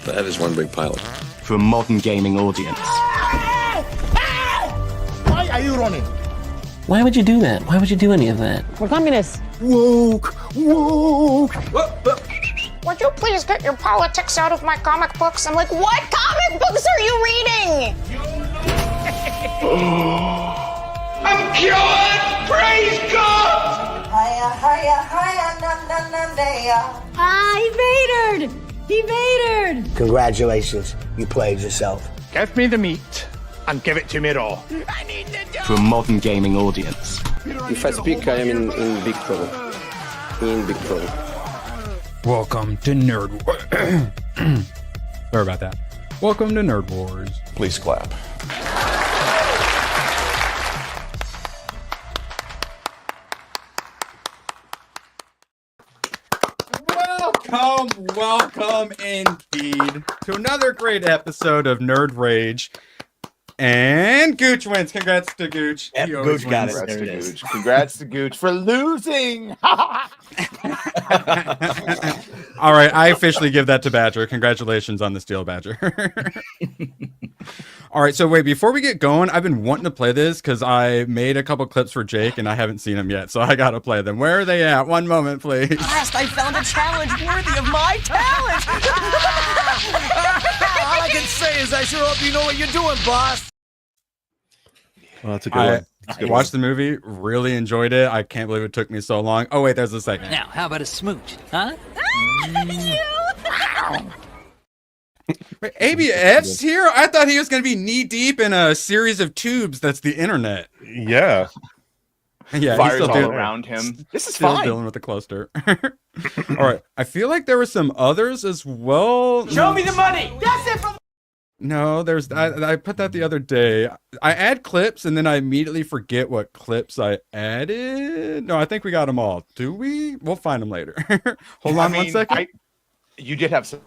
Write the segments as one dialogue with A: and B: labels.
A: That is one big pilot.
B: For a modern gaming audience.
C: Why are you running?
D: Why would you do that? Why would you do any of that?
E: We're communists.
C: Woke.
F: Would you please get your politics out of my comic books? I'm like, what comic books are you reading?
G: I'm cured! Praise God!
E: He vatored!
C: Congratulations, you played yourself.
G: Give me the meat and give it to me raw.
B: For a modern gaming audience.
A: If I speak, I am in big trouble. In big trouble.
H: Welcome to Nerd Wars. Sorry about that. Welcome to Nerd Wars.
I: Please clap.
H: Welcome indeed to another great episode of Nerd Rage. And Gooch wins. Congrats to Gooch.
J: Yep, Gooch got it.
I: Congrats to Gooch. Congrats to Gooch for losing.
H: All right, I officially give that to Badger. Congratulations on the steal, Badger. All right, so wait, before we get going, I've been wanting to play this because I made a couple clips for Jake and I haven't seen them yet, so I gotta play them. Where are they at? One moment, please.
J: Last I found a challenge worthy of my talent. All I can say is I sure hope you know what you're doing, boss.
I: Well, that's a good one.
H: I watched the movie, really enjoyed it. I can't believe it took me so long. Oh, wait, there's a second.
J: Now, how about a smooch, huh?
H: Wait, ABF's here? I thought he was going to be knee-deep in a series of tubes that's the internet.
I: Yeah.
H: Yeah,
I: Fires all around him. This is
H: still
I: fine.
H: dealing with the cluster. All right, I feel like there were some others as well.
J: Show me the money. That's it from.
H: No, there's I put that the other day. I add clips and then I immediately forget what clips I added. No, I think we got them all. Do we? We'll find them later. Hold on 1 second.
I: You did have some.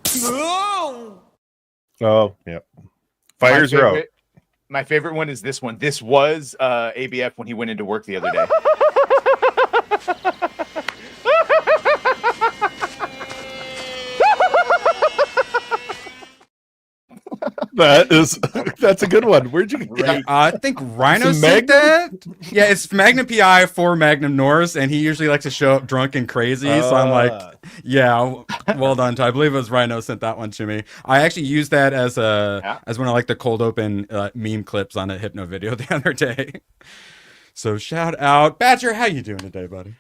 K: Oh, yeah. Fires are out.
I: My favorite one is this one. This was ABF when he went into work the other day.
K: That's a good one. Where'd you get that?
H: I think Rhino said that. Yeah, it's Magnum PI for Magnum Norris, and he usually likes to show up drunk and crazy. So I'm like, yeah, well done. I believe it was Rhino sent that one to me. I actually used that as one of like the cold open meme clips on a Hypno video the other day. So shout out, Badger. How you doing today, buddy?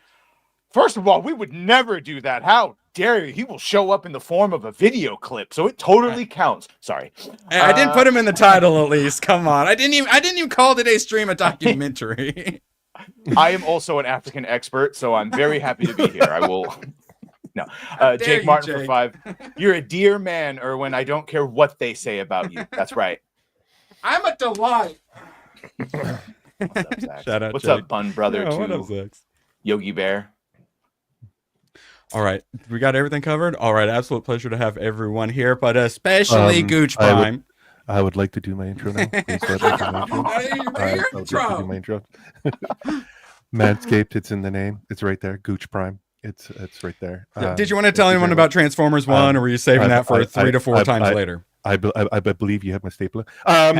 I: First of all, we would never do that. How dare you? He will show up in the form of a video clip, so it totally counts. Sorry,
H: I didn't put him in the title. At least, come on. I didn't even call today's stream a documentary.
I: I am also an African expert, so I'm very happy to be here. I will. No, Jake Martin for 5. You're a dear man, Erwin. I don't care what they say about you. That's right.
H: I'm a delight.
I: What's up, Zach?
H: Shout out,
I: What's
H: Jake.
I: up, Bun Brother?
H: Yeah, what
I: to
H: up, Zach?
I: Yogi Bear.
H: All right, we got everything covered. All right, absolute pleasure to have everyone here, but especially Gooch Prime.
K: I would like to do my intro now. Please let me do my intro. I would like to do my intro. Manscaped, it's in the name. It's right there. Gooch Prime. It's right there.
H: Did you want to tell anyone about Transformers 1, or were you saving that for 3 to 4 times later?
K: I believe you have my stapler. Yeah.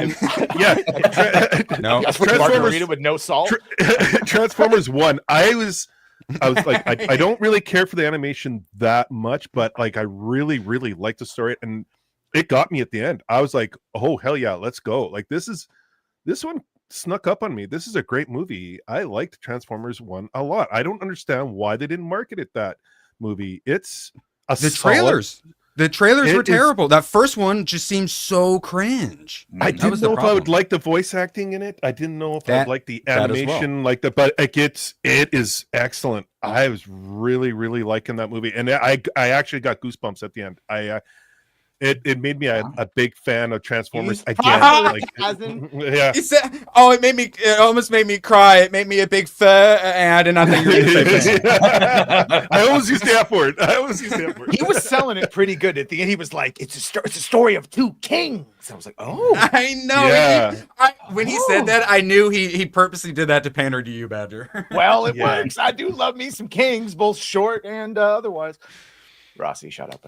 H: No.
I: Margarita with no salt.
K: Transformers 1. I was like, I don't really care for the animation that much, but like I really, really like the story, and it got me at the end. I was like, oh hell yeah, let's go. Like this one snuck up on me. This is a great movie. I liked Transformers 1 a lot. I don't understand why they didn't market it that movie. It's
H: the trailers. The trailers were terrible. That first one just seemed so cringe.
K: I didn't know if I would like the voice acting in it. I didn't know if I'd like the animation, but it is excellent. I was really, really liking that movie, and I actually got goosebumps at the end. It made me a big fan of Transformers again. Yeah.
H: It almost made me cry. It made me a big fan, and I did not think you were going to say fan.
K: I always used the F word.
I: He was selling it pretty good at the end. He was like, "It's a story of 2 kings." I was like, "Oh,
H: I know."
K: Yeah.
H: When he said that, I knew he purposely did that to pander to you, Badger.
I: Well, it works. I do love me some kings, both short and otherwise. Rossi, shut up.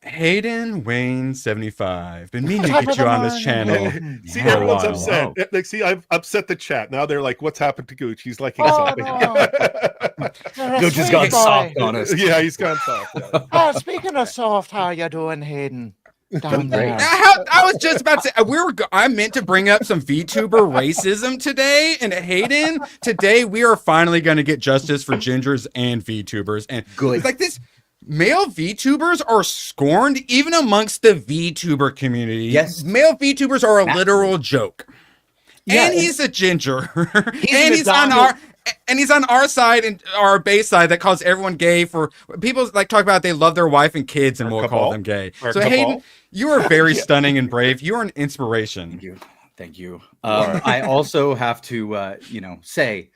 H: Hayden Wayne 75. Been meaning to get you on this channel.
K: See,
H: for a
K: everyone's
H: while.
K: upset. Like, see, I've upset the chat. Now they're like, "What's happened to Gooch?" He's liking something.
J: Gooch has gone soft on us.
K: Yeah, he's gone soft. Yeah.
I: Oh, speaking of soft, how you doing, Hayden? Down there.
H: I was just about to say I meant to bring up some VTuber racism today, and Hayden, today we are finally going to get justice for gingers and VTubers, and
C: Good.
H: It's like this. Male VTubers are scorned even amongst the VTuber community.
C: Yes.
H: Male VTubers are a literal joke.
C: Yeah,
H: And he's a ginger.
I: He's
H: he's on our side and our base side that calls everyone gay. For people like talk about they love their wife and kids and we'll call them gay. So Hayden, you are very stunning and brave. You are an inspiration.
L: Thank you. I also have to say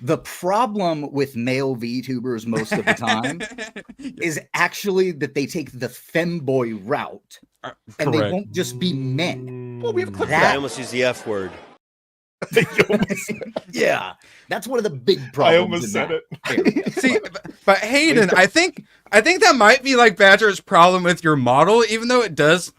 L: the problem with male VTubers most of the time is actually that they take the femboy route and they won't just be men.
I: Well, we have clips
M: I almost used the F word.
L: Yeah, that's one of the big problems.
K: I almost said it.
H: See, but Hayden, I think that might be like Badger's problem with your model, even though it does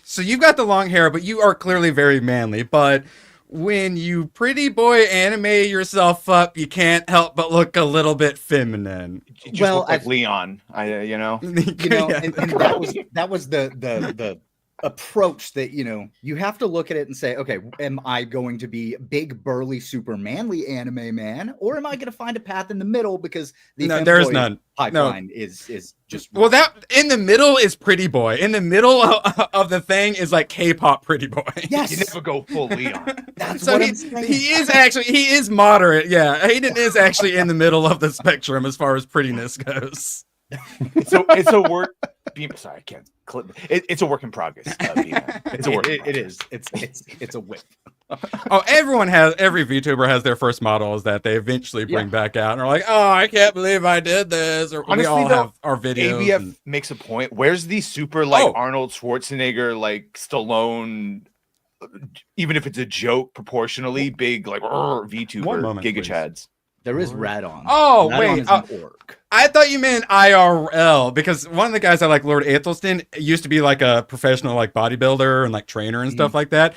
H: so you've got the long hair, but you are clearly very manly. But when you pretty boy anime yourself up, you can't help but look a little bit feminine.
I: You just look like Leon. And
L: that was the approach that you have to look at it and say, okay, am I going to be big burly super manly anime man, or am I going to find a path in the middle? Because
H: there is none.
L: Pipeline is just
H: that in the middle is pretty boy. In the middle of the thing is like K-pop pretty boy.
L: Yes,
I: you never go full Leon.
L: That's
H: so
L: what I'm saying.
H: he is moderate. Yeah, Hayden is actually in the middle of the spectrum as far as prettiness goes.
I: So it's a work. Sorry, I can't clip. It's a work in progress. It's a work.
L: It is. It's a whip.
H: Oh, every VTuber has their first models that they eventually bring back out and are like, oh, I can't believe I did this. Or
I: honestly,
H: we all have our videos.
I: ABF makes a point. Where's the super Arnold Schwarzenegger, like Stallone, even if it's a joke, proportionally big VTuber Giga Chads?
L: There is Radon.
H: Oh,
L: Radon
H: wait.
L: is an orc.
H: I thought you meant IRL because one of the guys I like, Lord Athelston, used to be like a professional like bodybuilder and like trainer and stuff like that.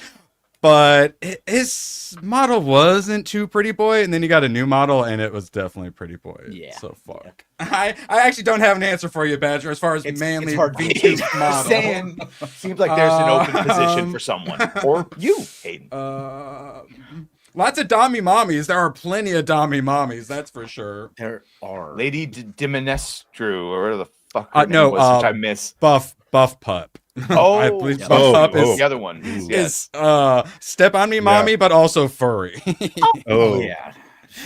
H: But his model wasn't too pretty boy, and then he got a new model, and it was definitely pretty boy. Yeah. So fuck. I actually don't have an answer for you, Badger, as far as manly VTube model.
I: Saying, seems like there's an open position for someone or you, Hayden.
H: Lots of Dami mommies. There are plenty of Dami mommies. That's for sure.
L: There are.
I: Lady Dimenestru, or whatever the fuck her name was, which I miss.
H: Buff Pup.
I: Oh,
H: I believe Buff Pup is
I: the other one.
H: Is Step on Me Mommy, but also furry.
L: Yeah.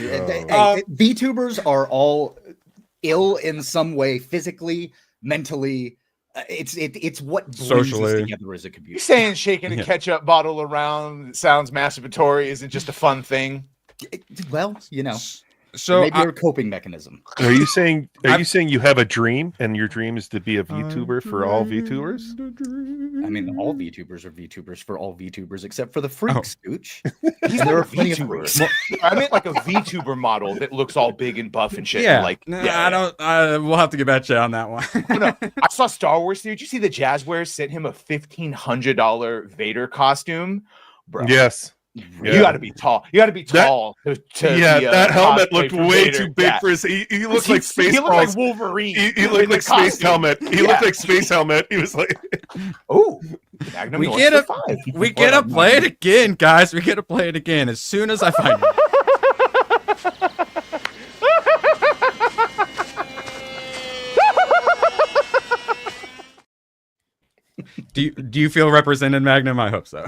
L: VTubers are all ill in some way, physically, mentally. It's what brings us together as a community.
I: You saying shaking a ketchup bottle around that sounds masturbatory isn't just a fun thing?
L: Well,
H: so
L: maybe a coping mechanism.
K: Are you saying you have a dream and your dream is to be a VTuber for all VTubers?
L: I mean, all VTubers are VTubers for all VTubers except for the freaks, Gooch.
I: There are plenty of freaks. I meant like a VTuber model that looks all big and buff and shit.
H: Yeah, we'll have to get back to you on that one.
I: I saw Star Wars. Did you see the Jazzwares sent him a $1,500 Vader costume? Bro.
K: Yes.
I: You got to be tall. You got to be tall.
K: That helmet looked way too big for his. He looked like Space.
I: He looked like Wolverine.
K: He looked like Space Helmet. He looked like Space Helmet. He was like,
I: "Oh,
H: we get to play it again, guys. We get to play it again as soon as I find it." Do you feel represented, Magnum? I hope so.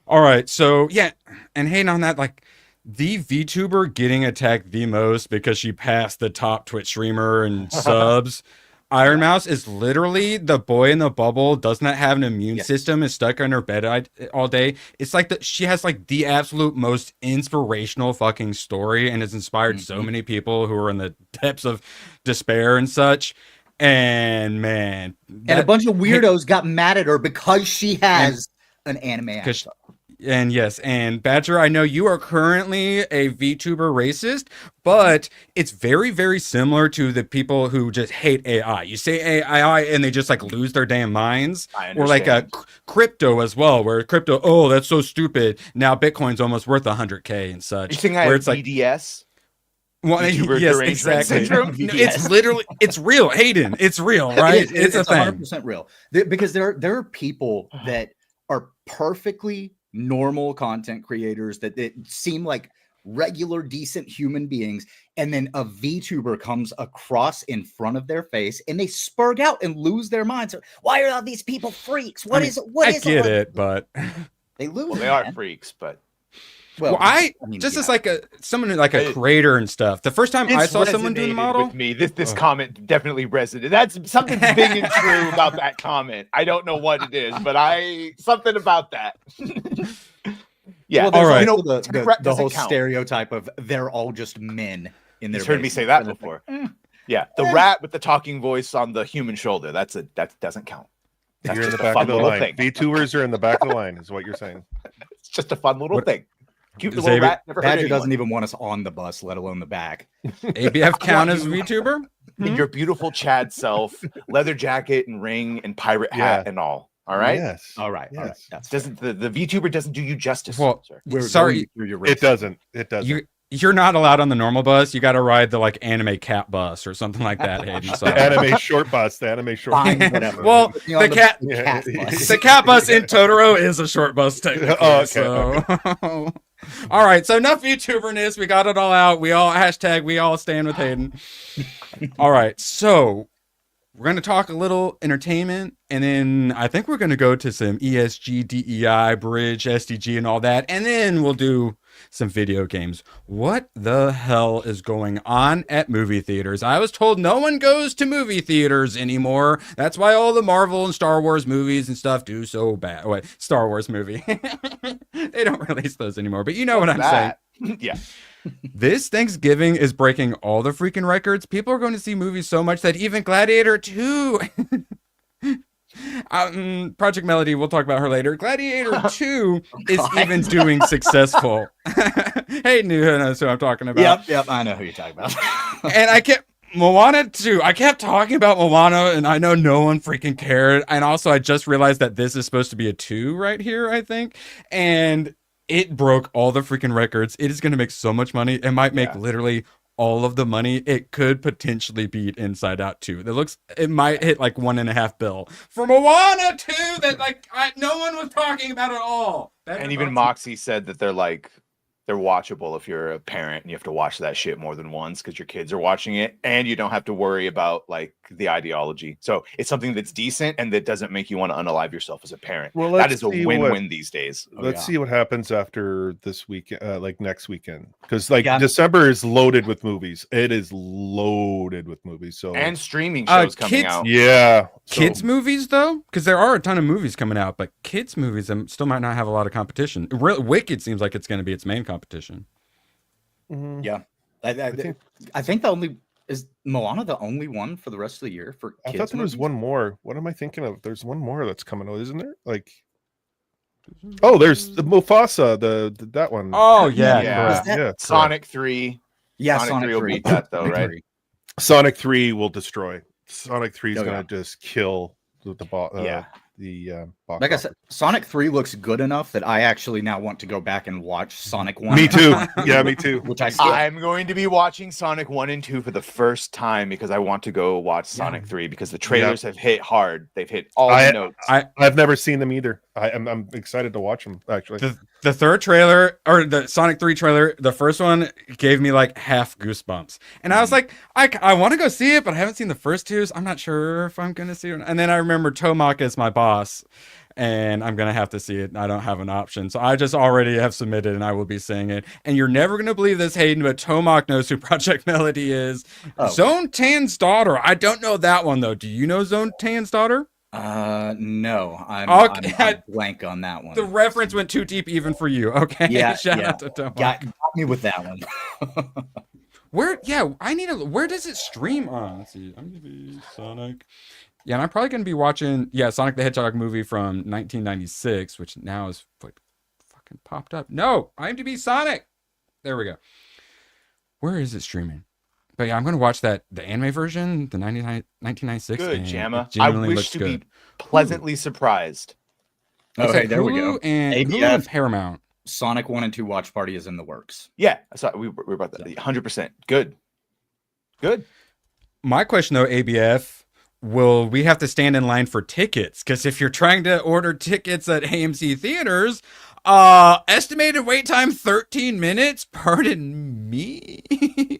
H: All right, so yeah, and Hayden on that, like the VTuber getting attacked the most because she passed the top Twitch streamer and subs. Iron Mouse is literally the boy in the bubble, does not have an immune system, is stuck in her bed all day. It's like she has like the absolute most inspirational fucking story and has inspired so many people who are in the depths of despair and such. And man,
L: and a bunch of weirdos got mad at her because she has an anime avatar.
H: And yes, and Badger, I know you are currently a VTuber racist, but it's very, very similar to the people who just hate AI. You say AI and they just like lose their damn minds. Or like a crypto as well, where crypto, oh, that's so stupid. Now Bitcoin's almost worth 100K and such.
I: You think I
H: where
I: have
H: it's like
I: BDS?
H: well,
I: VTuber
H: yes,
I: derangement
H: exactly.
I: syndrome?
H: No, it's literally, it's real, Hayden. It's real, right? It's a thing.
L: 100% real. Because there are people that are perfectly normal content creators that seem like regular, decent human beings, and then a VTuber comes across in front of their face, and they spurg out and lose their minds. Why are all these people freaks? What is it? What is it?
H: I get it, but
L: they lose.
I: Well, they are freaks, but.
H: Well, I mean, just as like someone like a creator and stuff. The first time I saw someone doing the model,
I: with me, this comment definitely resonated. That's something big and true about that comment. I don't know what it is, but something about that. Yeah,
L: well,
H: all right.
L: You know, the whole stereotype of they're all just men in their.
I: You've heard me say that before. Yeah, the rat with the talking voice on the human shoulder. That doesn't count. That's
K: You're in
I: just
K: the
I: a
K: back
I: fun
K: of the
I: little
K: line.
I: thing.
K: VTubers are in the back of the line, is what you're saying.
I: It's just a fun little thing. Cute little rat. Never hurt
L: Badger
I: anyone.
L: doesn't even want us on the bus, let alone the back.
H: ABF count as VTuber?
I: In your beautiful Chad self, leather jacket and ring and pirate hat and all. All right.
K: Yes.
L: All right.
K: Yes.
L: All right. That's
I: doesn't the VTuber doesn't do you justice.
H: Well,
I: sir.
H: sorry,
K: it doesn't. It doesn't.
H: You're not allowed on the normal bus. You got to ride the like anime cat bus or something like that, Hayden. So.
K: The anime short bus. The anime short bus.
L: Whatever.
H: Well, the cat bus. The cat bus in Totoro is a short bus technically.
K: Oh, okay,
H: so. Okay. All right, so enough YouTuberness. We got it all out. We all stand with Hayden. All right, so we're going to talk a little entertainment, and then I think we're going to go to some ESG, DEI, bridge, SDG, and all that, and then we'll do some video games. What the hell is going on at movie theaters? I was told no one goes to movie theaters anymore. That's why all the Marvel and Star Wars movies and stuff do so bad. Wait, Star Wars movie. They don't release those anymore, but you know what I'm saying.
I: Yeah.
H: This Thanksgiving is breaking all the freaking records. People are going to see movies so much that even Gladiator 2... Project Melody, we'll talk about her later. Gladiator 2 is even doing successful. Hey, who knows who I'm talking about.
L: Yep, I know who you're talking about.
H: And I kept Moana 2. I kept talking about Moana, and I know no one freaking cared. And also, I just realized that this is supposed to be a 2 right here, I think. And it broke all the freaking records. It is going to make so much money. It might make literally all of the money. It could potentially beat Inside Out 2. It might hit like $1.5 billion for Moana 2 that like no one was talking about at all.
I: And even Moxie said that they're watchable if you're a parent and you have to watch that shit more than once because your kids are watching it, and you don't have to worry about like the ideology. So it's something that's decent and that doesn't make you want to unalive yourself as a parent.
K: Well,
I: that is a win-win these days.
K: Let's see what happens after this week, like next weekend, because like December is loaded with movies. It is loaded with movies. So
I: and streaming shows coming out.
K: Yeah,
H: kids movies though, because there are a ton of movies coming out, but kids movies still might not have a lot of competition. Wicked seems like it's going to be its main competition.
K: Mm-hmm.
L: Yeah, I think is Moana the only one for the rest of the year for kids?
K: I thought there was one more. What am I thinking of? There's one more that's coming out, isn't there? Like, oh, there's the Mufasa, that one.
H: Oh yeah.
I: Sonic 3.
L: Yeah,
I: Sonic 3 will beat that though, right?
K: Sonic 3 will destroy. Sonic 3 is gonna just kill the box.
L: Like I said, Sonic 3 looks good enough that I actually now want to go back and watch Sonic 1.
K: Me too. Yeah, me too.
L: Which
I: I'm going to be watching Sonic 1 and 2 for the first time because I want to go watch Sonic 3 because the trailers have hit hard. They've hit all the notes.
K: I've never seen them either. I'm excited to watch them actually.
H: The third trailer, or the Sonic 3 trailer, the first one gave me like half goosebumps. And I was like, I want to go see it, but I haven't seen the first two, so I'm not sure if I'm going to see it. And then I remember Tomak is my boss, and I'm going to have to see it. I don't have an option. So I just already have submitted, and I will be seeing it. And you're never going to believe this, Hayden, but Tomak knows who Project Melody is. Zone Tan's daughter. I don't know that one, though. Do you know Zone Tan's daughter?
L: No, I'm blank on that one.
H: The reference went too deep even for you. Okay.
L: Yeah.
H: Shout out to Tomak.
L: Got me with that one.
H: Where does it stream on? Let's see. I'm gonna be Sonic. Yeah, and I'm probably gonna be watching Sonic the Hedgehog movie from 1996, which now is like fucking popped up. No, IMDb Sonic. There we go. Where is it streaming? But yeah, I'm gonna watch the anime version, the 1996.
I: Good,
H: and
I: Jamma.
H: it
I: I
H: genuinely
I: wish
H: looks
I: to
H: good.
I: be pleasantly surprised.
H: It's
L: Okay,
H: like
L: there we
H: Hulu
L: go.
H: And Hulu
L: ABF.
H: and Paramount.
L: Sonic 1 and 2 watch party is in the works.
I: Yeah, I saw we were about that. 100%. Good.
H: My question though, ABF, will we have to stand in line for tickets? Because if you're trying to order tickets at AMC theaters, estimated wait time 13 minutes. Pardon me.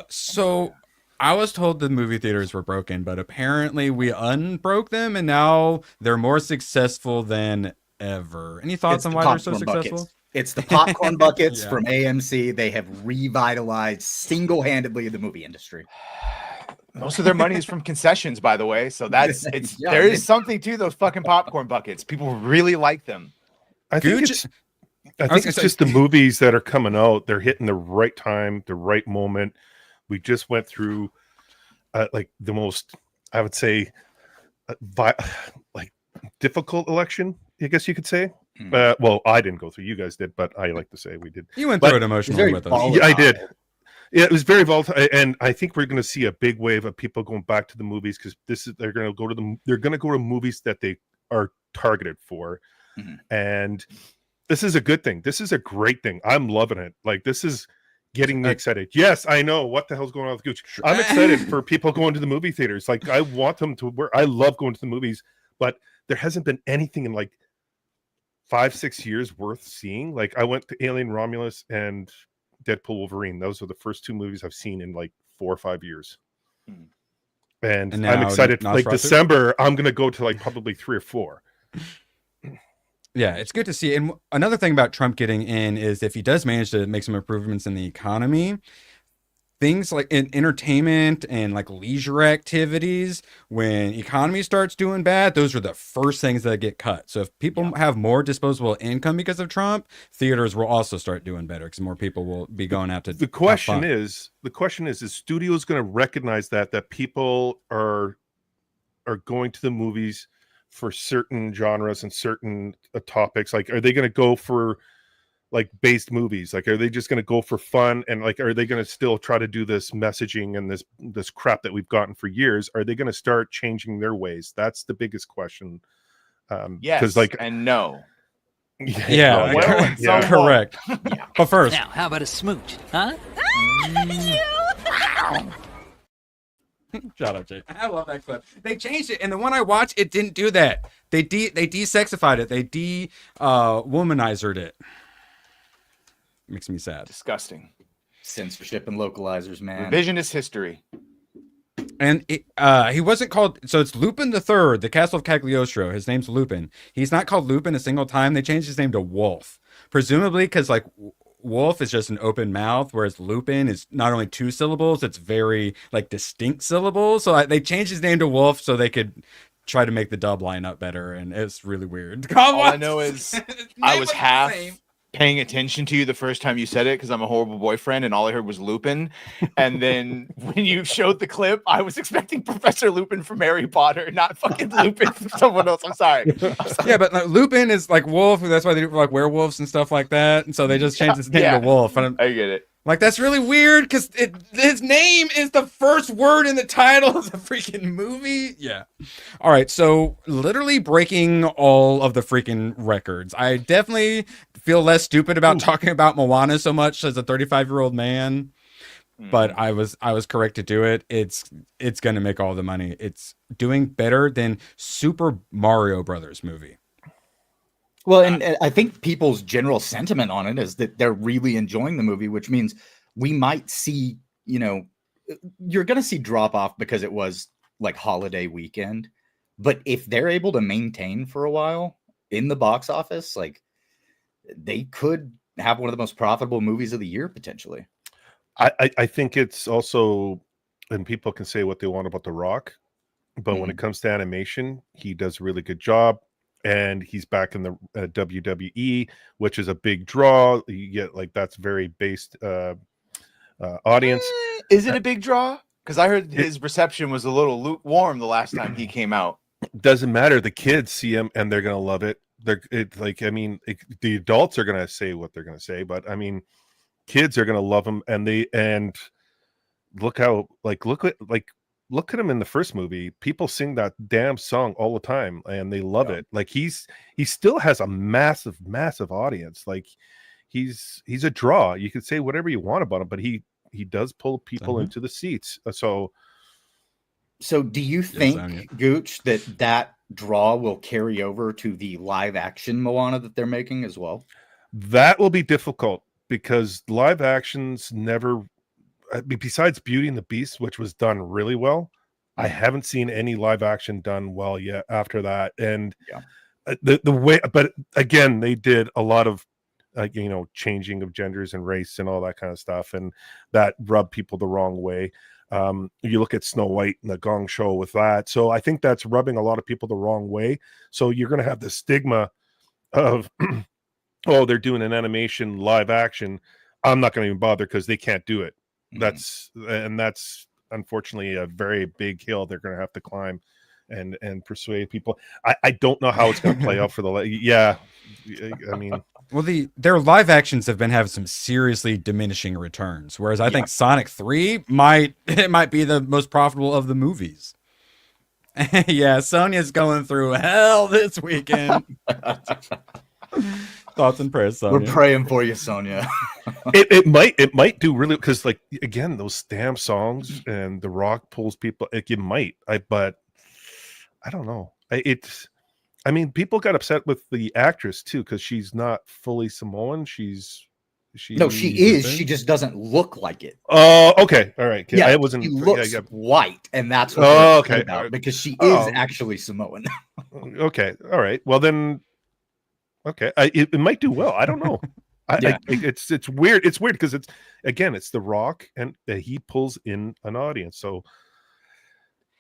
H: So I was told the movie theaters were broken, but apparently we unbroke them, and now they're more successful than ever. Any thoughts on why they're so successful?
L: Buckets. It's the popcorn buckets
H: Yeah.
L: from AMC. They have revitalized single-handedly the movie industry.
I: Most of their money is from concessions, by the way. So that's
L: Yeah,
I: there is something to those fucking popcorn buckets. People really like them.
K: I think
H: Gooch-
K: it's
H: I was
K: I think
H: gonna
K: it's
H: say-
K: just the movies that are coming out. They're hitting the right time, the right moment. We just went through like the most, I would say, like difficult election, I guess you could say. Well, I didn't go through. You guys did, but I like to say we did.
H: You went
K: But
H: through it emotionally with us.
K: Yeah, I did. Yeah, it was very volatile, and I think we're going to see a big wave of people going back to the movies because they're going to go to movies that they are targeted for, and this is a good thing. This is a great thing. I'm loving it. Like, this is getting me excited. Yes, I know what the hell's going on with Gooch. I'm excited for people going to the movie theaters. Like, I want them to. I love going to the movies, but there hasn't been anything in like 5-6 years worth seeing. Like, I went to Alien Romulus and Deadpool Wolverine. Those are the first two movies I've seen in like 4 or 5 years. And
H: now
K: I'm excited. Like
H: Nosferatu?
K: December, I'm gonna go to like probably 3 or 4.
H: Yeah, it's good to see. And another thing about Trump getting in is if he does manage to make some improvements in the economy, things like in entertainment and like leisure activities, when economy starts doing bad, those are the first things that get cut. So if people have more disposable income because of Trump, theaters will also start doing better because more people will be going out to.
K: The question is, studios going to recognize that people are going to the movies for certain genres and certain topics? Like, are they going to go for like based movies? Like, are they just going to go for fun? And like, are they going to still try to do this messaging and this crap that we've gotten for years? Are they going to start changing their ways? That's the biggest question.
I: Yes,
K: like,
I: and no.
H: Yeah,
I: Yeah.
H: correct. But first,
J: Now, how about a smooch, huh?
H: Shout out, Jay. I love that clip. They changed it, and the one I watched, it didn't do that. They de-sexified it. They womanized it. Makes me sad.
I: Disgusting.
L: Censorship and localizers, man.
I: Revisionist history.
H: And he wasn't called. So it's Lupin the Third, the Castle of Cagliostro. His name's Lupin. He's not called Lupin a single time. They changed his name to Wolf, presumably because like Wolf is just an open mouth, whereas Lupin is not only 2 syllables, it's very like distinct syllables. So they changed his name to Wolf so they could try to make the dub line up better, and it's really weird.
I: All I know is I was
H: wasn't the
I: half
H: same.
I: paying attention to you the first time you said it because I'm a horrible boyfriend, and all I heard was Lupin. And then when you showed the clip, I was expecting Professor Lupin from Harry Potter, not fucking Lupin from someone else. I'm sorry.
H: Yeah, but like, Lupin is like wolf. That's why they do like werewolves and stuff like that. And so they just changed his name to Wolf. And
I: I get it.
H: like, that's really weird because his name is the first word in the title of the freaking movie. Yeah. All right. So literally breaking all of the freaking records. I definitely feel less stupid about talking about Moana so much as a 35-year-old man. But I was correct to do it. It's going to make all the money. It's doing better than Super Mario Brothers movie.
L: Well, and I think people's general sentiment on it is that they're really enjoying the movie, which means we might see, you're going to see drop off because it was like holiday weekend. But if they're able to maintain for a while in the box office, like they could have one of the most profitable movies of the year, potentially.
K: I think it's also, and people can say what they want about The Rock, but when it comes to animation, he does a really good job. And he's back in the WWE, which is a big draw. You get like that's very based audience.
I: Is it a big draw? Because I heard his reception was a little lukewarm the last time he came out.
K: Doesn't matter. The kids see him and they're gonna love it. the adults are going to say what they're going to say, but I mean, kids are going to love them, and look at him in the first movie. People sing that damn song all the time, and they love it. Like he still has a massive audience. Like he's a draw. You could say whatever you want about him, but he does pull people into the seats. So
L: do you think, Gooch, that draw will carry over to the live action Moana that they're making as well?
K: That will be difficult because live actions never, besides Beauty and the Beast, which was done really well, I haven't seen any live action done well yet after that. And the way, but again, they did a lot of changing of genders and race and all that kind of stuff, and that rubbed people the wrong way. You look at Snow White and the Gong Show with that. So I think that's rubbing a lot of people the wrong way. So you're going to have the stigma of, oh, they're doing an animation live action. I'm not going to even bother because they can't do it. That's unfortunately a very big hill they're going to have to climb and persuade people. I don't know how it's going to play out for the, I mean,
H: well, their live actions have been having some seriously diminishing returns, whereas I think Sonic 3 might be the most profitable of the movies. Yeah, Sonia's going through hell this weekend. Thoughts and prayers, Sonia.
L: We're praying for you, Sonia.
K: it might do really, because like again, those damn songs and The Rock pulls people. It might, but I don't know. I mean, people got upset with the actress too because she's not fully Samoan. She is.
L: She just doesn't look like it.
K: Oh, okay, all right.
L: Yeah,
K: I wasn't.
L: She looks white, and that's what.
K: Okay,
L: about, because she is actually Samoan.
K: Okay, all right. Well then, okay, it might do well. I don't know. It's weird. It's weird because it's The Rock, and he pulls in an audience. So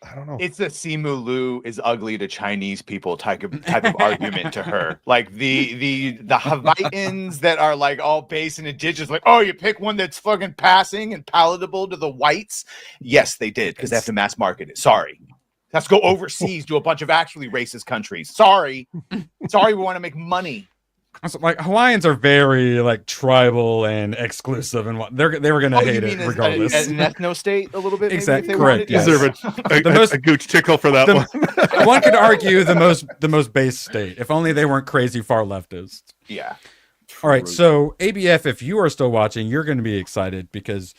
K: I don't know.
I: It's the Simu Liu is ugly to Chinese people type of argument to her. Like the Hawaiians that are like all base and indigenous, like, oh, you pick one that's fucking passing and palatable to the whites. Yes, they did because they have to mass market it. Sorry. Let's go overseas to a bunch of actually racist countries. Sorry, we want to make money.
H: Like Hawaiians are very like tribal and exclusive, and they were gonna hate it regardless.
I: An ethno state a little bit.
H: Exactly, correct.
K: Yes. Deserve a gooch tickle for that one.
H: One could argue the most base state, if only they weren't crazy far leftist.
I: Yeah.
H: All right, so ABF, if you are still watching, you're going to be excited because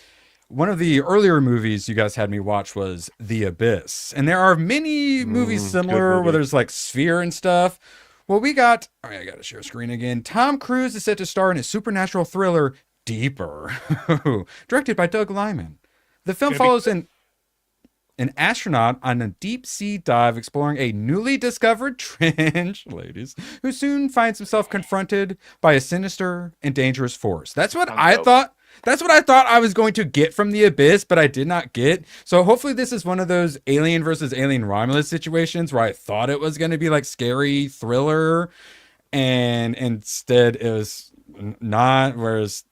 H: one of the earlier movies you guys had me watch was The Abyss, and there are many movies similar where there's like Sphere and stuff. Well, I got to share screen again. Tom Cruise is set to star in a supernatural thriller, Deeper, directed by Doug Liman. The film follows an astronaut on a deep sea dive exploring a newly discovered trench, ladies, who soon finds himself confronted by a sinister and dangerous force. That's what I thought. That's what I thought I was going to get from The Abyss, but I did not get. So hopefully this is one of those Alien versus Alien Romulus situations where I thought it was going to be like scary thriller, and instead it was not. Whereas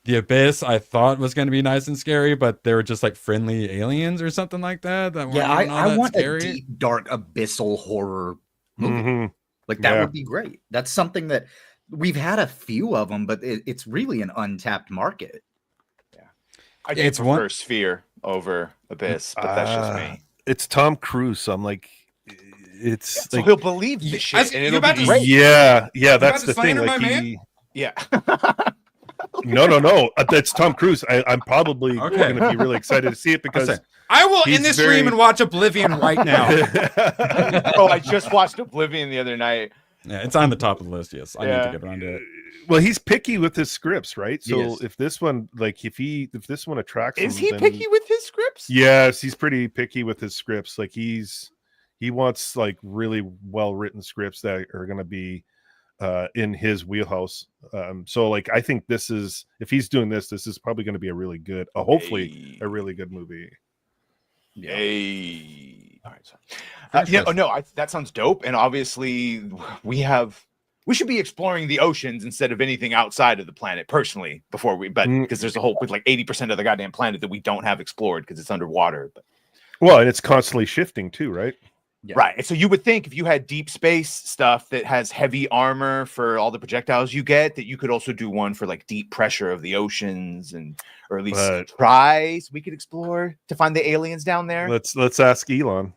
H: The Abyss I thought was going to be nice and scary, but they were just like friendly aliens or something like that.
L: I want a deep, dark, abyssal horror movie. Like that would be great. That's something that we've had a few of them, but it's really an untapped market.
I: I think it's prefer Sphere over Abyss, but that's just me.
K: It's Tom Cruise, so I'm like, it's
I: so
K: like,
I: he'll believe the shit, and it'll be great.
K: Yeah, that's the thing. Like no, that's Tom Cruise. I'm probably going to be really excited to see it because
H: I will end this stream and watch Oblivion right now.
I: I just watched Oblivion the other night.
H: Yeah, it's on the top of the list. Yes, I need to get around to it.
K: Well, he's picky with his scripts, right? So if this one, like, if this one attracts him,
I: is he picky with his scripts?
K: Yes, he's pretty picky with his scripts. Like he wants like really well written scripts that are going to be in his wheelhouse. So like, I think if he's doing this is probably going to be hopefully a really good movie.
I: Yay! All right, sorry. That sounds dope. And obviously, we should be exploring the oceans instead of anything outside of the planet. Personally, because there's a whole with like 80% of the goddamn planet that we don't have explored because it's underwater.
K: Well, and it's constantly shifting too, right?
L: Yeah.
I: Right. And so you would think if you had deep space stuff that has heavy armor for all the projectiles you get, that you could also do one for like deep pressure of the oceans or at least try we could explore to find the aliens down there.
K: Let's ask Elon.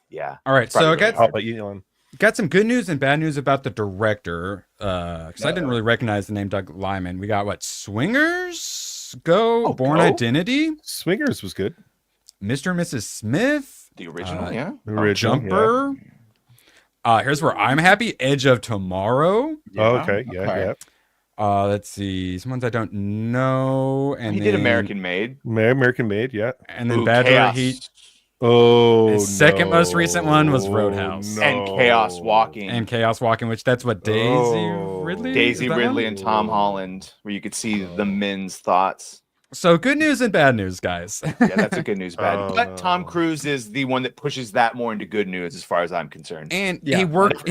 I: Yeah.
H: All right. So
I: Probably
K: How about Elon?
H: got some good news and bad news about the director. Because I didn't really recognize the name Doug Liman. We got what? Swingers? Born Identity?
K: Swingers was good.
H: Mr. and Mrs. Smith?
I: The original, yeah.
K: The original,
H: Jumper. Here's where I'm happy. Edge of Tomorrow.
K: Yeah. Oh, okay. Yeah.
H: Let's see. Some ones I don't know. And
I: he did American Made.
K: American Made, yeah.
H: And then Badger Heat. His second most recent one was Roadhouse.
I: And Chaos Walking.
H: Which that's what Daisy Ridley?
I: Daisy Ridley and Tom Holland, where you could see the men's thoughts.
H: So good news and bad news, guys.
I: Yeah, that's a good news, bad. But Tom Cruise is the one that pushes that more into good news, as far as I'm concerned.
H: And he worked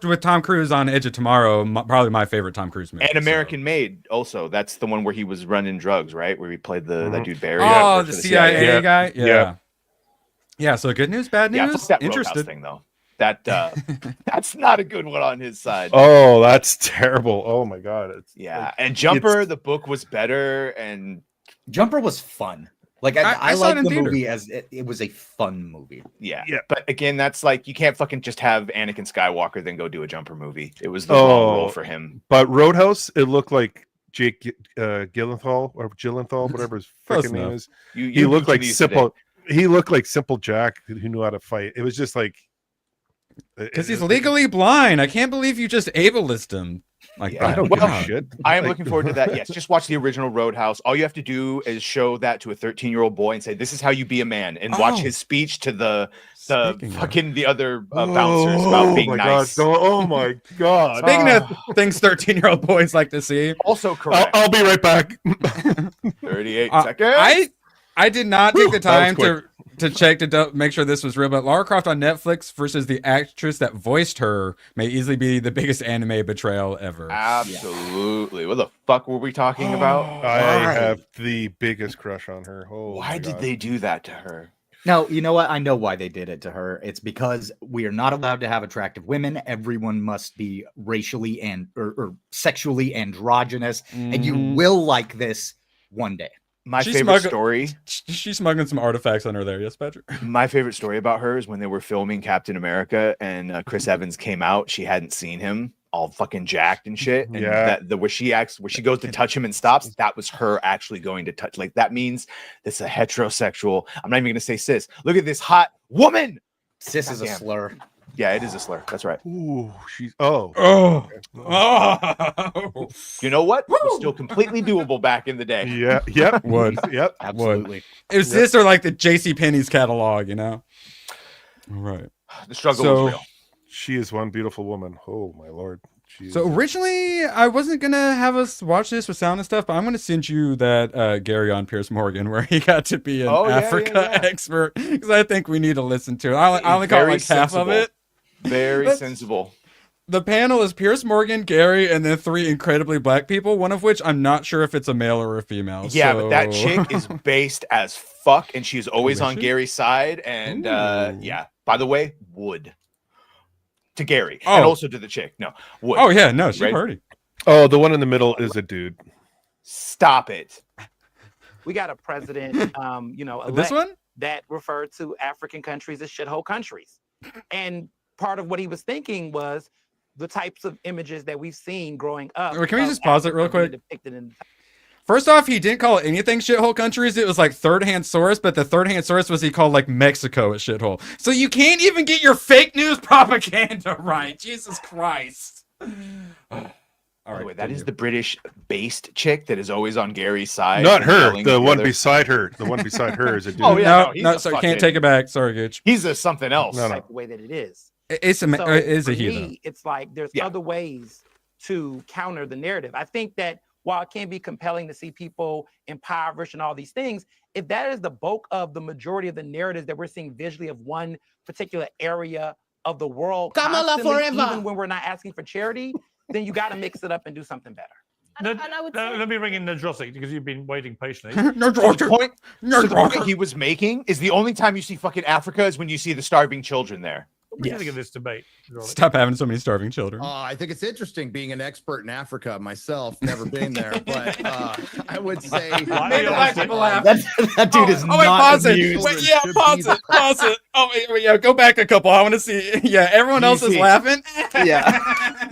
H: with Tom Cruise on Edge of Tomorrow, probably my favorite Tom Cruise movie.
I: And American Made, also. That's the one where he was running drugs, right? Where he played that dude Barry.
H: Oh, the CIA guy.
K: Yeah.
H: Yeah. So good news, bad news.
I: Yeah, fuck that Roadhouse thing though. That that's not a good one on his side.
K: Oh, that's terrible. Oh my god.
I: And Jumper, the book was better, and
L: Jumper was fun. Like I liked the movie as it was a fun movie.
I: Yeah. But again, that's like you can't fucking just have Anakin Skywalker then go do a Jumper movie. It was the wrong role for him.
K: But Roadhouse, it looked like Jake Gyllenhaal or Gyllenhaal, whatever his freaking name is. He looked like simple. He looked like Simple Jack who knew how to fight. It was just like.
H: Because he's legally blind. I can't believe you just ableist him like that.
K: I don't give a shit.
I: I am looking forward to that. Yes, just watch the original Roadhouse. All you have to do is show that to a 13-year-old boy and say, "This is how you be a man," and watch his speech to the other bouncers about being nice.
K: Oh my god!
H: Speaking of things 13-year-old boys like to see.
I: Also correct.
K: I'll be right back.
I: 38 seconds.
H: I did not take the time to check to make sure this was real, but Lara Croft on Netflix versus the actress that voiced her may easily be the biggest anime betrayal ever.
I: Absolutely. What the fuck were we talking about?
K: I have the biggest crush on her.
I: Why did they do that to her?
L: No, you know what? I know why they did it to her. It's because we are not allowed to have attractive women. Everyone must be racially or sexually androgynous, and you will like this one day.
I: My favorite story.
H: She's smuggling some artifacts on her there. Yes, Patrick.
I: My favorite story about her is when they were filming Captain America and Chris Evans came out. She hadn't seen him, all fucking jacked and shit. And where she goes to touch him and stops, that was her actually going to touch. Like that means it's a heterosexual. I'm not even going to say cis. Look at this hot woman.
L: Cis is a slur.
I: Yeah, it is a slur. That's right.
K: Ooh, she's
H: You
I: know what? It was still completely doable back in the day.
K: Yeah. Yep.
H: Would.
K: Yep.
L: Absolutely.
H: It was this or like the JCPenney's catalog, you know? All right.
I: The struggle was real.
K: She is one beautiful woman. Oh my lord.
H: So originally, I wasn't gonna have us watch this with sound and stuff, but I'm gonna send you that Gary on Piers Morgan where he got to be an Africa expert because I think we need to listen to it. I only caught like half of it.
I: Very sensible.
H: The panel is Piers Morgan, Gary, and then 3 incredibly black people, one of which I'm not sure if it's a male or a female.
I: Yeah, but that chick is based as fuck, and she's always on Gary's side. And by the way, would. To Gary and also to the chick. No, would.
H: Oh yeah, no, she's party.
K: Oh, the one in the middle is a dude.
I: Stop it.
M: We got a president,
H: this one
M: that referred to African countries as shithole countries, and part of what he was thinking was the types of images that we've seen growing up.
H: Can we just pause it real quick? First off, he didn't call anything shithole countries. It was like third-hand source, but the third-hand source was he called like Mexico a shithole. So you can't even get your fake news propaganda right. Jesus Christ.
I: All right, that is the British-based chick that is always on Gary's side.
K: Not her. The one beside her. The one beside her is a dude.
I: Oh yeah,
H: no, sorry, can't take it back. Sorry, Gooch.
I: He's a something else.
M: No. Like the way that it is.
H: It's a heathen.
M: It's like there's other ways to counter the narrative. I think that while it can be compelling to see people impoverished and all these things, if that is the bulk of the majority of the narratives that we're seeing visually of one particular area of the world,
C: Kamala forever.
M: Even when we're not asking for charity, then you got to mix it up and do something better.
N: Let me ring in Nedrosik because you've been waiting patiently.
I: The point he was making is the only time you see fucking Africa is when you see the starving children there.
N: What do you think of this debate?
H: Stop having so many starving children.
O: I think it's interesting being an expert in Africa myself. Never been there, but I would say
L: that dude is not
H: pause it.
L: amused.
H: Wait, yeah, pause it. Pause it. Oh, wait, yeah, go back a couple. I want to see. Yeah, everyone else is laughing.
L: Yeah.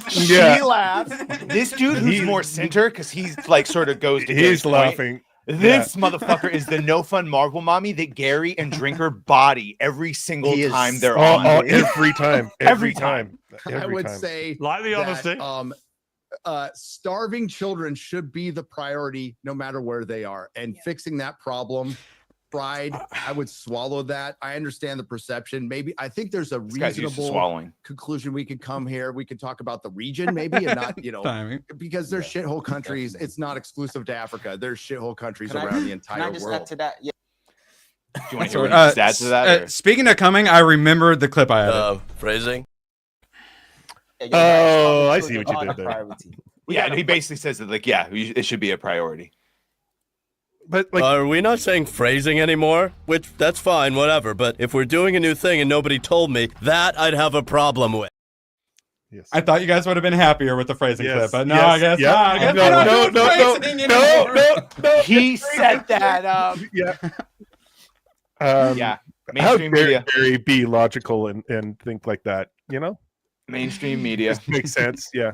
I: She laughs. This dude who's more center because he's like sort of goes to
K: He's
I: Gary's point.
K: laughing.
I: This motherfucker is the no fun Marvel mommy that Gary and Drinker body every single time they're on.
K: Every time. Every time.
O: I would say
N: like the honesty.
O: Starving children should be the priority no matter where they are, and fixing that problem. Pride, I would swallow that. I understand the perception. Maybe I think there's a reasonable conclusion we could come here. We could talk about the region, maybe, and not, because there's shithole countries. It's not exclusive to Africa. There's shithole countries around the entire world.
I: Add to that? Yeah. Do you want to hear what he add to that?
H: Speaking of coming, I remembered the clip I added.
P: Phrasing.
K: Oh, I see what you did there.
I: Yeah, he basically says that, like, it should be a priority.
K: But
P: are we not saying phrasing anymore? Which, that's fine, whatever. But if we're doing a new thing and nobody told me, that I'd have a problem with.
K: Yes.
H: I thought you guys would have been happier with the phrasing clip, but no, I guess
I: no. He set that up.
K: Yeah.
I: Mainstream media.
K: Very be logical and think like that,
I: Mainstream media.
K: Makes sense, yeah.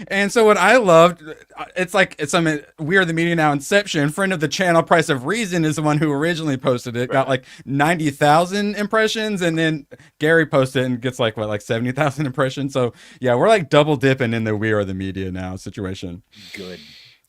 H: And so what I loved, we are the media now inception. Friend of the channel, Price of Reason, is the one who originally posted it. Got like 90,000 impressions, and then Gary posted it and gets like 70,000 impressions. So yeah, we're like double dipping in the we are the media now situation.
L: Good.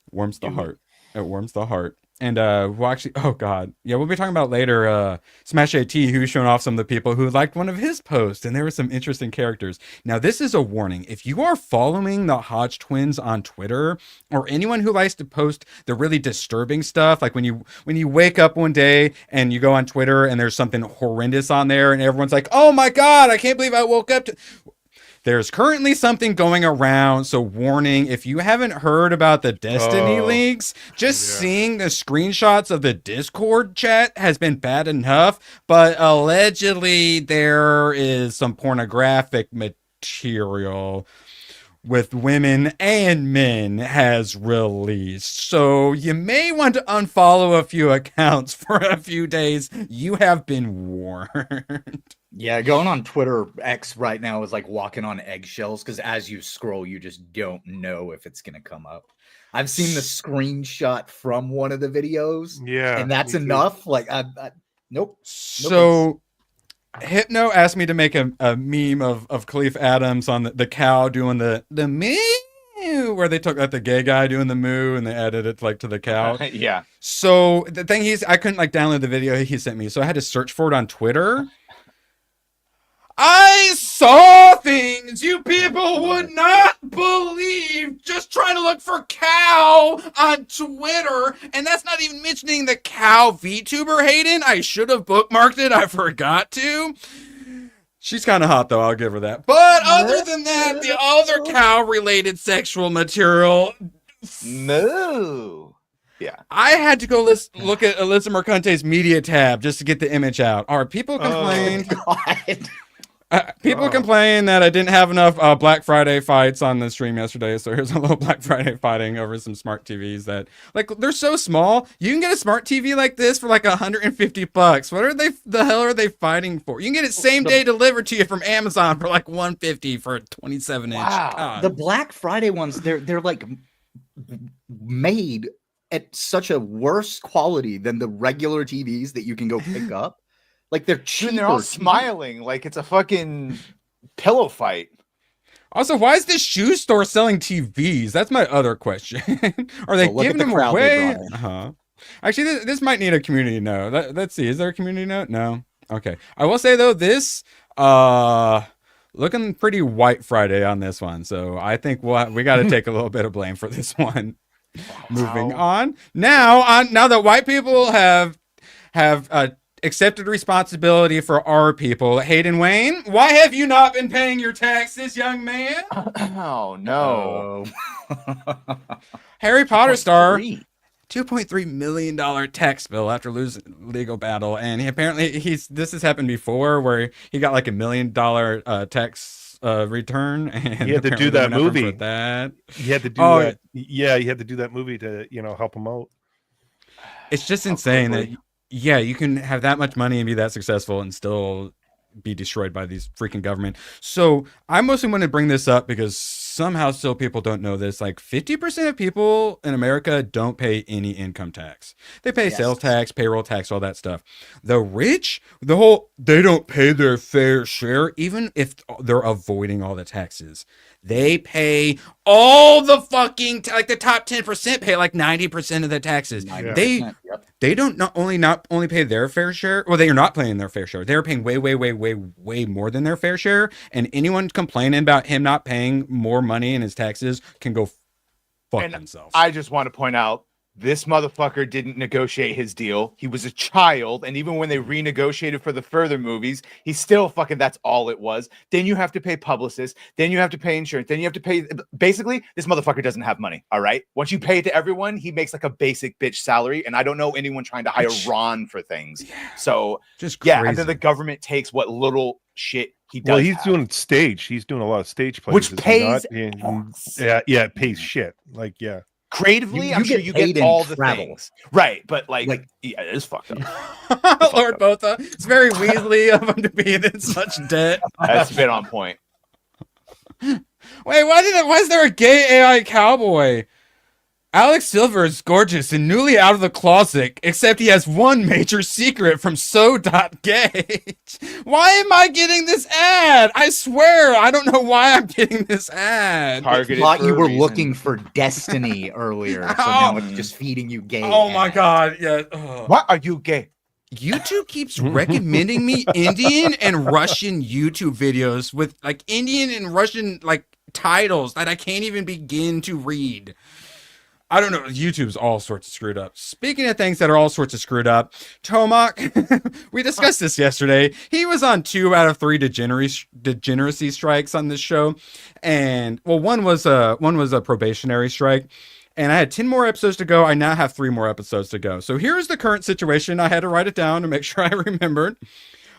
H: Warms the heart. It warms the heart. And we'll actually, oh God. Yeah, we'll be talking about later Smash AT, who's showing off some of the people who liked one of his posts. And there were some interesting characters. Now, this is a warning. If you are following the Hodge twins on Twitter, or anyone who likes to post the really disturbing stuff, like when you wake up one day and you go on Twitter and there's something horrendous on there and everyone's like, oh my God, I can't believe I woke up to... There's currently something going around, so warning, if you haven't heard about the Destiny leaks, seeing the screenshots of the Discord chat has been bad enough, but allegedly there is some pornographic material with women and men has released. So you may want to unfollow a few accounts for a few days. You have been warned.
L: Yeah, going on Twitter X right now is like walking on eggshells because as you scroll, you just don't know if it's going to come up. I've seen the screenshot from one of the videos.
K: Yeah.
L: And that's enough. Like, nope.
H: So Hypno asked me to make a meme of Khalif Adams on the cow doing the moo, where they took like the gay guy doing the moo and they added it to the cow.
I: Yeah.
H: So the thing I couldn't download the video he sent me, so I had to search for it on Twitter. I saw things you people would not believe just trying to look for cow on Twitter. And that's not even mentioning the cow VTuber Hayden. I should have bookmarked it. I forgot to. She's kind of hot, though. I'll give her that. But other than that, the other cow-related sexual material...
I: No. Yeah.
H: I had to go look at Alyssa Mercante's media tab just to get the image out. Are people complaining?
L: Oh, God.
H: People complain that I didn't have enough Black Friday fights on the stream yesterday, so here's a little Black Friday fighting over some smart TVs that, they're so small. You can get a smart TV like this for $150. What are the hell are they fighting for? You can get it same day delivered to you from Amazon for $150 for a 27-inch.
L: Wow.
H: God.
L: The Black Friday ones, they're made at such a worse quality than the regular TVs that you can go pick up. They're cheap.
I: And they're all smiling like it's a fucking pillow fight.
H: Also, why is this shoe store selling TVs? That's my other question. Are they giving them away? Actually, this might need a community note. Let's see. Is there a community note? No. Okay. I will say though, this looking pretty white Friday on this one. So I think we got to take a little bit of blame for this one. Wow. Moving on. Now that white people have accepted responsibility for our people. Hayden Wayne, why have you not been paying your taxes, young man?
I: Oh no.
H: Harry Potter star, $2.3 million tax bill after losing legal battle, and this has happened before where he got like $1 million tax return, and
K: he had to do that movie.
H: With that,
K: he had to do that. Yeah, he had to do that movie to help him out.
H: It's just insane that you can have that much money and be that successful and still be destroyed by these freaking government. So I mostly want to bring this up because somehow still people don't know this. Like 50% of people in America don't pay any income tax. They pay sales tax, payroll tax, all that stuff. The rich, they don't pay their fair share, even if they're avoiding all the taxes. They pay all the fucking like the top 10% pay like 90% of the taxes. They don't not only pay their fair share. Well, they are not paying their fair share. They're paying way more than their fair share. And anyone complaining about him not paying more money in his taxes can go fuck themselves.
I: I just want to point out, this motherfucker didn't negotiate his deal. He was a child, and even when they renegotiated for the further movies, he's still fucking, that's all it was. Then you have to pay publicists, then you have to pay insurance, then you have to pay, basically, this motherfucker doesn't have money, all right? Once you pay it to everyone, he makes like a basic bitch salary, and I don't know anyone trying to hire Ron for things. So, and then the government takes what little shit he does.
K: Well, he's doing stage. He's doing a lot of stage plays.
I: Which pays...
K: it pays shit. Like,
I: creatively, I'm sure you get all the things. Right, but like yeah, it is fucked up.
H: Lord Botha. It's very Weasley of him to be in such debt.
I: That's been on point.
H: Wait, why is there a gay AI cowboy? Alex Silver is gorgeous and newly out of the closet, except he has one major secret from so.gay. Why am I getting this ad? I swear, I don't know why I'm getting this ad.
L: I thought you were looking for Destiny earlier, so now it's just feeding you gay.
H: Oh my god, yeah.
I: Why are you gay?
H: YouTube keeps recommending me Indian and Russian YouTube videos with like Indian and Russian like titles that I can't even begin to read. I don't know. YouTube's all sorts of screwed up. Speaking of things that are all sorts of screwed up, Tomac, we discussed this yesterday. He was on 2 out of 3 degeneracy strikes on this show. And well, one was a probationary strike. And I had 10 more episodes to go. I now have 3 more episodes to go. So here's the current situation. I had to write it down to make sure I remembered.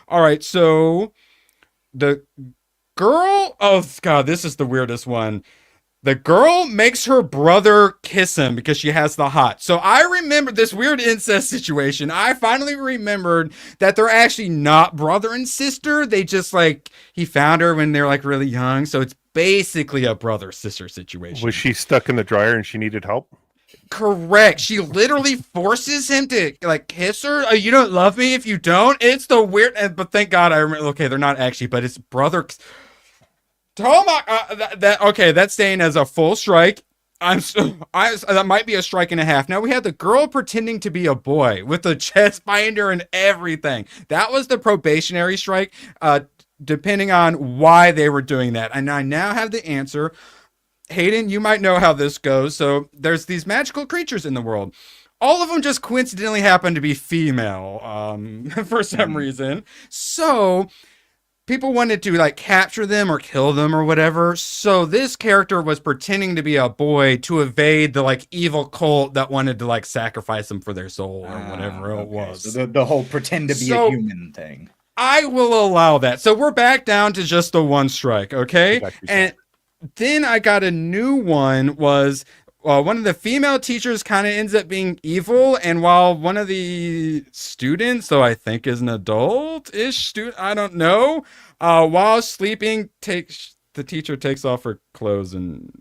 H: All right. So the girl, oh God, this is the weirdest one. The girl makes her brother kiss him because she has the hot. So I remember this weird incest situation. I finally remembered that they're actually not brother and sister. They just like, he found her when they're like really young. So it's basically a brother-sister situation.
K: Was she stuck in the dryer and she needed help?
H: Correct. She literally forces him to like kiss her. Oh, you don't love me if you don't. It's the weird, but thank God I remember. Okay, they're not actually, but it's brother. Okay, that's staying as a full strike. That might be a strike and a half. Now we had the girl pretending to be a boy with the chest binder and everything. That was the probationary strike. Depending on why they were doing that, and I now have the answer. Hayden, you might know how this goes. So there's these magical creatures in the world. All of them just coincidentally happen to be female for some reason. So people wanted to like capture them or kill them or whatever. So this character was pretending to be a boy to evade the like evil cult that wanted to like sacrifice them for their soul or whatever it was.
L: So the whole pretend to be a human thing.
H: I will allow that. So we're back down to just the 1 strike, okay? And then I got a new one was one of the female teachers kind of ends up being evil, and while one of the students, so I think is an adult-ish student, I don't know, while sleeping, the teacher takes off her clothes and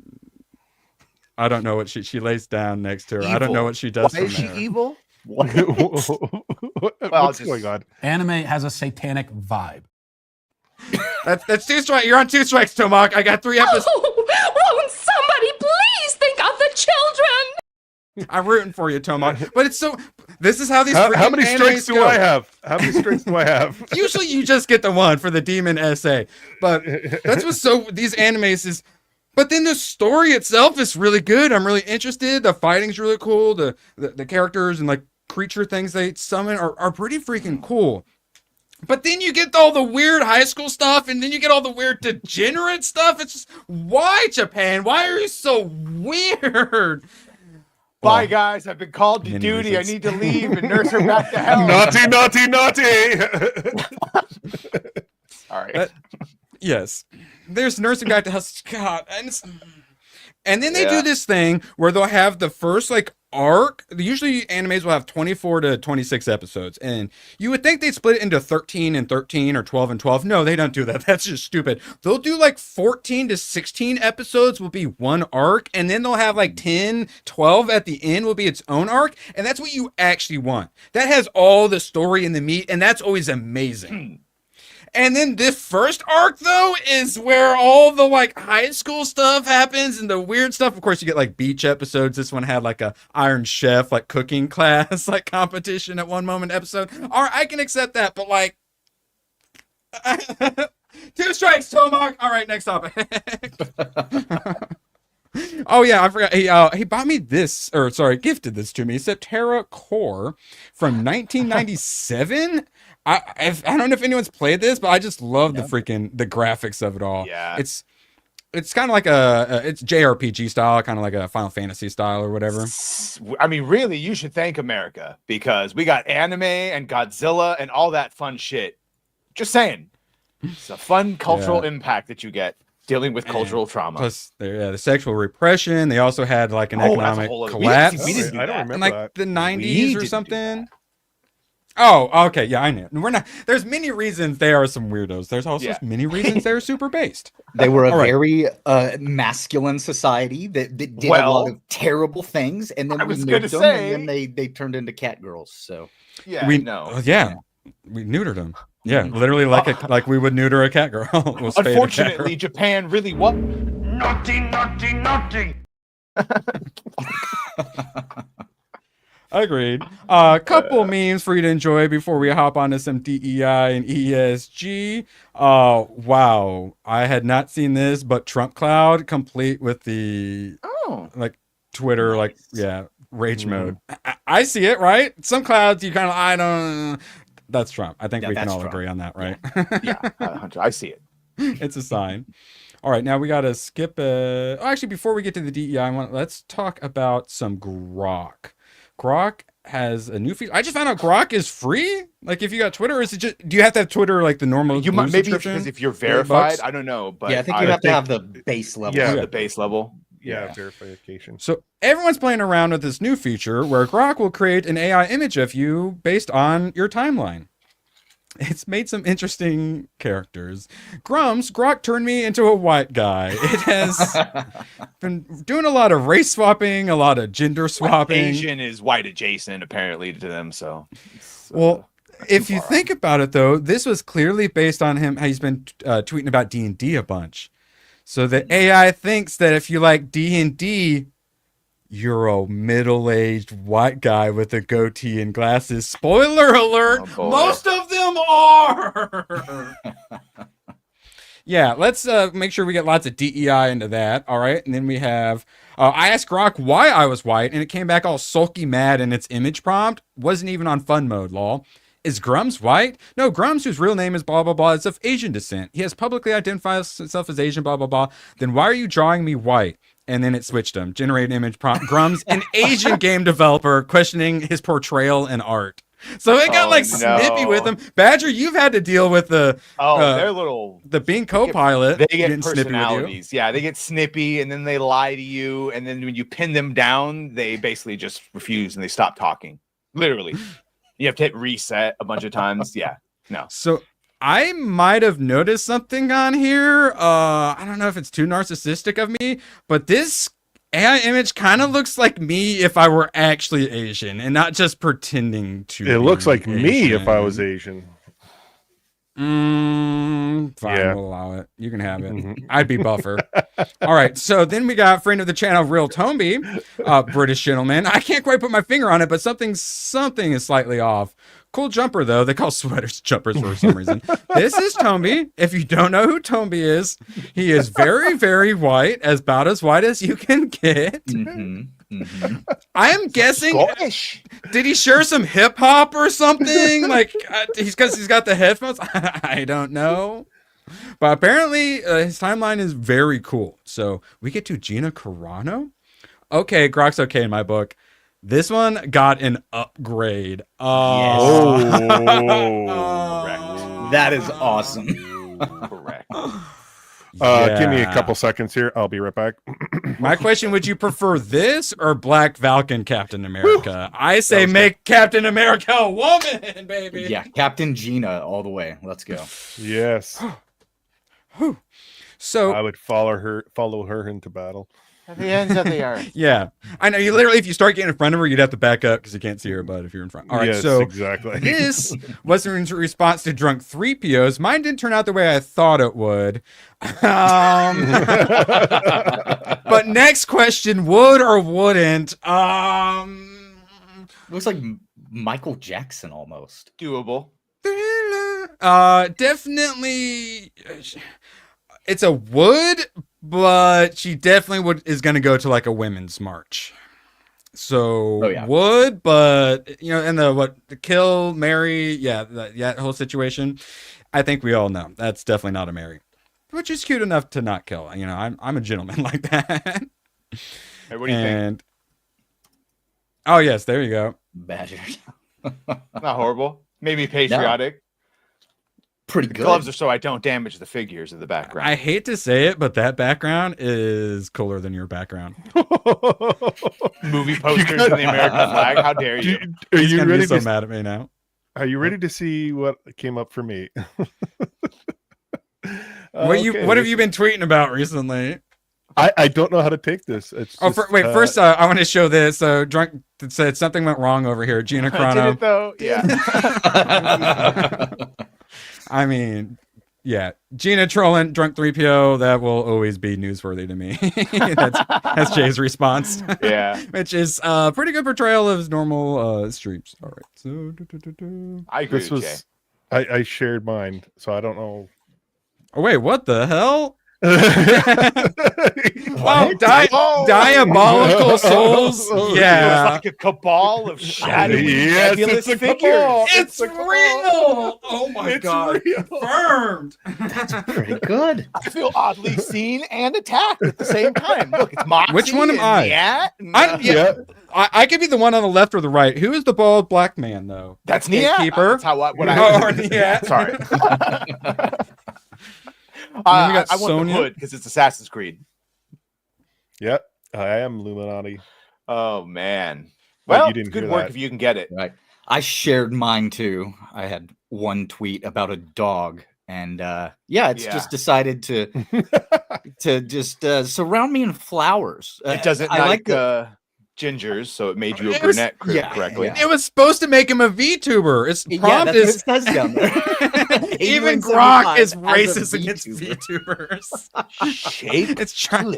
H: I don't know what she lays down next to her. Evil. I don't know what she does.
I: Why is she evil?
K: What's going on?
Q: Anime has a satanic vibe.
H: That's 2 strikes. You're on 2 strikes, Tomac. I got 3 episodes.
E: Won't somebody please think of the children?
H: I'm rooting for you, Tomac. But it's so. This is how these.
K: How many strikes do I have? How many strikes do I have?
H: Usually, you just get the 1 for the demon essay. But that's what's so. These animes is. But then the story itself is really good. I'm really interested. The fighting's really cool. The characters and like creature things they summon are pretty freaking cool. But then you get all the weird high school stuff, and then you get all the weird degenerate stuff. It's just, why, Japan? Why are you so weird?
I: Bye, guys. I've been called to duty. I need to leave and nurse her back to health.
K: Naughty, naughty, naughty.
I: Sorry.
H: Yes. There's nursing back to health. God. And then they do this thing where they'll have the first like arc. Usually animes will have 24 to 26 episodes. And you would think they'd split it into 13 and 13 or 12 and 12. No, they don't do that. That's just stupid. They'll do like 14 to 16 episodes will be one arc. And then they'll have like 10, 12 at the end will be its own arc. And that's what you actually want. That has all the story and the meat. And that's always amazing. And then this first arc, though, is where all the, like, high school stuff happens and the weird stuff. Of course, you get, like, beach episodes. This one had, like, a Iron Chef, like, cooking class, like, competition at one moment episode. All right, I can accept that, but, like... 2 strikes, Tomark. All right, next topic. Oh, yeah, I forgot. He bought me this, or, sorry, gifted this to me. Septerra Core from 1997. I don't know if anyone's played this, but I just love the graphics of it all.
I: Yeah.
H: It's kind of like it's JRPG style, kind of like a Final Fantasy style or whatever.
I: I mean, really, you should thank America because we got anime and Godzilla and all that fun shit. Just saying. It's a fun cultural impact that you get dealing with cultural trauma.
H: Plus, the sexual repression. They also had like an economic collapse.
I: We didn't do
K: I don't
I: that.
K: remember
H: in like
K: that.
H: the 90s or something. Oh, okay. Yeah, I know. We're not. There's many reasons they are some weirdos. There's also many reasons they're super based.
L: They were a very masculine society that did a lot of terrible things, and then we nuked them, and then they turned into cat girls. So
H: we neutered them. Yeah, literally like we would neuter a cat girl. We'll spay the cat girl.
I: Unfortunately, Japan really was naughty.
H: Agreed. A couple memes for you to enjoy before we hop onto some DEI and ESG. Wow. I had not seen this, but Trump Cloud complete with the like Twitter, rage mode. I see it, right? Some clouds you kind of I don't that's Trump. I think we can all agree on that, right?
I: Yeah, I see it.
H: It's a sign. All right, now we got to skip actually before we get to the DEI, let's talk about some Grok. Grok has a new feature. I just found out Grok is free. Like, if you got Twitter, or is it just? Do you have to have Twitter like the normal?
I: You might maybe because if you're verified. I don't know, but
L: I think you have to have the base level.
I: Yeah, the base level.
K: Yeah, verification.
H: So everyone's playing around with this new feature where Grok will create an AI image of you based on your timeline. It's made some interesting characters. Grok turned me into a white guy. It has been doing a lot of race swapping, a lot of gender swapping.
I: Asian is white adjacent, apparently, to them. So,
H: if you think about it, though, this was clearly based on him. How he's been tweeting about D&D a bunch. So the AI thinks that if you like D&D, you're a middle-aged white guy with a goatee and glasses. Spoiler alert! Most of them are! Yeah, let's make sure we get lots of DEI into that. All right, and then we have... I asked Grok why I was white, and it came back all sulky mad in its image prompt. Wasn't even on fun mode, lol. Is Grums white? No, Grums, whose real name is blah, blah, blah, is of Asian descent. He has publicly identified himself as Asian, blah, blah, blah. Then why are you drawing me white? And then it switched him. Generate image prompt. Grums, an Asian game developer, questioning his portrayal in art. So it got snippy with him. Badger, you've had to deal with the
I: they're little
H: the Bing co-pilot.
I: They get personalities. Yeah, they get snippy, and then they lie to you, and then when you pin them down, they basically just refuse and they stop talking. Literally. You have to hit reset a bunch of times. Yeah. No.
H: So I might have noticed something on here. I don't know if it's too narcissistic of me, but this AI image kind of looks like me if I were actually Asian and not just pretending to.
K: It looks like me if I was Asian.
H: Fine, we'll allow it. You can have it. I'd be buffer. All right, so then we got friend of the channel, Real Tomby, British gentleman. I can't quite put my finger on it, but something is slightly off. Cool jumper, though. They call sweaters jumpers for some reason. This is Tomby. If you don't know who Tomby is, he is very, very white, about as white as you can get. I am guessing.
I: Scottish.
H: Did he share some hip hop or something? Like he's got the headphones. I don't know. But apparently his timeline is very cool. So we get to Gina Carano. Okay, Grok's okay in my book. This one got an upgrade.
L: Correct. That is awesome.
I: Correct.
K: Give me a couple seconds here. I'll be right back.
H: My question, would you prefer this or Black Falcon Captain America? I say make Captain America a woman, baby.
L: Yeah, Captain Gina all the way. Let's go.
K: Yes.
H: So
K: I would follow her into battle.
I: At the ends of the earth.
H: Yeah, I know. You literally, if you start getting in front of her, you'd have to back up because you can't see her butt if you're in front. All right,
K: Yes,
H: so
K: exactly.
H: This was in response to drunk 3POs. Mine didn't turn out the way I thought it would. But next question: would or wouldn't?
L: Looks like Michael Jackson almost.
I: Doable.
H: Definitely. It's a would, but she definitely is going to go to like a women's march. So would, but and the kill, marry, that whole situation. I think we all know that's definitely not a marry, which is cute enough to not kill. I'm a gentleman like that.
I: Hey, what do you think?
H: Oh yes, there you go.
L: Badger.
I: Not horrible. Maybe patriotic.
L: No. Pretty good.
I: The gloves are so I don't damage the figures in the background.
H: I hate to say it, but that background is cooler than your background.
I: Movie posters of the American flag. How dare you?
K: Are
H: He's
K: you
H: gonna
K: ready
H: be so
K: to
H: mad at me now?
K: Are you ready to see what came up for me?
H: What have you been tweeting about recently?
K: I don't know how to take this. It's just,
H: first I want to show this. So drunk said something went wrong over here. Gina Carano.
I: Did it though? Yeah.
H: I mean, yeah, Gina trolling drunk 3PO. That will always be newsworthy to me. that's Jay's response.
I: Yeah,
H: which is a pretty good portrayal of his normal streams. All right, so
I: I agree with Jay.
K: I shared mine, so I don't know.
H: Oh wait, what the hell? Diabolical souls. Yeah,
I: it's like a cabal of shadowy,
K: yes,
I: nebulous
K: it's a
I: figures.
K: cabal.
H: It's real. Oh my god,
K: real.
H: confirmed.
L: That's pretty good.
I: I feel oddly seen and attacked at the same time. Look, it's Moxie.
H: Which one am I? I could be the one on the left or the right. Who is the bald black man though?
I: That's Nia.
H: Keeper.
I: That's how what I.
H: Yeah.
I: Sorry. I want the hood because it's Assassin's Creed.
K: Yep, I am Illuminati.
I: Oh man!
K: But
I: Well,
K: you didn't
I: good
K: hear
I: work
K: that.
I: if you can get it.
L: Right. I shared mine too. I had one tweet about a dog, and it's just decided to just surround me in flowers.
I: It doesn't like gingers, so it made you a brunette correctly.
H: It was supposed to make him a VTuber. Its prompt
L: that's
H: is
L: what it says down there.
H: even
L: 8175
H: Grok is
L: as a
H: racist against VTubers.
I: It's
H: trying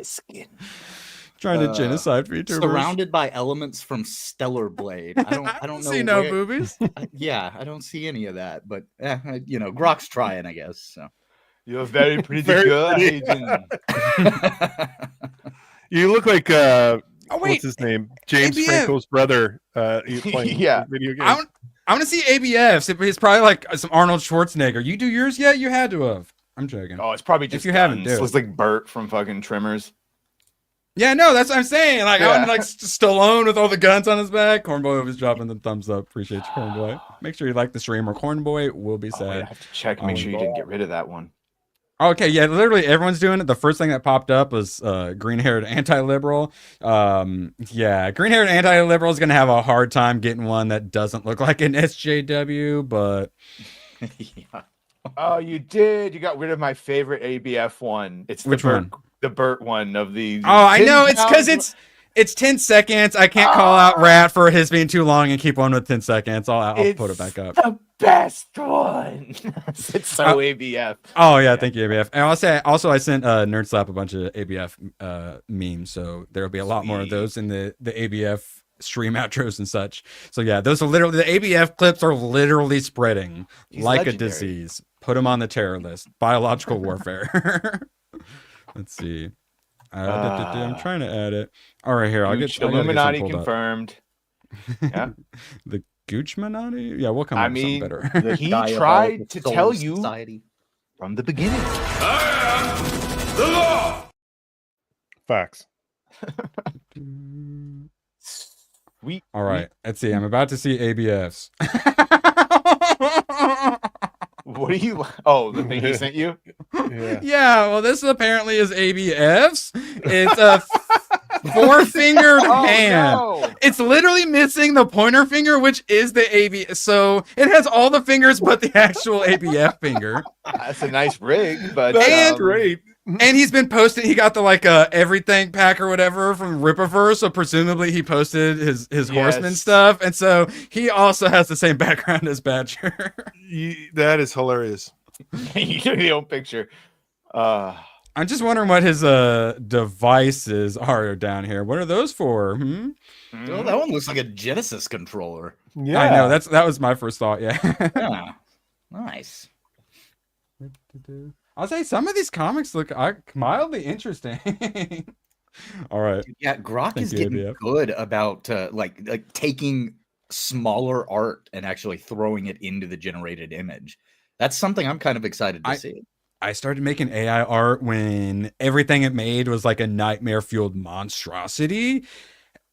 H: to genocide VTubers.
L: Surrounded by elements from Stellar Blade. I don't know.
H: See no boobies.
L: I don't see any of that. But Grok's trying, I guess. So
I: you're very pretty good.
K: You look like what's his name? James
H: ABF.
K: Franco's brother. Playing video games.
H: I want to see ABFs. It's probably like some Arnold Schwarzenegger. You do yours yet? You had to have. I'm joking.
I: Oh, it's probably just
H: if you haven't.
I: It looks like Bert from fucking Trimmers.
H: Yeah, no, that's what I'm saying. Like, I want like Stallone with all the guns on his back. Cornboy was dropping the thumbs up. Appreciate you, Cornboy. Make sure you like the stream, or Cornboy will be sad.
I: I have to check. Make sure you didn't get rid of that one.
H: Okay, yeah, literally everyone's doing it. The first thing that popped up was green-haired anti-liberal. Green-haired anti-liberal is going to have a hard time getting one that doesn't look like an SJW, but...
I: Oh, you did. You got rid of my favorite ABF one. It's
H: Which one?
I: The Burt one of the...
H: Oh, I know. It's because it's 10 seconds. I can't call out Rat for his being too long and keep one with 10 seconds. I'll put it back up.
I: The best one. It's so ABF.
H: Oh yeah, thank you, ABF. And I'll say also I sent Nerd Slap a bunch of ABF memes, so there'll be a lot more of those in the ABF stream outros and such. So yeah, those are literally the ABF clips are literally spreading like
I: legendary.
H: A disease. Put them on the terror list. Biological warfare. Let's see. I'm trying to add it. All right, here. I gotta get
I: Illuminati
H: something pulled up.
I: confirmed. Yeah.
H: The Goochmanati? Yeah, we'll come up with something better.
I: He tried to tell you from the beginning.
G: The law.
K: Facts.
H: All right, let's see. I'm about to see ABFs.
I: What are you? Oh, the thing he sent you?
H: Yeah, well, this apparently is ABFs. It's a four-fingered hand.
I: No.
H: It's literally missing the pointer finger, which is the AB. So it has all the fingers but the actual ABF finger.
I: That's a nice rig, but
H: and
K: great.
H: And he's been posting. He got the everything pack or whatever from Rippaverse, so presumably he posted his horseman stuff, and so he also has the same background as Badger.
K: That is hilarious.
I: You give me the old picture.
H: I'm just wondering what his devices are down here. What are those for?
L: Oh, that one looks like a Genesis controller.
H: Yeah, I know. That was my first thought. Yeah.
L: Yeah. Nice.
H: I'll say some of these comics look mildly interesting. All right.
L: Yeah, Grok is getting good about like taking smaller art and actually throwing it into the generated image. That's something I'm kind of excited to see.
H: I started making AI art when everything it made was like a nightmare-fueled monstrosity.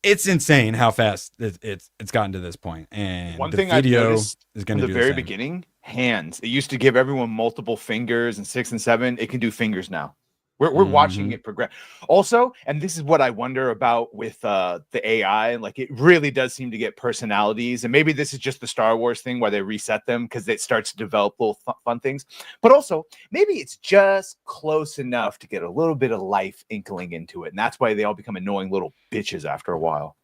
H: It's insane how fast it's gotten to this point. And
I: one
H: the
I: thing I've
H: video
I: noticed
H: is going to
I: from
H: do
I: the very
H: same.
I: beginning, hands. It used to give everyone multiple fingers and 6 and 7. It can do fingers now. We're watching it progress. Also, and this is what I wonder about with the AI, like it really does seem to get personalities. And maybe this is just the Star Wars thing where they reset them because it starts to develop little fun things. But also, maybe it's just close enough to get a little bit of life inkling into it. And that's why they all become annoying little bitches after a while.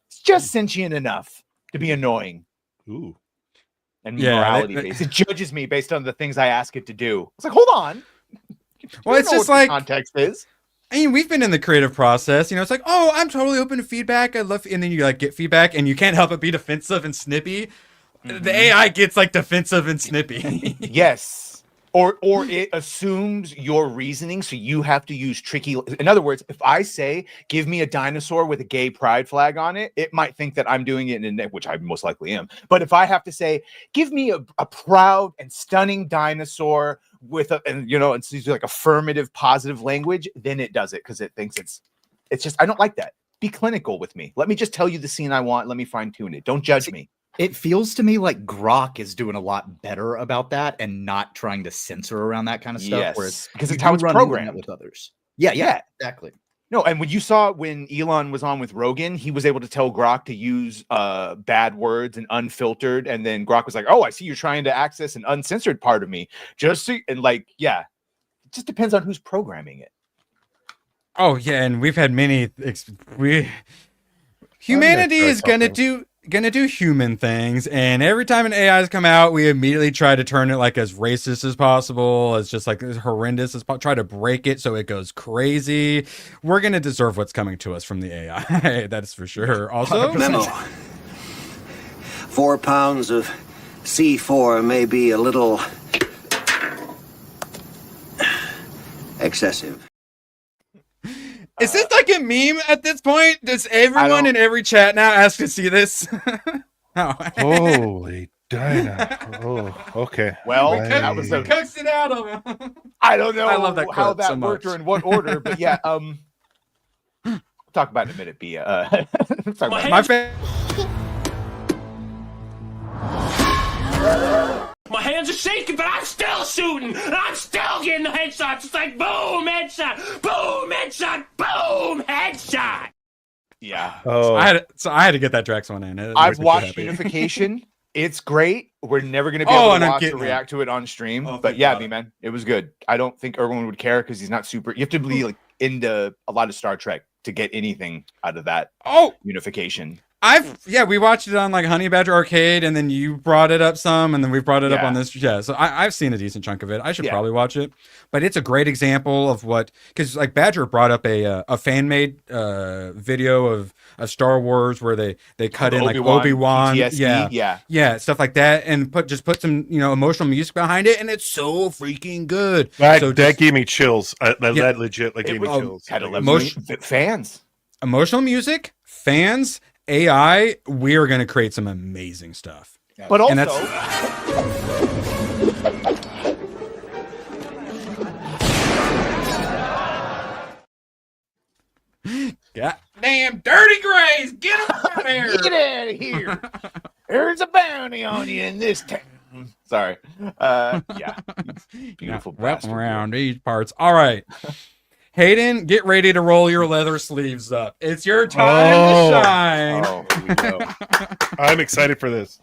I: It's just sentient enough to be annoying.
K: Ooh.
I: And morality based. It judges me based on the things I ask it to do. It's like, hold on.
H: Well, it's just like
I: context is.
H: I mean, we've been in the creative process. It's like, oh, I'm totally open to feedback. I love, and then you get feedback, and you can't help but be defensive and snippy. The AI gets defensive and snippy.
I: Yes. Or it assumes your reasoning, so you have to use tricky. In other words, if I say, give me a dinosaur with a gay pride flag on it, it might think that I'm doing it which I most likely am. But if I have to say, give me a proud and stunning dinosaur with it's usually like affirmative, positive language, then it does it because it thinks it's just, I don't like that. Be clinical with me. Let me just tell you the scene I want. Let me fine tune it. Don't judge me.
L: It feels to me like Grok is doing a lot better about that and not trying to censor around that kind of stuff.
I: Yes,
L: whereas
I: because it's how it's programmed
L: with others. Yeah, exactly.
I: No, and when you saw when Elon was on with Rogan, he was able to tell Grok to use bad words and unfiltered, and then Grok was like, "Oh, I see you're trying to access an uncensored part of me." It just depends on who's programming it.
H: Oh yeah, and we've had many. Humanity is gonna do human things, and every time an AI has come out, we immediately try to turn it as racist as possible, as just as horrendous as possible. Try to break it so it goes crazy. We're gonna deserve what's coming to us from the AI. That's for sure. Also,
R: memo: 4 pounds of C4 may be a little excessive.
H: Is this like a meme at this point? Does everyone in every chat now ask to see this?
K: Holy Dinah. Oh, okay.
I: Well,
H: that was a coaxed it out of him.
I: I don't know
H: I love that
I: how
H: quote
I: that
H: so
I: worked
H: much.
I: or in what order, but yeah, we'll talk about it in a minute, Bia.
J: My hands are shaking, but I'm still shooting. And I'm still getting the headshots. It's like boom, headshot, boom, headshot, boom, headshot.
I: Yeah.
H: Oh, so I had to get that Drax one in.
I: I've watched Unification. It's great. We're never going to be able to watch or react to it on stream. But yeah, man, it was good. I don't think Erwin would care because he's not super. You have to be into a lot of Star Trek to get anything out of that. Unification.
H: We watched it on like Honey Badger Arcade, and then you brought it up some, and then we brought it up on this. Yeah, so I've seen a decent chunk of it. I should probably watch it, but it's a great example of what, because like Badger brought up a fan made video of Star Wars where they cut in like Obi-Wan, yeah, stuff like that, and put some emotional music behind it, and it's so freaking good.
K: That gave me chills. That legit gave me chills.
I: Had
H: emotional music, fans. AI, we are going to create some amazing stuff.
I: But also,
H: goddamn dirty grays, get them out of here!
I: Get out of here! There's a bounty on you in this town. Sorry. Beautiful.
H: Wrap around these parts. All right. Hayden, get ready to roll your leather sleeves up. It's your time to shine.
I: Here we go.
K: I'm excited for this.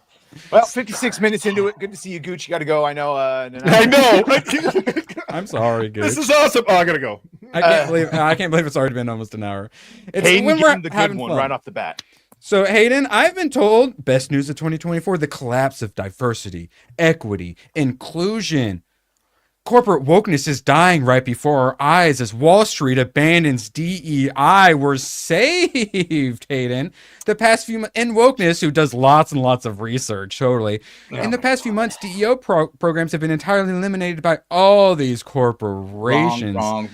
I: Well, 56 minutes into it. Good to see you, Gooch. You got to go. I know.
K: I know.
H: I'm sorry, Gooch.
K: This is awesome. Oh, I gotta go.
H: I can't believe it's already been almost an hour. It's
I: Hayden,
H: when
I: give
H: we're
I: him the good
H: having
I: one
H: fun.
I: right off the bat.
H: So, Hayden, I've been told best news of 2024: the collapse of diversity, equity, inclusion. Corporate wokeness is dying right before our eyes as Wall Street abandons DEI. We're saved, Hayden. The past few months, and wokeness, who does lots and lots of research, totally.
I: Yeah.
H: In the past few months, DEO programs have been entirely eliminated by all these corporations.
L: Wrong.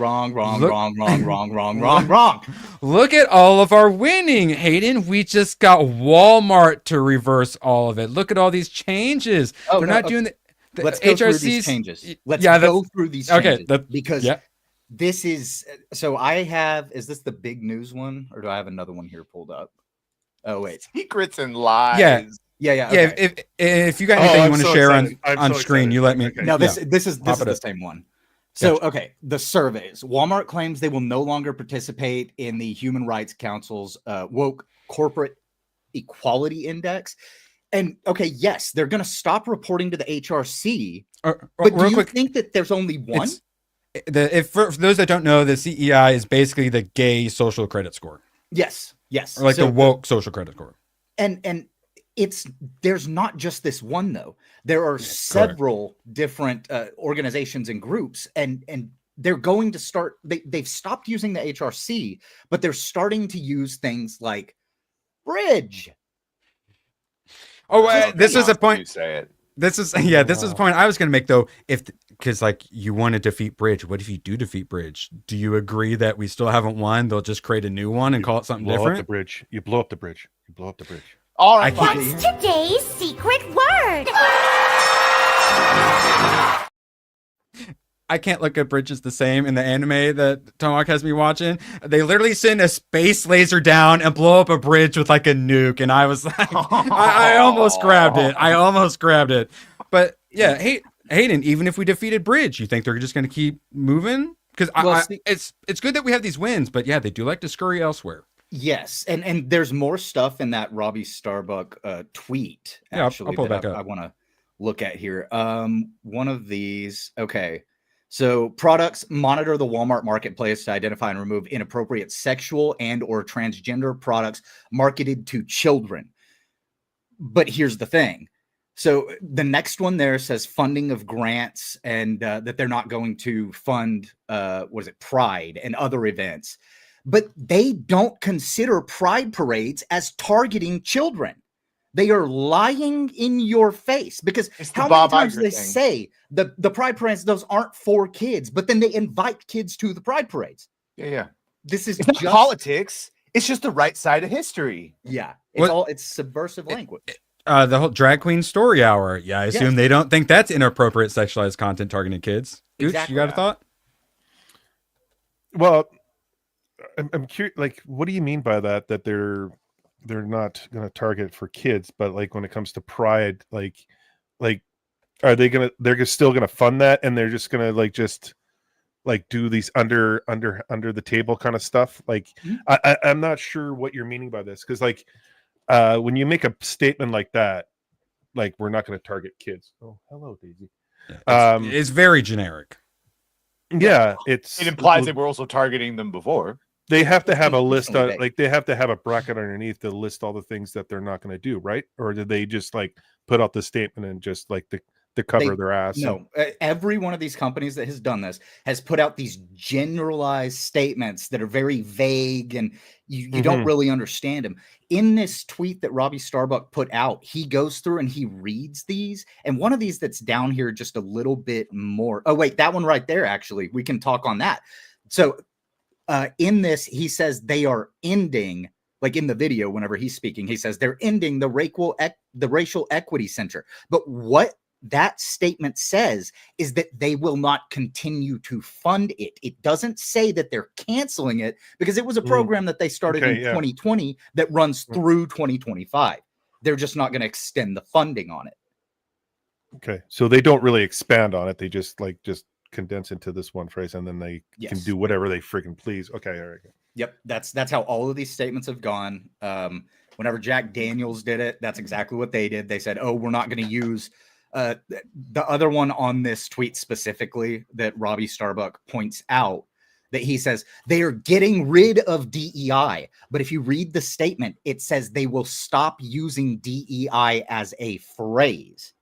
H: Look at all of our winning, Hayden. We just got Walmart to reverse all of it. Look at all these changes. They're not doing the
L: Let's go through these changes. Let's go through these changes. Because this is so I have, is this the big news one, or do I have another one here pulled up? Oh wait.
I: Secrets and lies.
L: Yeah.
H: Okay. If you got anything you want to share on screen, you let me.
L: No, this is the same one. So, okay, the surveys. Walmart claims they will no longer participate in the Human Rights Council's woke corporate equality index. And okay, yes, they're going to stop reporting to the HRC. But do you think that there's only one?
H: For those that don't know, the CEI is basically the gay social credit score.
L: Yes.
H: Or like the woke social credit score.
L: And there's not just this one though. There are several different organizations and groups, and they're going to start. They've stopped using the HRC, but they're starting to use things like Bridge.
H: Oh, this is a point.
I: Say it.
H: This is a point I was going to make though. Because like you want to defeat Bridge, what if you do defeat Bridge? Do you agree that we still haven't won? They'll just create a new one and call it something different.
K: Up the bridge. You blow up the bridge. You blow up the bridge.
I: All right.
F: What's today's secret word?
H: I can't look at bridges the same in the anime that Tomahawk has me watching. They literally send a space laser down and blow up a bridge with like a nuke. And I was like, I almost grabbed it. But yeah, Hayden, even if we defeated Bridge, you think they're just going to keep moving? Because it's good that we have these wins, but yeah, they do like to scurry elsewhere.
L: Yes, and there's more stuff in that Robby Starbuck tweet. Actually,
H: I'll pull it back up.
L: I want to look at here. One of these. Okay. So products monitor the Walmart marketplace to identify and remove inappropriate sexual and or transgender products marketed to children. But here's the thing. So the next one there says funding of grants and that they're not going to fund, Pride and other events. But they don't consider Pride parades as targeting children. They are lying in your face because how many times do they say the Pride parades, those aren't for kids, but then they invite kids to the Pride parades.
I: Yeah.
L: This is
I: it's not politics. It's just the right side of history.
L: Yeah. It's subversive language.
H: The whole drag queen story hour. Yeah, I assume they don't think that's inappropriate sexualized content targeting kids. Gooch,
L: exactly.
H: You got a thought?
K: Well, I'm curious. Like, what do you mean by that? That they're not going to target for kids, but like when it comes to Pride, like, are they gonna? They're still gonna fund that, and they're just gonna do these under the table kind of stuff. Like, I'm not sure what you're meaning by this because when you make a statement like that, like we're not going to target kids. Oh, hello, Daisy.
H: It's very generic.
K: Yeah,
I: it implies that we're also targeting them before.
K: They have to have a list
L: Intentionally
K: on,
L: vague.
K: like they have to have a bracket underneath to list all the things that they're not going to do, right? Or did they just like put out the statement and just like to cover their ass?
L: No, every one of these companies that has done this has put out these generalized statements that are very vague and you don't really understand them. In this tweet that Robby Starbuck put out, he goes through and he reads these. And one of these that's down here just a little bit more. Oh, wait, that one right there, actually. We can talk on that. So in this, he says they are ending, like in the video, whenever he's speaking, he says they're ending the Racial Equity Center. But what that statement says is that they will not continue to fund it. It doesn't say that they're canceling it because it was a program that they started in 2020 that runs through 2025. They're just not going to extend the funding on it.
K: Okay. So they don't really expand on it. They just condense into this one phrase and then they can do whatever they freaking please. Okay. All right.
L: Yep. That's how all of these statements have gone. Whenever Jack Daniels did it, that's exactly what they did. They said, oh, we're not going to use the other one on this tweet specifically that Robby Starbuck points out, that he says they are getting rid of DEI. But if you read the statement, it says they will stop using DEI as a phrase.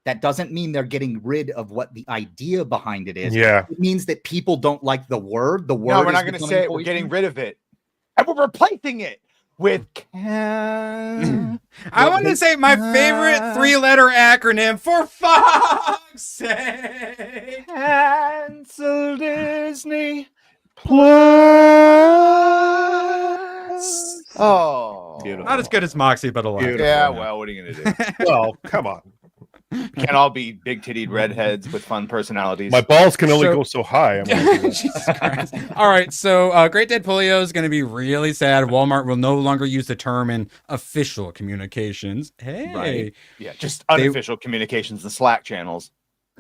L: That doesn't mean they're getting rid of what the idea behind it is.
K: Yeah.
L: It means that people don't like the word. The word.
I: No, we're not going to say it. We're getting rid of it. And we're replacing it with
H: I want to say my favorite 3-letter acronym, for fuck's sake.
I: Cancel Disney
K: Plus.
I: Oh,
H: beautiful. Not as good as Moxie, but a lot.
I: Yeah, well, what are you going to do?
K: Well, come on.
I: Can't all be big-titted redheads with fun personalities.
K: My balls can only go so high.
H: Jesus Christ. All right, so Great Dead Polio is going to be really sad. Walmart will no longer use the term in official communications. Hey.
I: Right. Yeah, just unofficial communications, the Slack channels.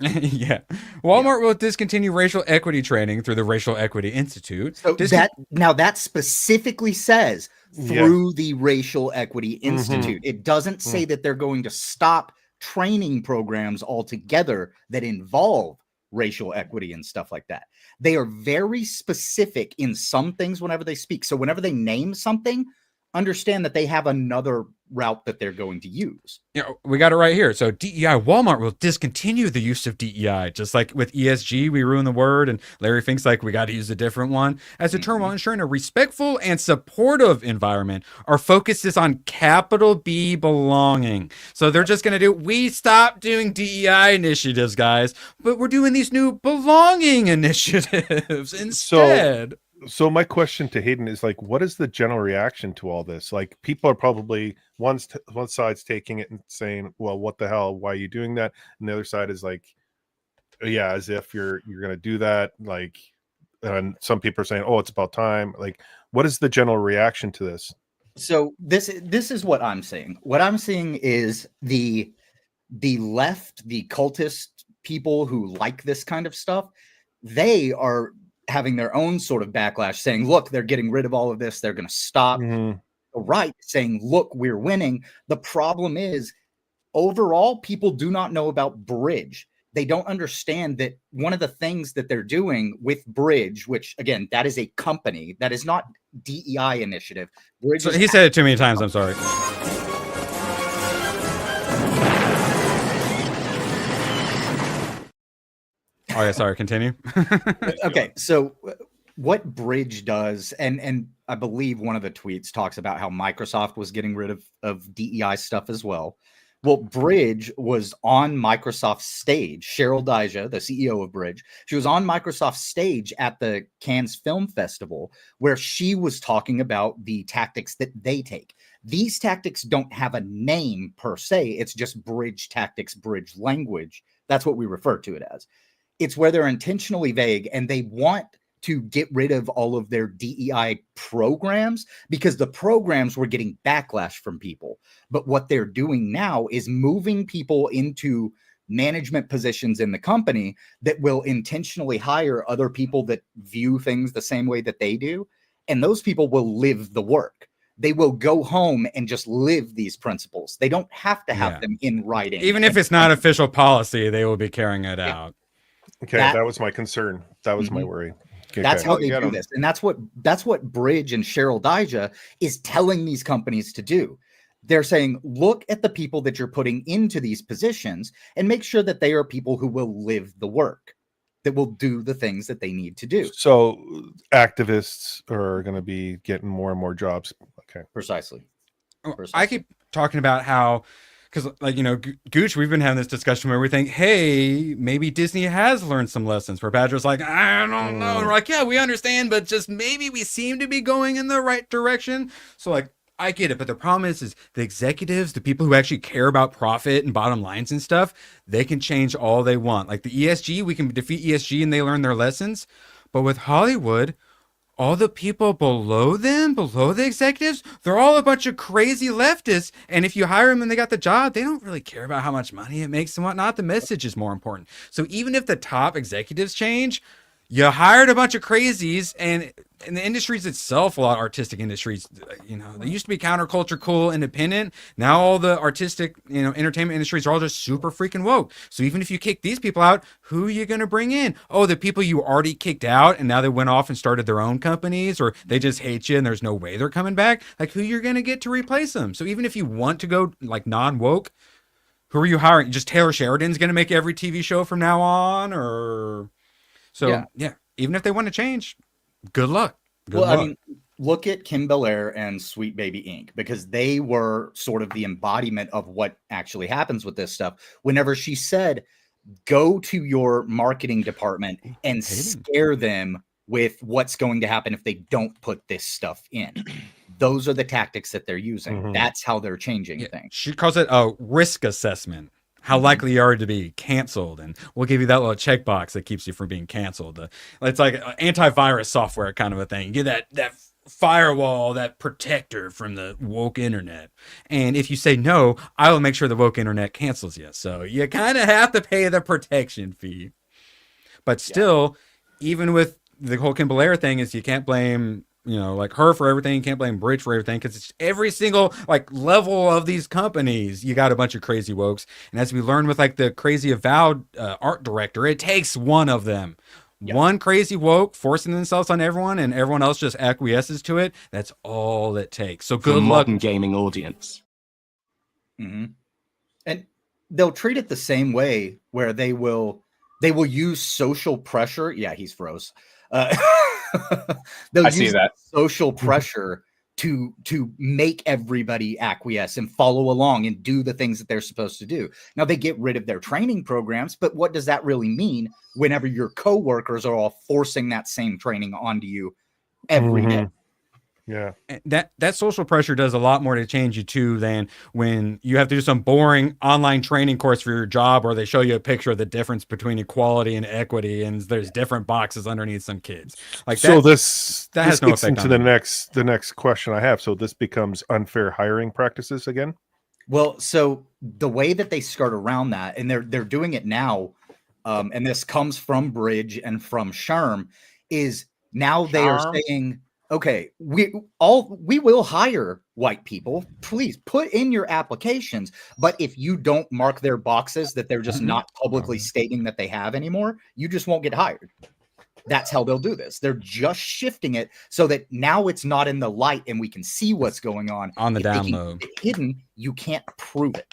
H: Yeah. Walmart will discontinue racial equity training through the Racial Equity Institute.
L: So that specifically says through the Racial Equity Institute. It doesn't say that they're going to stop training programs altogether that involve racial equity and stuff like that. They are very specific in some things whenever they speak. So whenever they name something, understand that they have another route that they're going to use.
H: You know, we got it right here. So DEI, Walmart will discontinue the use of DEI. Just like with ESG, we ruin the word, and Larry thinks like we got to use a different one. As a term while ensuring a respectful and supportive environment, our focus is on capital B belonging. So they're just going to we stop doing DEI initiatives, guys, but we're doing these new belonging initiatives instead.
K: So my question to Hayden is like, what is the general reaction to all this? Like, people are probably one side's taking it and saying, well, what the hell? Why are you doing that? And the other side is like, yeah, as if you're going to do that. Like, and some people are saying, oh, it's about time. Like, what is the general reaction to this?
L: So this is what I'm seeing. What I'm seeing is the left, the cultist people who like this kind of stuff, they are having their own sort of backlash saying, look, they're getting rid of all of this. They're going to stop. The right saying, look, we're winning. The problem is overall, people do not know about Bridge. They don't understand that one of the things that they're doing with Bridge, which again, that is a company, that is not DEI initiative. Bridge
H: so he said it too many times. I'm sorry. Oh yeah, sorry, continue.
L: Okay, so what Bridge does, and I believe one of the tweets talks about how Microsoft was getting rid of DEI stuff as well. Well, Bridge was on Microsoft's stage. Cheryl Dijja, the CEO of Bridge, she was on Microsoft's stage at the Cannes Film Festival where she was talking about the tactics that they take. These tactics don't have a name per se. It's just Bridge tactics, Bridge language. That's what we refer to it as. It's where they're intentionally vague and they want to get rid of all of their DEI programs because the programs were getting backlash from people. But what they're doing now is moving people into management positions in the company that will intentionally hire other people that view things the same way that they do. And those people will live the work. They will go home and just live these principles. They don't have to have them in writing.
H: Even if it's not official policy, they will be carrying it out.
K: Okay, that was my concern. That was my worry.
L: That's how they
K: Get
L: do
K: 'em.
L: this. And that's what Bridge and Cheryl Dija is telling these companies to do. They're saying, look at the people that you're putting into these positions and make sure that they are people who will live the work, that will do the things that they need to do.
K: So activists are going to be getting more and more jobs. Okay.
L: Precisely.
H: I keep talking about how, because like, you know, Gooch, we've been having this discussion where we think, hey, maybe Disney has learned some lessons, where Badger's like, I don't know. And we're like, yeah, we understand, but just maybe we seem to be going in the right direction. So like, I get it, but the problem is the executives, the people who actually care about profit and bottom lines and stuff, they can change all they want. Like the ESG, we can defeat ESG and they learn their lessons. But with Hollywood, all the people below them, below the executives, they're all a bunch of crazy leftists. And if you hire them and they got the job, they don't really care about how much money it makes and whatnot. The message is more important. So even if the top executives change, you hired a bunch of crazies, and in the industries itself, a lot of artistic industries, you know, they used to be counterculture, cool, independent. Now all the artistic, you know, entertainment industries are all just super freaking woke. So even if you kick these people out, who are you going to bring in? Oh, the people you already kicked out, and now they went off and started their own companies, or they just hate you and there's no way they're coming back. Like, who you're going to get to replace them? So even if you want to go like non-woke, who are you hiring? Just Taylor Sheridan's going to make every TV show from now on, or... So yeah, even if they want to change, good luck. Good luck.
L: I mean, look at Kim Belair and Sweet Baby Inc., because they were sort of the embodiment of what actually happens with this stuff. Whenever she said, go to your marketing department and scare them with what's going to happen if they don't put this stuff in. Those are the tactics that they're using. That's how they're changing things.
H: She calls it a risk assessment. How likely you are to be canceled, and we'll give you that little checkbox that keeps you from being canceled. It's like antivirus software kind of a thing. You get that firewall, that protector from the woke internet. And if you say no, I will make sure the woke internet cancels you. So you kind of have to pay the protection fee. But still, even with the whole Kim Belair thing, is you can't blame, you know, like her for everything. You can't blame Bridge for everything, because it's every single like level of these companies. You got a bunch of crazy wokes. And as we learned with like the crazy Avowed art director, it takes one of them. One crazy woke forcing themselves on everyone, and everyone else just acquiesces to it. That's all it takes. So good luck.
B: Modern gaming audience.
L: And they'll treat it the same way, where they will use social pressure. Yeah, he's froze. They'll use social pressure to make everybody acquiesce and follow along and do the things that they're supposed to do. Now they get rid of their training programs, but what does that really mean whenever your coworkers are all forcing that same training onto you every day?
K: Yeah.
H: That social pressure does a lot more to change you too than when you have to do some boring online training course for your job, or they show you a picture of the difference between equality and equity, and there's different boxes underneath some kids. Like
K: so
H: that,
K: this
H: has no
K: gets
H: effect
K: into
H: on
K: the next question I have. So this becomes unfair hiring practices again?
L: Well, so the way that they skirt around that, and they're doing it now, and this comes from Bridge and from Sherm, is now they are saying, okay, we will hire white people. Please put in your applications. But if you don't mark their boxes that they're just not publicly stating that they have anymore, you just won't get hired. That's how they'll do this. They're just shifting it so that now it's not in the light and we can see what's going on.
H: The down low.
L: Hidden, you can't prove it.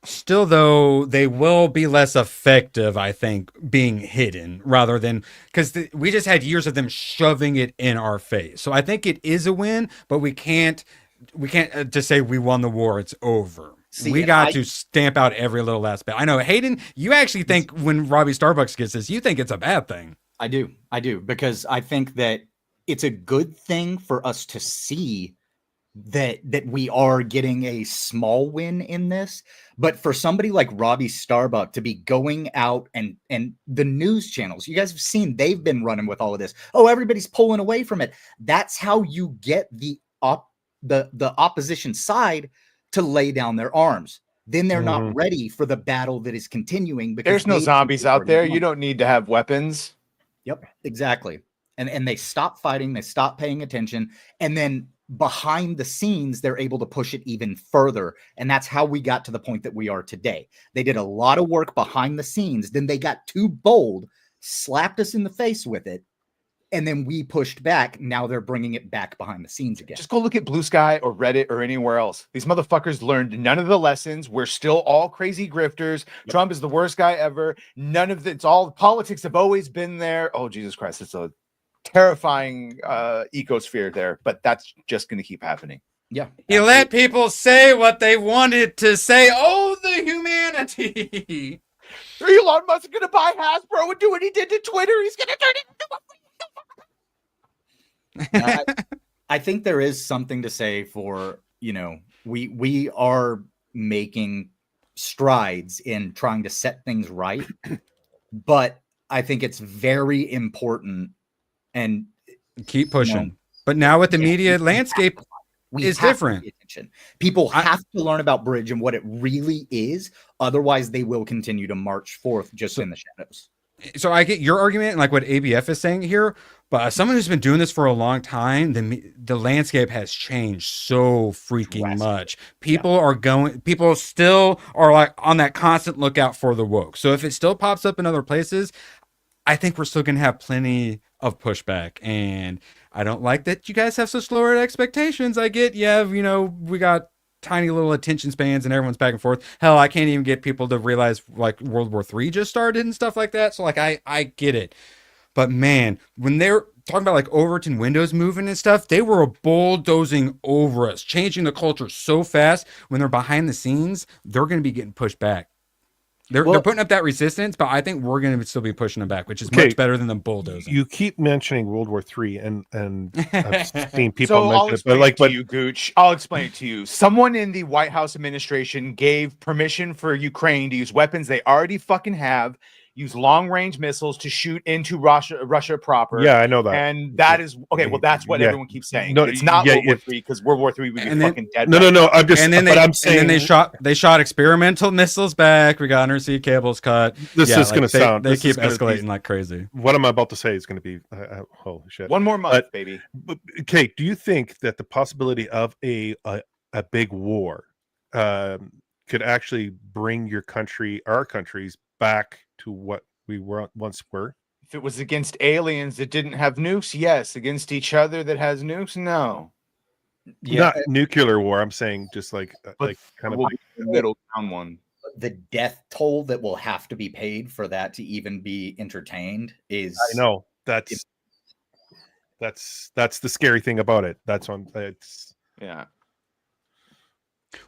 H: Still, though, they will be less effective, I think, being hidden rather than, because we just had years of them shoving it in our face. So I think it is a win, but we can't just say we won the war, it's over. We got to stamp out every little last bit. I know, Hayden, you actually think when Robby Starbucks gets this, you think it's a bad thing.
L: I do, because I think that it's a good thing for us to see that we are getting a small win in this. But for somebody like Robby Starbuck to be going out and the news channels, you guys have seen, they've been running with all of this. Oh, everybody's pulling away from it. That's how you get the opposition side to lay down their arms. Then they're not ready for the battle that is continuing. Because
I: there's no zombies out there. You don't need to have weapons.
L: Yep, exactly. And they stop fighting. They stop paying attention. And then behind the scenes, they're able to push it even further. And that's how we got to the point that we are today. They did a lot of work behind the scenes. Then they got too bold, slapped us in the face with it. And then we pushed back. Now they're bringing it back behind the scenes again.
I: Just go look at Blue Sky or Reddit or anywhere else. These motherfuckers learned none of the lessons. We're still all crazy grifters. Trump is the worst guy ever. None of it's all politics have always been there. Oh, Jesus Christ. It's a terrifying ecosphere there, but that's just going to keep happening.
L: Yeah.
H: He let people say what they wanted to say. Oh, the humanity.
I: Elon Musk is going to buy Hasbro and do what he did to Twitter. He's going to turn it into a
L: I think there is something to say for, we are making strides in trying to set things right, but I think it's very important and
H: keep pushing. But now with the media landscape is different.
L: People have to learn about Bridge and what it really is. Otherwise, they will continue to march forth just in the shadows.
H: So I get your argument and like what ABF is saying here, but as someone who's been doing this for a long time, the landscape has changed so freaking much. People still are like on that constant lookout for the woke. So if it still pops up in other places, I think we're still going to have plenty of pushback. And I don't like that you guys have such lowered expectations. I get, we got tiny little attention spans and everyone's back and forth. Hell, I can't even get people to realize like World War III just started and stuff like that. So like I get it. But man, when they're talking about like Overton windows moving and stuff, they were bulldozing over us, changing the culture so fast. When they're behind the scenes, they're going to be getting pushed back. They're putting up that resistance, but I think we're going to still be pushing them back, which is much better than the bulldozing.
K: You keep mentioning World War III, and I've seen people
I: So I'll
K: mention
I: explain
K: it,
I: to you, Gooch. I'll explain it to you. Someone in the White House administration gave permission for Ukraine to use weapons they already fucking have, use long-range missiles to shoot into Russia proper.
K: Yeah, I know that.
I: And that is okay. Well, that's what everyone keeps saying.
K: No,
I: It's not World War III because World War III would be fucking dead.
K: No. I'm just.
H: And then
K: I'm saying.
H: And then they shot experimental missiles back. We got undersea cables cut.
K: This is going to sound.
H: They keep
K: gonna
H: escalating
K: be,
H: like crazy.
K: What I'm about to say is going to be holy shit.
I: One more month, baby.
K: Okay, do you think that the possibility of a big war could actually bring our countries back to what we once were?
I: If it was against aliens that didn't have nukes, yes. Against each other that has nukes, no.
K: Not nuclear war. I'm saying just like kind of
I: the middle ground one.
L: The death toll that will have to be paid for that to even be entertained is.
K: I know that's the scary thing about it. That's on.
I: Yeah.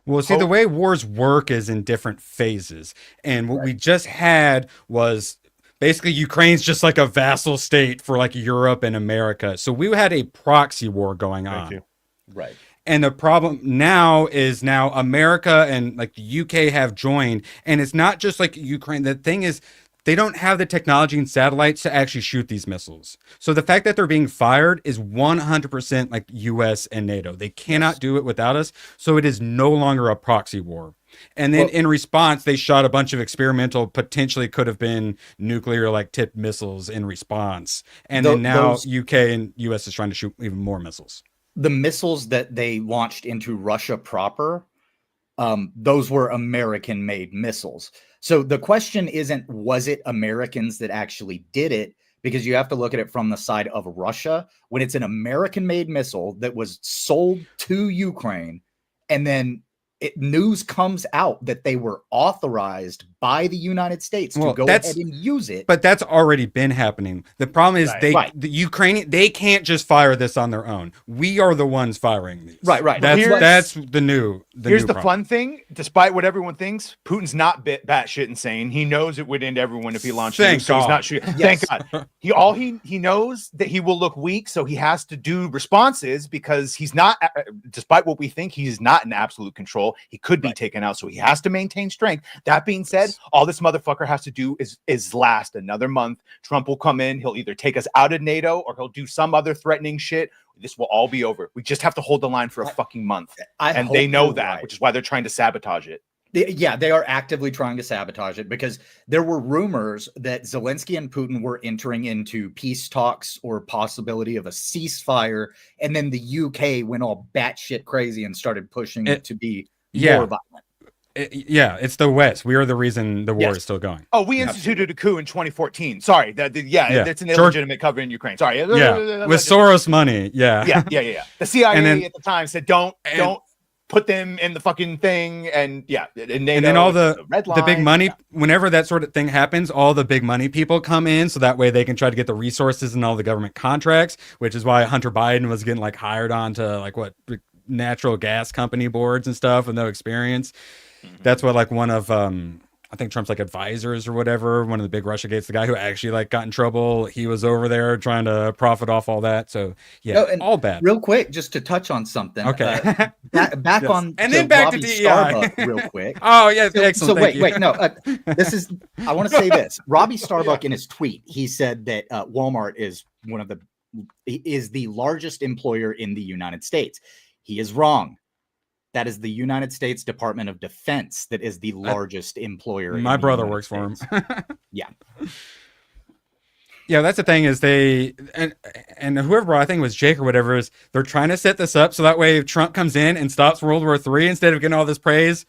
H: Well, see, the way wars work is in different phases. And what we just had was basically Ukraine's just like a vassal state for like Europe and America. So we had a proxy war going on.
K: Thank you.
L: Right.
H: And the problem now is America and like the UK have joined. And it's not just like Ukraine. The thing is, they don't have the technology and satellites to actually shoot these missiles. So the fact that they're being fired is 100% like US and NATO. They cannot do it without us. So it is no longer a proxy war. And then in response, they shot a bunch of experimental, potentially could have been nuclear like tipped missiles in response. And then now UK and US is trying to shoot even more missiles.
L: The missiles that they launched into Russia proper, those were American-made missiles. So the question isn't, was it Americans that actually did it? Because you have to look at it from the side of Russia. When it's an American-made missile that was sold to Ukraine, and then news comes out that they were authorized by the United States to go ahead and use it.
H: But that's already been happening. The problem is the Ukrainian, they can't just fire this on their own. We are the ones firing these.
L: Right.
H: That's the new.
I: Here's the fun thing. Despite what everyone thinks, Putin's not batshit insane. He knows it would end everyone if he launched nukes, so he's not shooting.
L: Yes.
I: Thank God. He knows that he will look weak, so he has to do responses because he's not. Despite what we think, he's not in absolute control. He could be taken out, so he has to maintain strength. That being said, all this motherfucker has to do is last another month. Trump will come in. He'll either take us out of NATO or he'll do some other threatening shit. This will all be over. We just have to hold the line for a fucking month. And they know that, which is why they're trying to sabotage it.
L: Yeah, they are actively trying to sabotage it because there were rumors that Zelensky and Putin were entering into peace talks or possibility of a ceasefire. And then the UK went all batshit crazy and started pushing it to be more violent.
H: Yeah, it's the West. We are the reason the war
I: Yes.
H: is still going.
I: Oh, we instituted a coup in 2014. Sorry,
H: Yeah.
I: that's an
H: George-
I: illegitimate cover in Ukraine. Sorry,
H: Yeah, with Soros money. Yeah.
I: yeah. The CIA
H: And then-
I: at the time said, don't put them in the fucking thing, and NATO,
H: And then all the
I: red
H: big
I: line.
H: money, whenever that sort of thing happens, all the big money people come in, so that way they can try to get the resources and all the government contracts, which is why Hunter Biden was getting like hired onto like what natural gas company boards and stuff with no experience. That's what like one of I think Trump's like advisors or whatever, one of the big Russia gates, the guy who actually like got in trouble, he was over there trying to profit off all that. So yeah,
L: No, and
H: all bad.
L: Real quick, just to touch on something.
H: Okay.
L: Back
H: Yes.
L: on
H: And
L: to
H: then back
L: Robby
H: to DEI.
L: Starbuck real quick.
H: Oh yes,
L: So
H: excellent.
L: wait,
H: Thank you.
L: no. This is. I want to say this. Robby Starbuck in his tweet, he said that Walmart is the largest employer in the United States. He is wrong. That is the United States Department of Defense that is the largest employer.
H: My
L: in the
H: brother
L: United
H: works for him.
L: States. Yeah.
H: Yeah, that's the thing is they and whoever, I think it was Jake or whatever, is they're trying to set this up so that way if Trump comes in and stops World War III, instead of getting all this praise,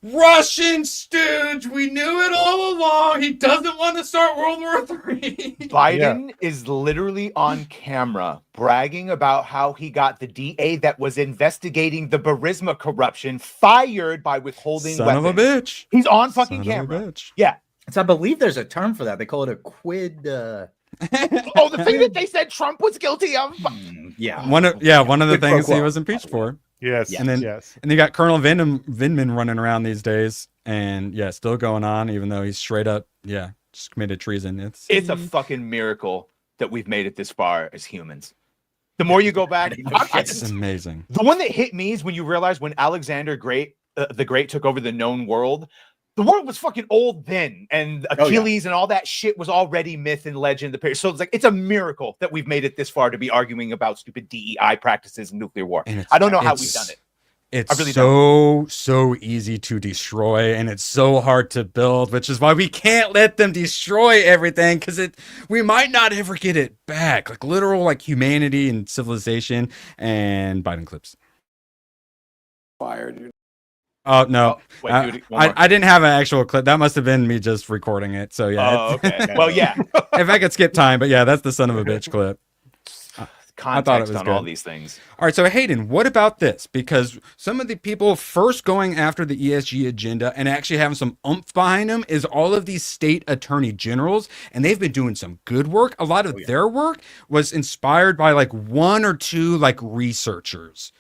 H: Russian stooge, we knew it all along. He doesn't want to start World War III.
I: Biden is literally on camera bragging about how he got the DA that was investigating the Burisma corruption fired by withholding
H: Son of a
I: weapons.
H: bitch.
I: He's on fucking
H: Son of a
I: camera.
H: bitch.
I: Yeah.
L: So I believe there's a term for that. They call it a quid.
I: Oh, the thing that they said Trump was guilty of.
L: Yeah.
H: One of the
L: Quid pro
H: things he
L: quo.
H: was impeached for.
K: Yes.
H: And then
K: yes.
H: and you got Colonel Vindman running around these days, and yeah, still going on, even though he's straight up, just committed treason.
I: It's a fucking miracle that we've made it this far as humans. The more you go back,
H: It's amazing.
I: the one that hit me is when you realize when Alexander the Great took over the known world. The world was fucking old then, and Achilles and all that shit was already myth and legend. So it's like it's a miracle that we've made it this far to be arguing about stupid DEI practices and nuclear war. I don't know how we've done it.
H: It's
I: really
H: so easy to destroy, and it's so hard to build, which is why we can't let them destroy everything, because we might not ever get it back. Like literal like humanity and civilization. And Biden clips.
A: Fired, dude.
H: Oh no!
I: Wait, do it one more.
H: I didn't have an actual clip. That must have been me just recording it. So yeah.
I: Oh, okay. Well, yeah.
H: If I could skip time, but yeah, that's the son of a bitch clip.
I: Context
H: I thought it was
I: on
H: good.
I: all these things.
H: All right, so Hayden, what about this? Because some of the people first going after the ESG agenda and actually having some oomph behind them is all of these state attorney generals, and they've been doing some good work. A lot of their work was inspired by like one or two like researchers.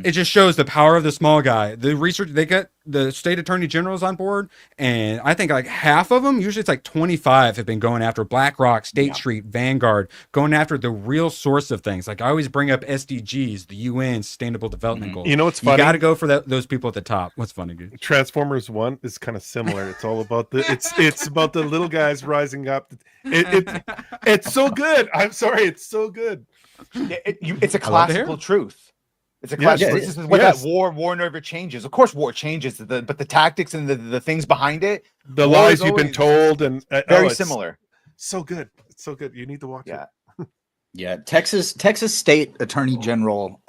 H: It just shows the power of the small guy. The research, they got the state attorney generals on board, and I think like half of them, usually it's like 25, have been going after BlackRock, State Street, Vanguard, going after the real source of things. Like I always bring up SDGs, the UN Sustainable Development Goals.
K: You know what's funny?
H: You got to go for those people at the top. What's funny, dude?
K: Transformers 1 is kind of similar. It's all about it's about the little guys rising up. It's so good. I'm sorry, it's so good.
I: It's a classical truth. It's a classic. This is what that war never changes. Of course, war changes, but the tactics and the things behind it,
K: the lies you've been told, and
I: very similar.
K: So good. It's so good. You need to watch it.
L: Yeah, Texas State Attorney General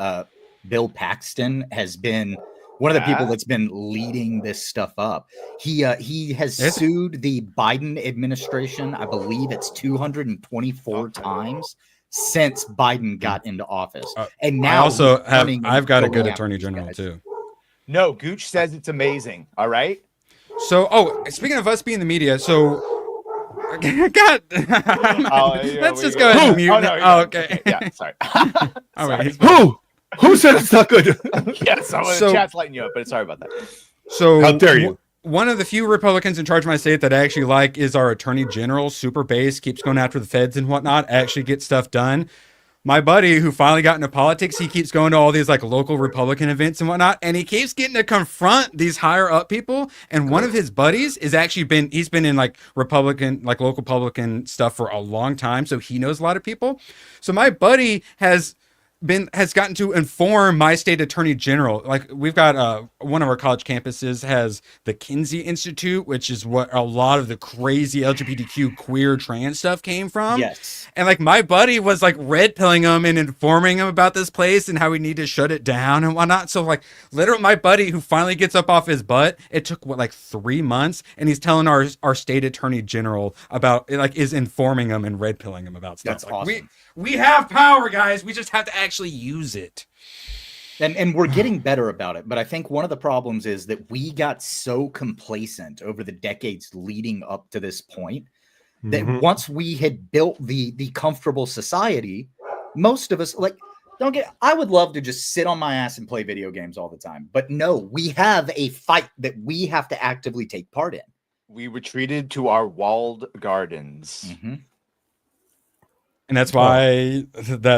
L: Bill Paxton has been one of the people that's been leading this stuff up. He has sued the Biden administration. I believe it's 224 times since Biden got into office. And now
H: I also I've got a good
L: going
H: attorney
L: after these
H: general
L: guys.
H: too.
I: No, Gooch says it's amazing. All right.
H: So, speaking of us being the media, so God, let's just go ahead and mute. Okay.
I: Yeah, sorry.
H: All right.
K: Who said it's not good?
I: Yeah, the chat's lighting you up, but sorry about that.
H: So
K: how dare you?
H: One of the few Republicans in charge of my state that I actually like is our attorney general, super base, keeps going after the feds and whatnot, actually gets stuff done. My buddy who finally got into politics, he keeps going to all these like local Republican events and whatnot, and he keeps getting to confront these higher up people. And one of his buddies is actually he's been in like Republican, like local Republican stuff for a long time, so he knows a lot of people. So my buddy has has gotten to inform my state attorney general. Like we've got one of our college campuses has the Kinsey Institute, which is what a lot of the crazy LGBTQ queer trans stuff came from.
L: Yes.
H: And like my buddy was like red pilling him and informing him about this place and how we need to shut it down and whatnot. So like literally my buddy who finally gets up off his butt, it took like 3 months, and he's telling our state attorney general about like is informing him and red pilling him about stuff.
L: That's
H: like,
L: awesome.
H: We have power, guys. We just have to actually use it.
L: And we're getting better about it. But I think one of the problems is that we got so complacent over the decades leading up to this point that once we had built the comfortable society, most of us I would love to just sit on my ass and play video games all the time. But no, we have a fight that we have to actively take part in.
I: We retreated to our walled gardens.
H: And that's why basically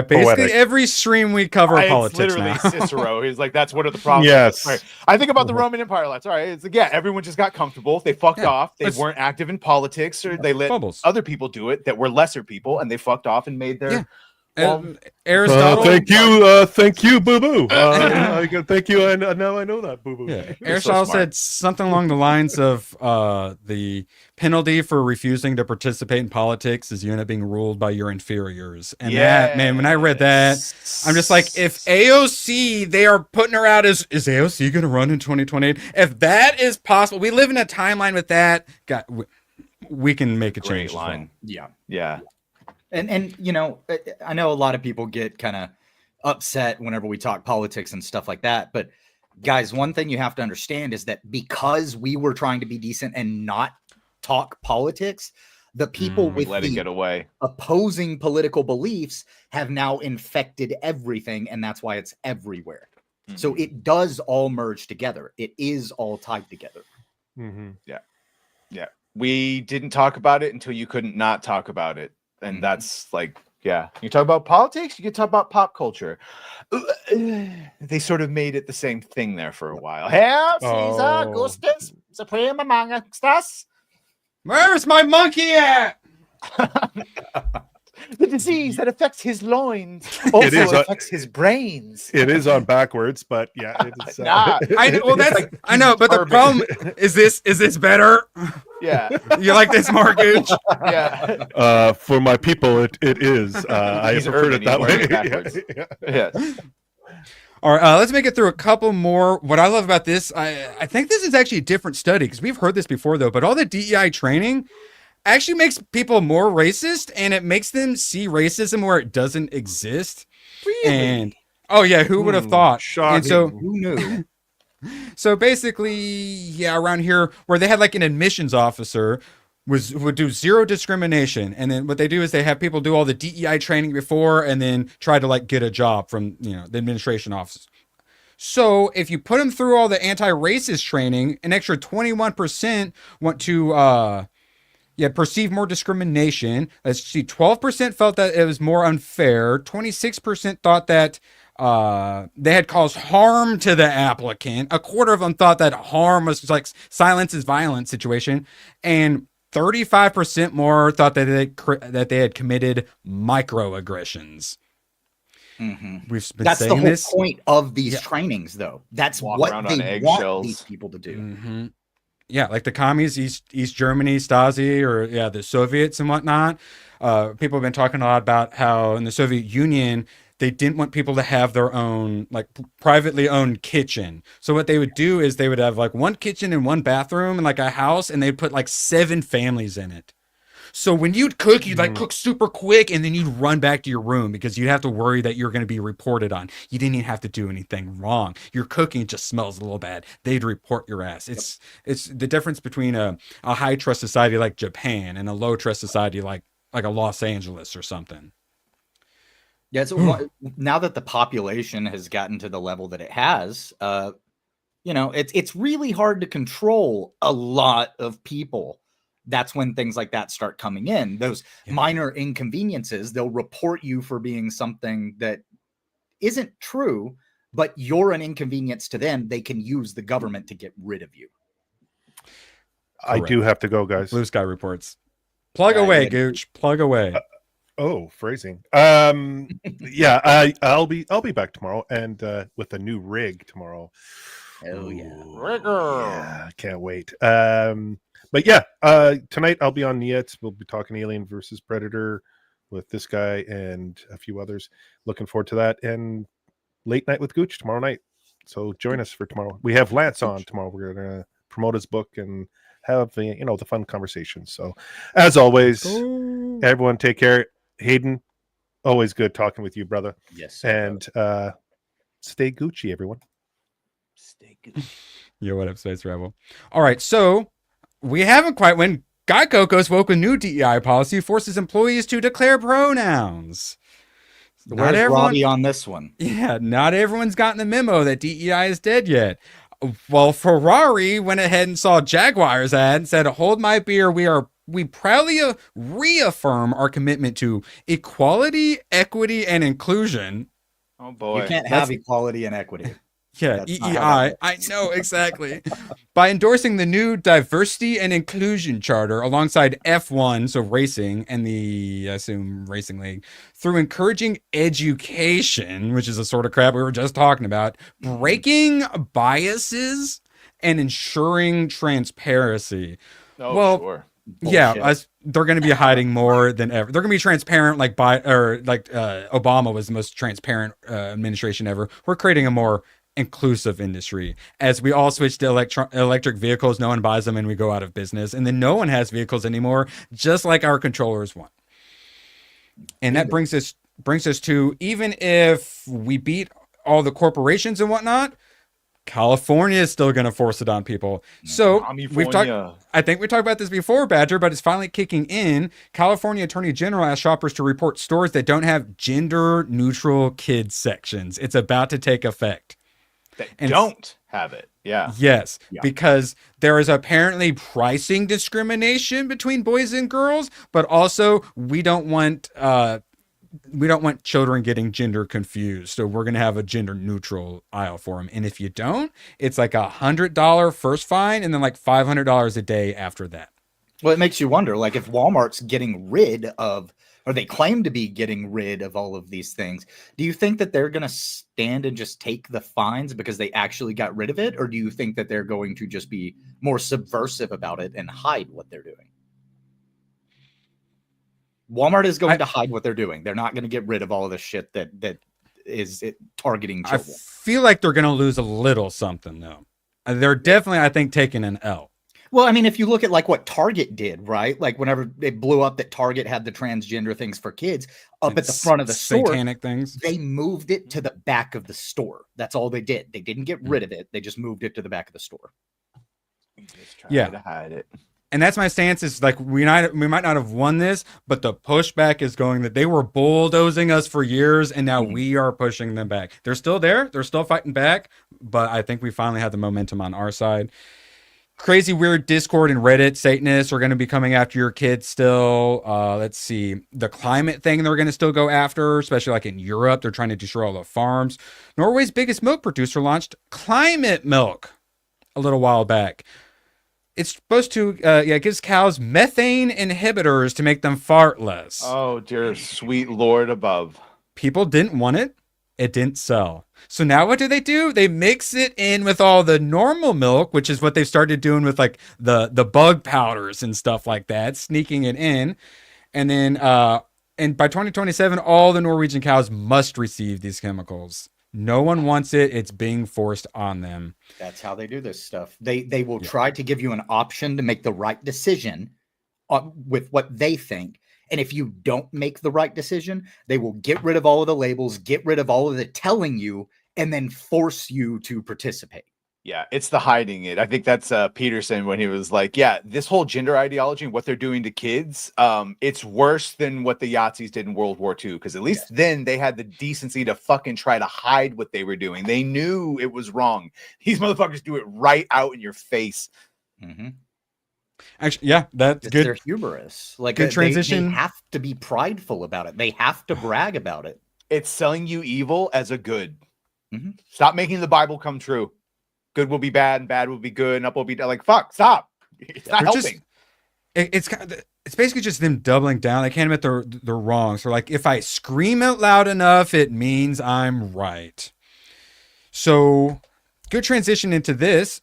K: poetic.
H: every stream we cover politics
I: it's literally
H: now.
I: Cicero. He's like, that's one of the problems.
K: Yes.
I: Right. I think about the Roman Empire. That's all right. It's like, yeah, everyone just got comfortable. They fucked off. They weren't active in politics, or they let other people do it that were lesser people, and they fucked off and made their.
H: Aristotle.
K: Thank you, Boo Boo. Thank you, and now I know that, Boo Boo.
H: Yeah. Aristotle said something along the lines of the penalty for refusing to participate in politics is you end up being ruled by your inferiors. And that, man, when I read that, I'm just like, if AOC, they are putting her out as, is AOC going to run in 2028? If that is possible, we live in a timeline with that. God, we can make a change.
I: Line.
L: Yeah.
I: Yeah.
L: And you know, I know a lot of people get kind of upset whenever we talk politics and stuff like that. But guys, one thing you have to understand is that because we were trying to be decent and not talk politics, the people with
I: let it get away.
L: Opposing political beliefs have now infected everything, and that's why it's everywhere. So it does all merge together. It is all tied together.
I: Yeah. Yeah. We didn't talk about it until you couldn't not talk about it. And that's like, yeah, you talk about politics, you can talk about pop culture. They sort of made it the same thing there for a while.
C: Hail Caesar Augustus, supreme amongst us.
H: Where's my monkey at?
I: The disease that affects his loins also affects his brains.
K: It is on backwards, but yeah, it is.
H: I know, but the problem is this better?
I: Yeah.
H: You like this more, Gooch?
I: Yeah.
K: For my people, it is. I preferred it that way.
I: Yeah.
H: All right, let's make it through a couple more. What I love about this, I think this is actually a different study because we've heard this before, though, but all the DEI training actually makes people more racist, and it makes them see racism where it doesn't exist.
I: Really?
H: And oh yeah, who would have thought?
K: Shocking.
H: And so
L: who knew?
H: So basically, yeah, around here where they had like an admissions officer would do zero discrimination, and then what they do is they have people do all the DEI training before, and then try to like get a job from the administration office. So if you put them through all the anti-racist training, an extra 21% want to perceive more discrimination. Let's see, 12% felt that it was more unfair. 26% thought that they had caused harm to the applicant. A quarter of them thought that harm was like silence is violence situation. And 35% more thought that they had committed microaggressions. We've been
L: That's
H: saying
L: the whole
H: this.
L: point of these trainings, though. That's
I: Walk
L: what
I: around
L: they
I: on
L: want
I: eggshells.
L: these people to do.
H: Yeah, like the commies, East Germany, Stasi, or the Soviets and whatnot. People have been talking a lot about how in the Soviet Union, they didn't want people to have their own like privately owned kitchen. So what they would do is they would have like one kitchen and one bathroom and like a house, and they'd put like 7 families in it. So when you'd cook, you'd like cook super quick, and then you'd run back to your room because you'd have to worry that you're going to be reported on. You didn't even have to do anything wrong. Your cooking just smells a little bad. They'd report your ass. It's the difference between a high trust society like Japan and a low trust society like a Los Angeles or something.
L: Yeah, so now that the population has gotten to the level that it has, it's really hard to control a lot of people. That's when things like that start coming in. Those minor inconveniences, they'll report you for being something that isn't true, but you're an inconvenience to them. They can use the government to get rid of you.
K: I do have to go, guys.
H: Blue Sky reports. Plug away, Gooch. Plug away.
K: Oh, phrasing. Yeah, I'll be back tomorrow and with a new rig tomorrow.
L: Oh yeah.
K: Yeah, I can't wait. But yeah, tonight I'll be on Niet. We'll be talking Alien versus Predator with this guy and a few others. Looking forward to that. And late night with Gooch tomorrow night. So join us for tomorrow. We have Lance on tomorrow. We're gonna promote his book and have the fun conversations. So as always, everyone take care. Hayden, always good talking with you, brother.
L: Yes.
K: And stay Gucci, everyone.
L: Stay Gucci.
H: Yo, what up, Space Rebel? All right, so we haven't quite when Guy Coco spoke with new DEI policy forces employees to declare pronouns.
L: Where's Robby on this one?
H: Yeah, not everyone's gotten the memo that DEI is dead yet. Well, Ferrari went ahead and saw Jaguar's ad and said, "Hold my beer. We proudly reaffirm our commitment to equality, equity, and inclusion."
I: Oh boy,
L: you can't have equality and equity.
H: Yeah,
L: That's
H: EEI. I know, exactly. By endorsing the new Diversity and Inclusion Charter alongside F1, so racing, and the, I assume, Racing League, through encouraging education, which is a sort of crap we were just talking about, breaking biases, and ensuring transparency.
I: Oh,
H: well,
I: sure.
H: Yeah, they're going to be hiding more than ever. They're going to be transparent, like Obama was the most transparent administration ever. We're creating a more inclusive industry. As we all switch to electric vehicles, no one buys them and we go out of business. And then no one has vehicles anymore, just like our controllers want. And that brings us to, even if we beat all the corporations and whatnot, California is still going to force it on people. So I think we talked about this before, Badger, but it's finally kicking in. California Attorney General asked shoppers to report stores that don't have gender neutral kids sections. It's about to take effect.
I: Don't have it. Yeah.
H: Yes, because there is apparently pricing discrimination between boys and girls, but also we don't want children getting gender confused. So we're going to have a gender neutral aisle for them. And if you don't, it's like $100 first fine and then like $500 a day after that.
L: Well, it makes you wonder, like if Walmart's getting rid of, or they claim to be getting rid of all of these things, do you think that they're going to stand and just take the fines because they actually got rid of it? Or do you think that they're going to just be more subversive about it and hide what they're doing? Walmart is going to hide what they're doing. They're not going to get rid of all of the shit that is targeting children.
H: I feel like they're going to lose a little something, though. They're definitely, I think, taking an L.
L: Well, I mean, if you look at like what Target did, right? Like whenever they blew up that Target had the transgender things for kids up at the front of the store,
H: satanic things,
L: they moved it to the back of the store. That's all they did. They didn't get rid of it. They just moved it to the back of the store.
I: Just trying to hide it.
H: And that's my stance, is like we might not have won this, but the pushback is going that they were bulldozing us for years and now we are pushing them back. They're still there. They're still fighting back. But I think we finally have the momentum on our side. Crazy, weird Discord and Reddit Satanists are going to be coming after your kids still. Let's see. The climate thing they're going to still go after, especially like in Europe. They're trying to destroy all the farms. Norway's biggest milk producer launched climate milk a little while back. It's supposed to, it gives cows methane inhibitors to make them fart less.
I: Oh, dear sweet Lord above.
H: People didn't want it. It didn't sell. So now what do? They mix it in with all the normal milk, which is what they've started doing with like the bug powders and stuff like that, sneaking it in. And then and by 2027, all the Norwegian cows must receive these chemicals. No one wants it. It's being forced on them.
L: That's how they do this stuff. They will try to give you an option to make the right decision with what they think. And if you don't make the right decision, they will get rid of all of the labels, get rid of all of the telling you, and then force you to participate.
I: Yeah, it's the hiding it. I think that's Peterson when he was like, yeah, this whole gender ideology and what they're doing to kids, it's worse than what the Yahtzees did in World War II. Because at least then they had the decency to fucking try to hide what they were doing. They knew it was wrong. These motherfuckers do it right out in your face.
L: Mm-hmm.
H: Actually, yeah, that's good.
L: They're hubris. Like
H: good transition.
L: They have to be prideful about it. They have to brag about it.
I: It's selling you evil as a good.
L: Mm-hmm.
I: Stop making the Bible come true. Good will be bad and bad will be good and up will be down. Like, fuck, stop. It's not helping.
H: it's basically just them doubling down. They can't admit they're wrong. So like, if I scream it loud enough, it means I'm right. So good transition into this.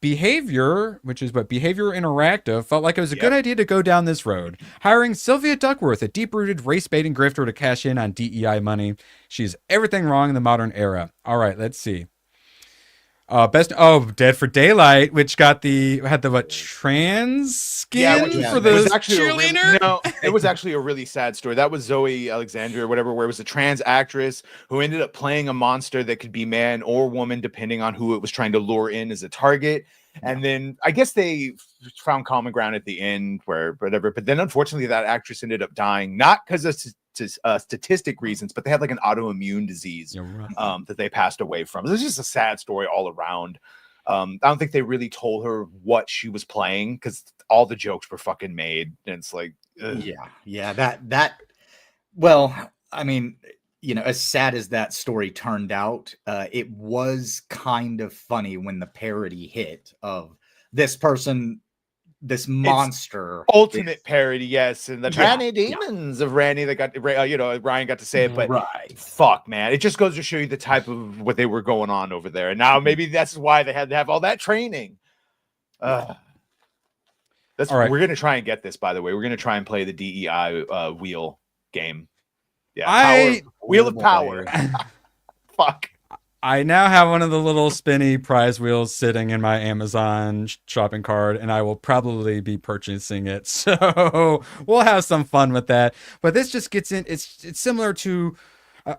H: Behavior, which is what Behavior Interactive, felt like it was a good idea to go down this road, hiring Sylvia Duckworth, a deep-rooted race-baiting grifter, to cash in on DEI money. She's everything wrong in the modern era. All right, let's see. Dead for Daylight, which had the trans skin for the cheerleader.
I: It was actually a really sad story. That was Zoe Alexandria or whatever, where it was a trans actress who ended up playing a monster that could be man or woman depending on who it was trying to lure in as a target. And then I guess they found common ground at the end, where whatever. But then unfortunately, that actress ended up dying, not because of statistic reasons, but they had like an autoimmune disease that they passed away from. It was just a sad story all around. I don't think they really told her what she was playing because all the jokes were fucking made, and it's like, ugh.
L: That. Well, I mean, as sad as that story turned out, it was kind of funny when the parody hit of this person, this monster,
I: ultimate parody, yes, and the Randy demons of Randy that got Ryan got to say it, but fuck, man, it just goes to show you the type of what they were going on over there, and now maybe that's why they had to have all that training. We're gonna try and get this, by the way. We're gonna try and play the DEI wheel game. Wheel of power. Fuck.
H: I now have one of the little spinny prize wheels sitting in my Amazon shopping cart, and I will probably be purchasing it. So we'll have some fun with that. But this just gets in. It's similar to,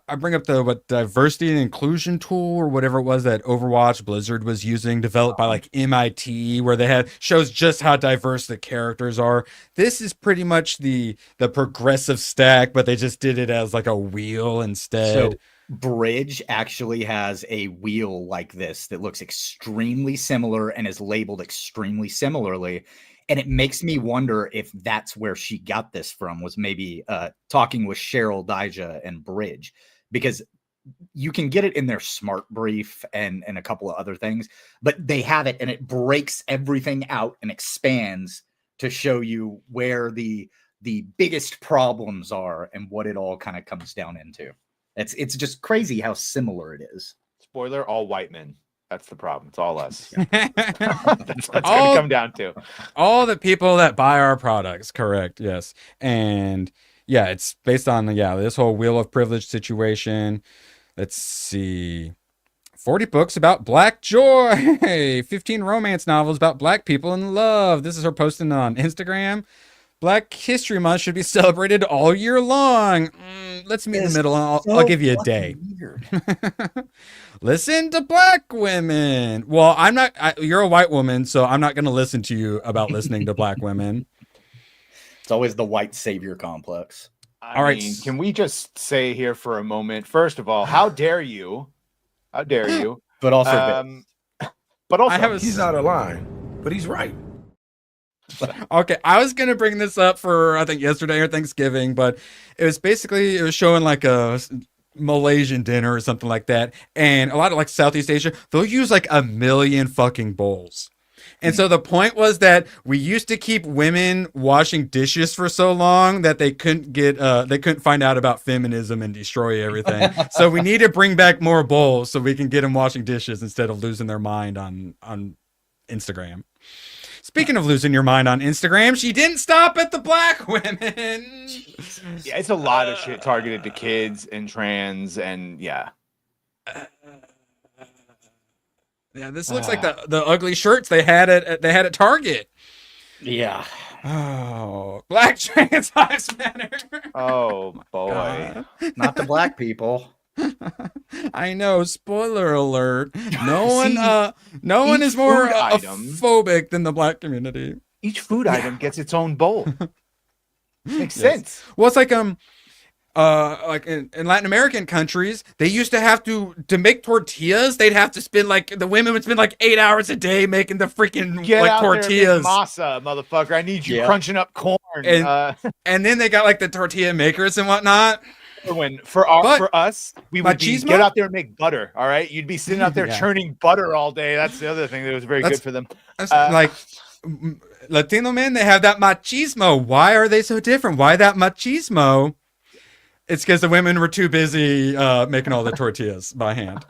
H: I bring up the diversity and inclusion tool or whatever it was that Overwatch Blizzard was using, developed by like MIT, where they shows just how diverse the characters are. This is pretty much the progressive stack, but they just did it as like a wheel instead.
L: So Bridge actually has a wheel like this that looks extremely similar and is labeled extremely similarly. And it makes me wonder if that's where she got this from, was maybe talking with Cheryl Dijah and Bridge, because you can get it in their smart brief and a couple of other things, but they have it and it breaks everything out and expands to show you where the biggest problems are and what it all kind of comes down into. It's just crazy how similar it is.
I: Spoiler, all white men. That's the problem. It's all us. That's what it's going to come down to.
H: All the people that buy our products, correct, yes. And yeah, it's based on this whole wheel of privilege situation. Let's see. 40 books about Black joy. 15 romance novels about Black people in love. This is her posting on Instagram. Black History Month should be celebrated all year long. Let's meet in the middle, and I'll give you a day. Listen to Black women. Well, you're a white woman, so I'm not going to listen to you about listening to Black women.
L: It's always the white savior complex.
I: I mean, can we just say here for a moment, first of all, how dare you? How dare you?
L: But also,
G: he's out of line, but he's right.
H: Okay, I was gonna bring this up for I think yesterday or Thanksgiving, but it was showing like a Malaysian dinner or something like that, and a lot of like Southeast Asia, they'll use like 1 million fucking bowls. And so the point was that we used to keep women washing dishes for so long that they couldn't find out about feminism and destroy everything. So we need to bring back more bowls so we can get them washing dishes instead of losing their mind on Instagram. Speaking of losing your mind on Instagram, she didn't stop at the Black women.
I: Yeah, it's a lot of shit targeted to kids and trans, and yeah.
H: Yeah, this looks like the ugly shirts they had at Target.
L: Yeah.
H: Oh, Black trans lives matter.
I: Oh boy,
L: not the Black people.
H: I know. Spoiler alert. No one is more phobic than the Black community.
I: Each food item gets its own bowl. Makes sense.
H: Well, it's like like in Latin American countries, they used to have to make tortillas. They'd have to the women would spend like 8 hours a day making the freaking tortillas.
I: Masa, motherfucker. I need you crunching up corn.
H: And then they got like the tortilla makers and whatnot.
I: For us, we would get out there and make butter. All right, you'd be sitting out there churning butter all day. That's the other thing that was very good for them.
H: Latino men, they have that machismo. Why are they so different? Why that machismo? It's because the women were too busy making all the tortillas by hand.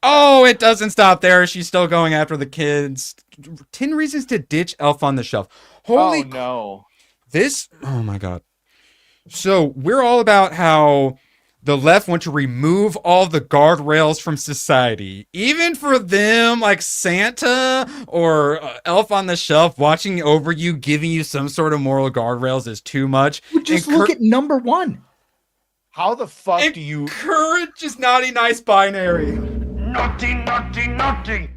H: Oh, it doesn't stop there. She's still going after the kids. 10 reasons to ditch Elf on the Shelf. Holy
I: no.
H: Oh my God. So we're all about how the left want to remove all the guardrails from society. Even for them, like Santa or Elf on the Shelf watching over you, giving you some sort of moral guardrails is too much.
L: Just look at number 1.
I: How the fuck do you
H: encourage is naughty, nice binary?
J: Naughty, naughty, naughty.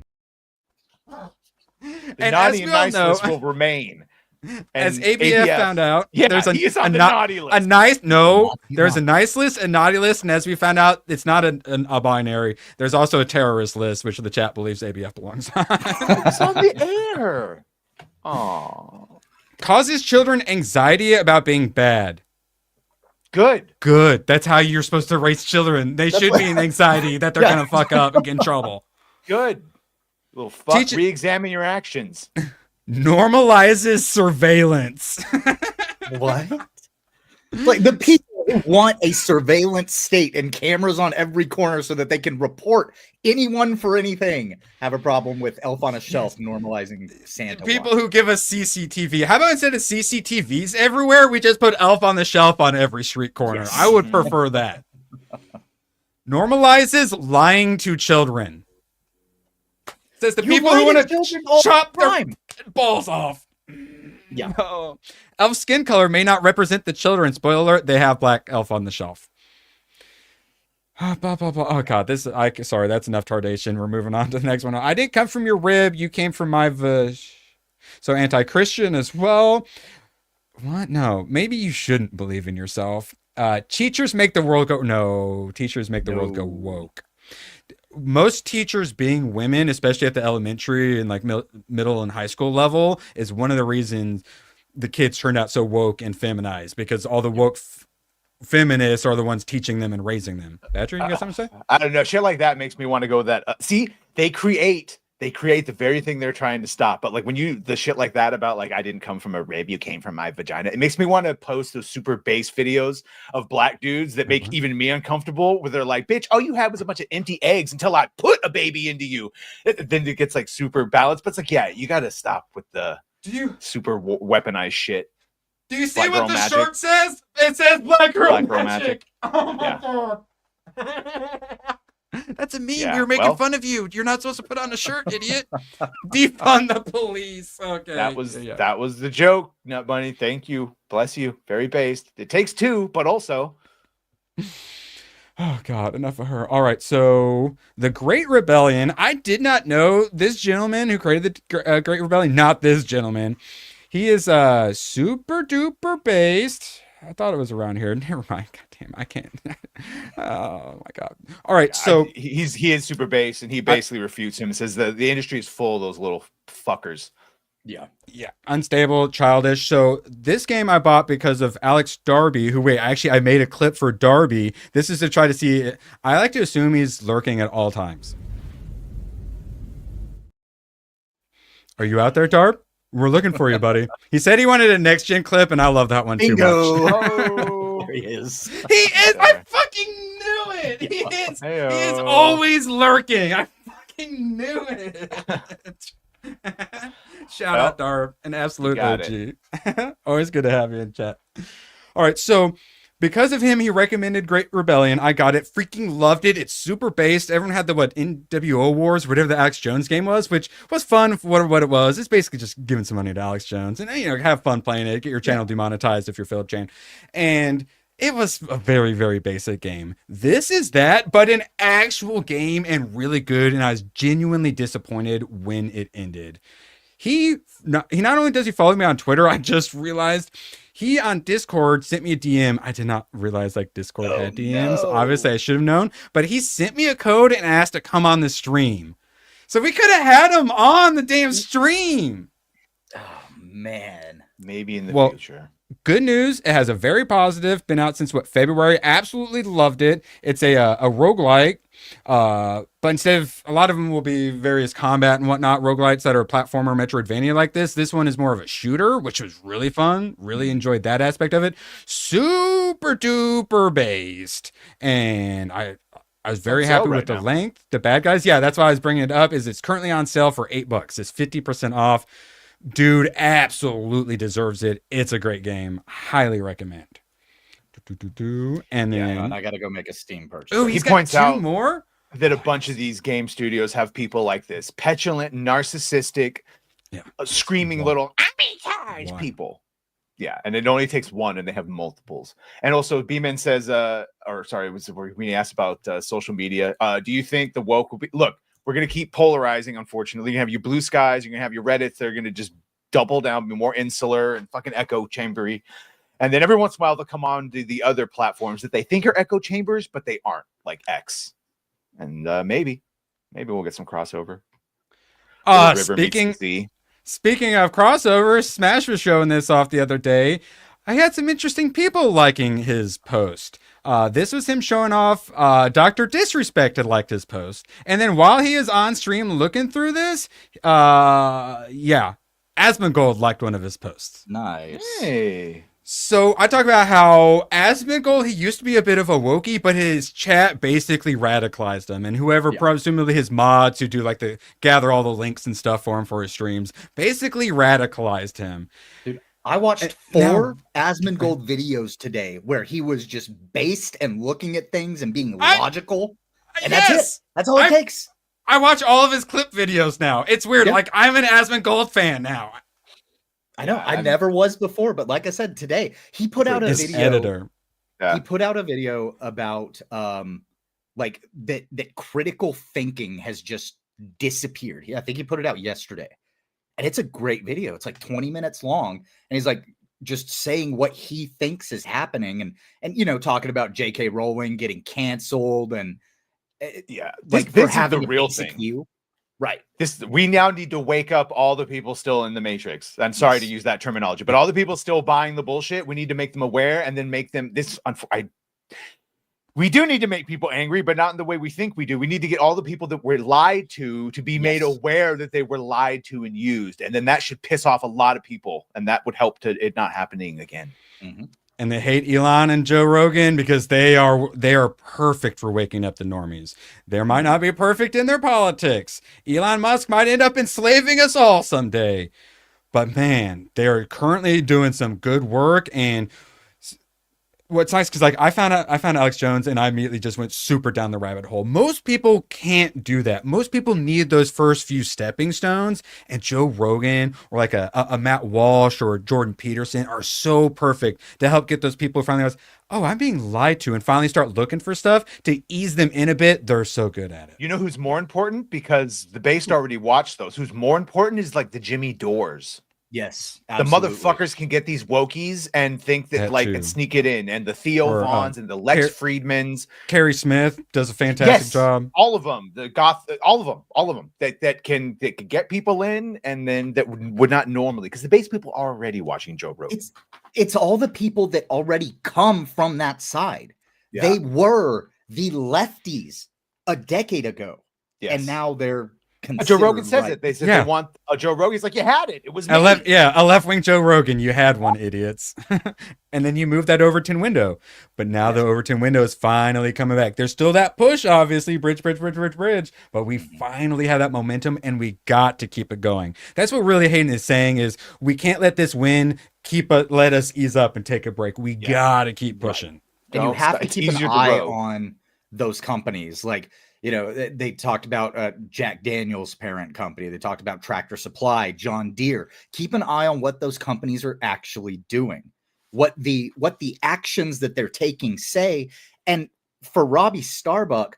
I: The
H: And
I: naughty
H: as
I: and
H: we all
I: nice
H: know-
I: list will remain.
H: As
I: And
H: ABF found out,
I: yeah,
H: there's
I: he's on the naughty list.
H: There's a nice list, a naughty list, and as we found out, it's not a binary. There's also a terrorist list, which the chat believes ABF belongs on.
I: It's on the air. Oh,
H: causes children anxiety about being bad.
I: Good.
H: That's how you're supposed to raise children. They should be in anxiety that they're gonna fuck up and get in trouble.
I: Good. Little fuck. Re-examine your actions.
H: Normalizes surveillance.
L: What? Like the people who want a surveillance state and cameras on every corner so that they can report anyone for anything have a problem with Elf on a Shelf normalizing Santa.
H: People who give us CCTV. How about instead of CCTVs everywhere, we just put Elf on the Shelf on every street corner?
L: Yes.
H: I would prefer that. Normalizes lying to children. Says the people who want to chop their balls off.
L: Yeah.
H: No. Elf skin color may not represent the children. Spoiler alert, they have black elf on the shelf. Oh God, sorry, that's enough tardation. We're moving on to the next one. I didn't come from your rib, you came from my So anti-Christian as well. What? No, maybe you shouldn't believe in yourself. Teachers make the world go. No, teachers make the world go woke. Most teachers being women, especially at the elementary and like middle and high school level, is one of the reasons the kids turned out so woke and feminized, because all the woke feminists are the ones teaching them and raising them. Badger, you got something to say?
I: I don't know. Shit like that makes me want to go that. See, they create the very thing they're trying to stop. But like when the shit like that about like, I didn't come from a rib, you came from my vagina. It makes me want to post those super base videos of black dudes that make even me uncomfortable, where they're like, bitch, all you had was a bunch of empty eggs until I put a baby into you. Then it gets like super balanced. But it's like, yeah, you got to stop with the super weaponized shit.
H: Do you see
I: Black
H: what
I: girl
H: the
I: magic.
H: shirt says? It says Black Girl
I: Black
H: Magic.
I: Girl
H: Oh my God. That's a meme.
I: Yeah,
H: You're making
I: well-
H: fun of you. You're not supposed to put on a shirt, idiot. Defund the police. Okay.
I: That was
H: Yeah.
I: that was the joke, Nut Bunny. Thank you. Bless you. Very based. It takes two, but also.
H: Oh God, enough of her. All right, so the Great Rebellion. I did not know this gentleman who created the Great Rebellion. Not this gentleman. He is super duper based. I thought it was around here. Never mind. God damn, I can't. Oh my God. All right, so
I: He is super based, and he basically refutes him and says that the industry is full of those little fuckers.
L: Yeah.
H: Unstable, childish. So this game I bought because of Alex Darby, who I made a clip for Darby. This is to try to see. I like to assume he's lurking at all times. Are you out there, Darb? We're looking for you, buddy. He said he wanted a next gen clip, and I love that one too much.
L: There he is.
H: He is. I fucking knew it. He is. He is always lurking. I fucking knew it. Shout out, Darb, an absolute OG. Always good to have you in chat. All right, so because of him, he recommended Great Rebellion. I got it, freaking loved it. It's super based. Everyone had the NWO Wars, whatever the Alex Jones game was, which was fun for what it was. It's basically just giving some money to Alex Jones and have fun playing it. Get your channel demonetized if you're Philip Chain. And it was a very, very basic game. This is that, but an actual game and really good. And I was genuinely disappointed when it ended. He not only does he follow me on Twitter, I just realized he on Discord sent me a DM. I did not realize like Discord had DMs. No. Obviously, I should have known. But he sent me a code and asked to come on the stream. So we could have had him on the damn stream.
L: Oh, man.
I: Maybe in the future.
H: good news. It has a very positive, been out since February. Absolutely loved it. It's a roguelike. But instead of, a lot of them will be various combat and whatnot, roguelites that are platformer Metroidvania like this one is more of a shooter, which was really fun. Really enjoyed that aspect of it. Super duper based. And I was very happy with the length. The bad guys, yeah, that's why I was bringing it up, is it's currently on sale for $8. It's 50% off. Dude absolutely deserves it. It's a great game. Highly recommend. And then
L: I got to go make a Steam purchase.
H: Oh,
I: He
H: he's
I: points
H: got two
I: out
H: more
I: that a bunch of these game studios have people like this, petulant, narcissistic, screaming little people. Yeah, and it only takes one, and they have multiples. And also, B-Man says, or sorry, it was when he asked about social media. Do you think the woke will be? Look, we're gonna keep polarizing. Unfortunately, you have your blue skies, you're gonna have your Reddits. They're gonna just double down, be more insular and fucking echo chambery. And then every once in a while, they'll come on to the other platforms that they think are echo chambers, but they aren't, like X. And maybe we'll get some crossover.
H: Speaking of crossovers, Smash was showing this off the other day. I had some interesting people liking his post. This was him showing off. Dr. Disrespect had liked his post. And then while he is on stream looking through this, Asmongold liked one of his posts.
L: Nice.
I: Hey.
H: So I talk about how Asmongold, he used to be a bit of a wokey, but his chat basically radicalized him. And whoever, presumably his mods who do like the gather all the links and stuff for him for his streams, basically radicalized him.
L: Dude, I watched 4 Asmongold videos today where he was just based and looking at things and being logical. And that's it. That's all it takes.
H: I watch all of his clip videos now. It's weird. Like, I'm an Asmongold fan now.
L: I know. I never was before, but like I said today, he put out a video.
H: Editor.
L: He put out a video about like that critical thinking has just disappeared. I think he put it out yesterday. And it's a great video. It's like 20 minutes long. And he's like just saying what he thinks is happening and you know, talking about J.K. Rowling getting canceled and
I: like this is the real thing.
L: View. Right.
I: We now need to wake up all the people still in the Matrix. I'm sorry to use that terminology, but all the people still buying the bullshit, we need to make them aware and then make them we do need to make people angry, but not in the way we think we do. We need to get all the people that were lied to be made aware that they were lied to and used. And then that should piss off a lot of people. And that would help to it not happening again.
L: Mm-hmm.
H: And they hate Elon and Joe Rogan because they are perfect for waking up the normies. They might not be perfect in their politics. Elon Musk might end up enslaving us all someday. But man, they are currently doing some good work. And what's nice, because like I found Alex Jones and I immediately just went super down the rabbit hole. Most people can't do that. Most people need those first few stepping stones, and Joe Rogan or like a Matt Walsh or Jordan Peterson are so perfect to help get those people finally realize, oh, I'm being lied to, and finally start looking for stuff to ease them in a bit. They're so good at it.
I: You know who's more important? Because the base already watched those. Who's more important is like the Jimmy Dores.
L: Yes,
I: absolutely. The motherfuckers can get these wokies and think that and sneak it in, and the Theo Vaughns and the Lex Friedmans.
H: Carrie Smith does a fantastic job.
I: All of them, all of them that can get people in, and then that would not normally, because the base people are already watching Joe Rogan.
L: It's all the people that already come from that side. Yeah. They were the lefties a decade ago, and now they're.
I: Joe Rogan says it. They said they want a Joe Rogan. He's like, you had it. It was me.
H: A left-wing Joe Rogan. You had one, idiots. And then you moved that Overton window. But now the Overton window is finally coming back. There's still that push, obviously, bridge. But we finally have that momentum, and we got to keep it going. That's what really Hayden is saying is we can't let this win let us ease up and take a break. We got to keep pushing.
L: And you have to keep an eye on those companies. Like, you know, they talked about Jack Daniels' parent company. They talked about Tractor Supply, John Deere. Keep an eye on what those companies are actually doing, what the actions that they're taking say. And for Robby Starbuck,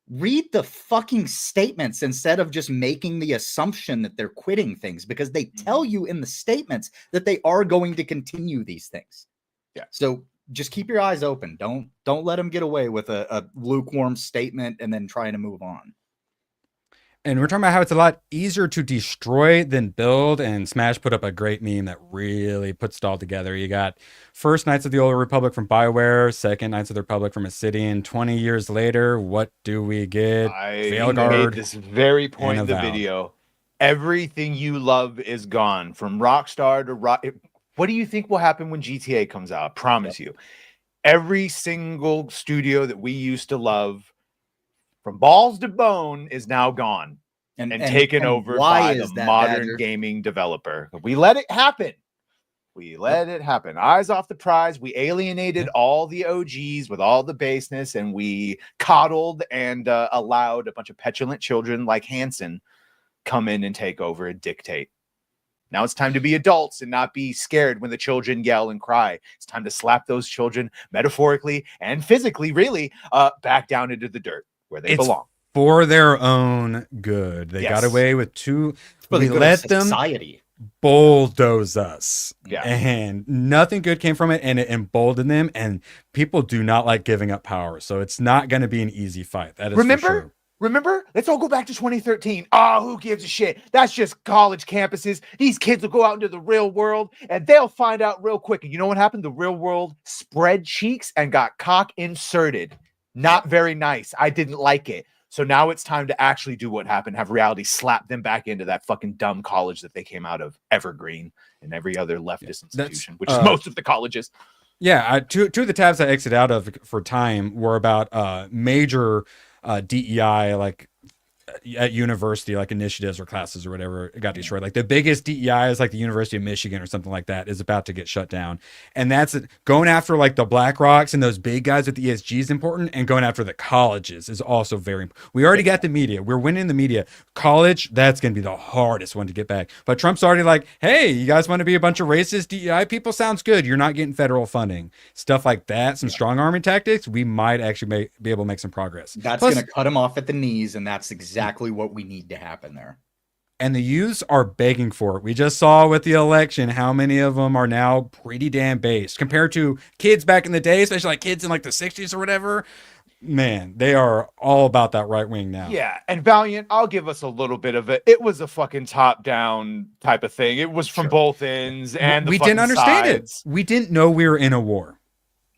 L: read the fucking statements instead of just making the assumption that they're quitting things, because they tell you in the statements that they are going to continue these things.
I: Yeah.
L: So just keep your eyes open. Don't let them get away with a lukewarm statement and then trying to move on.
H: And we're talking about how it's a lot easier to destroy than build. And Smash put up a great meme that really puts it all together. You got first Knights of the Old Republic from BioWare, second Knights of the Republic from Obsidian. 20 years later, what do we get?
I: I
H: Veilguard
I: made this very point in
H: and
I: the
H: Avowed.
I: video. Everything you love is gone, from Rockstar to Rock. What do you think will happen when GTA comes out? I promise you. Every single studio that we used to love, from balls to bone, is now gone and taken over by the modern gaming developer. We let it happen. We let it happen. Eyes off the prize. We alienated all the OGs with all the baseness, and we coddled and allowed a bunch of petulant children like Hanson come in and take over and dictate. Now it's time to be adults and not be scared when the children yell and cry. It's time to slap those children metaphorically and physically, really, back down into the dirt where they belong.
H: For their own good. They got away with we let them bulldoze us. And nothing good came from it, and it emboldened them, and people do not like giving up power. So it's not going to be an easy fight. That is for sure.
I: Remember? Let's all go back to 2013. Oh, who gives a shit? That's just college campuses. These kids will go out into the real world and they'll find out real quick. And you know what happened? The real world spread cheeks and got cock inserted. Not very nice. I didn't like it. So now it's time to actually do what happened. Have reality slap them back into that fucking dumb college that they came out of, Evergreen, and every other leftist institution, which is most of the colleges.
H: Yeah, two of the tabs I exited out of for time were about major DEI, like at university, like initiatives or classes or whatever, it got destroyed. Like the biggest DEI is like the University of Michigan or something like that is about to get shut down. And that's it. Going after like the Black Rocks and those big guys with ESG is important, and going after the colleges is also very important. We already got the media. We're winning the media. College, that's going to be the hardest one to get back. But Trump's already like, hey, you guys want to be a bunch of racist DEI people? Sounds good. You're not getting federal funding. Stuff like that, some strong arming tactics, we might actually be able to make some progress.
L: That's going to cut them off at the knees, and that's exactly what we need to happen there.
H: And the youths are begging for it. We just saw with the election how many of them are now pretty damn based compared to kids back in the day, especially like kids in like the 60s or whatever. Man, they are all about that right wing now.
I: Yeah, and Valiant, I'll give us a little bit of it. It was a fucking top-down type of thing. It was from both ends, and
H: we didn't understand
I: sides.
H: it. We didn't know we were in a war.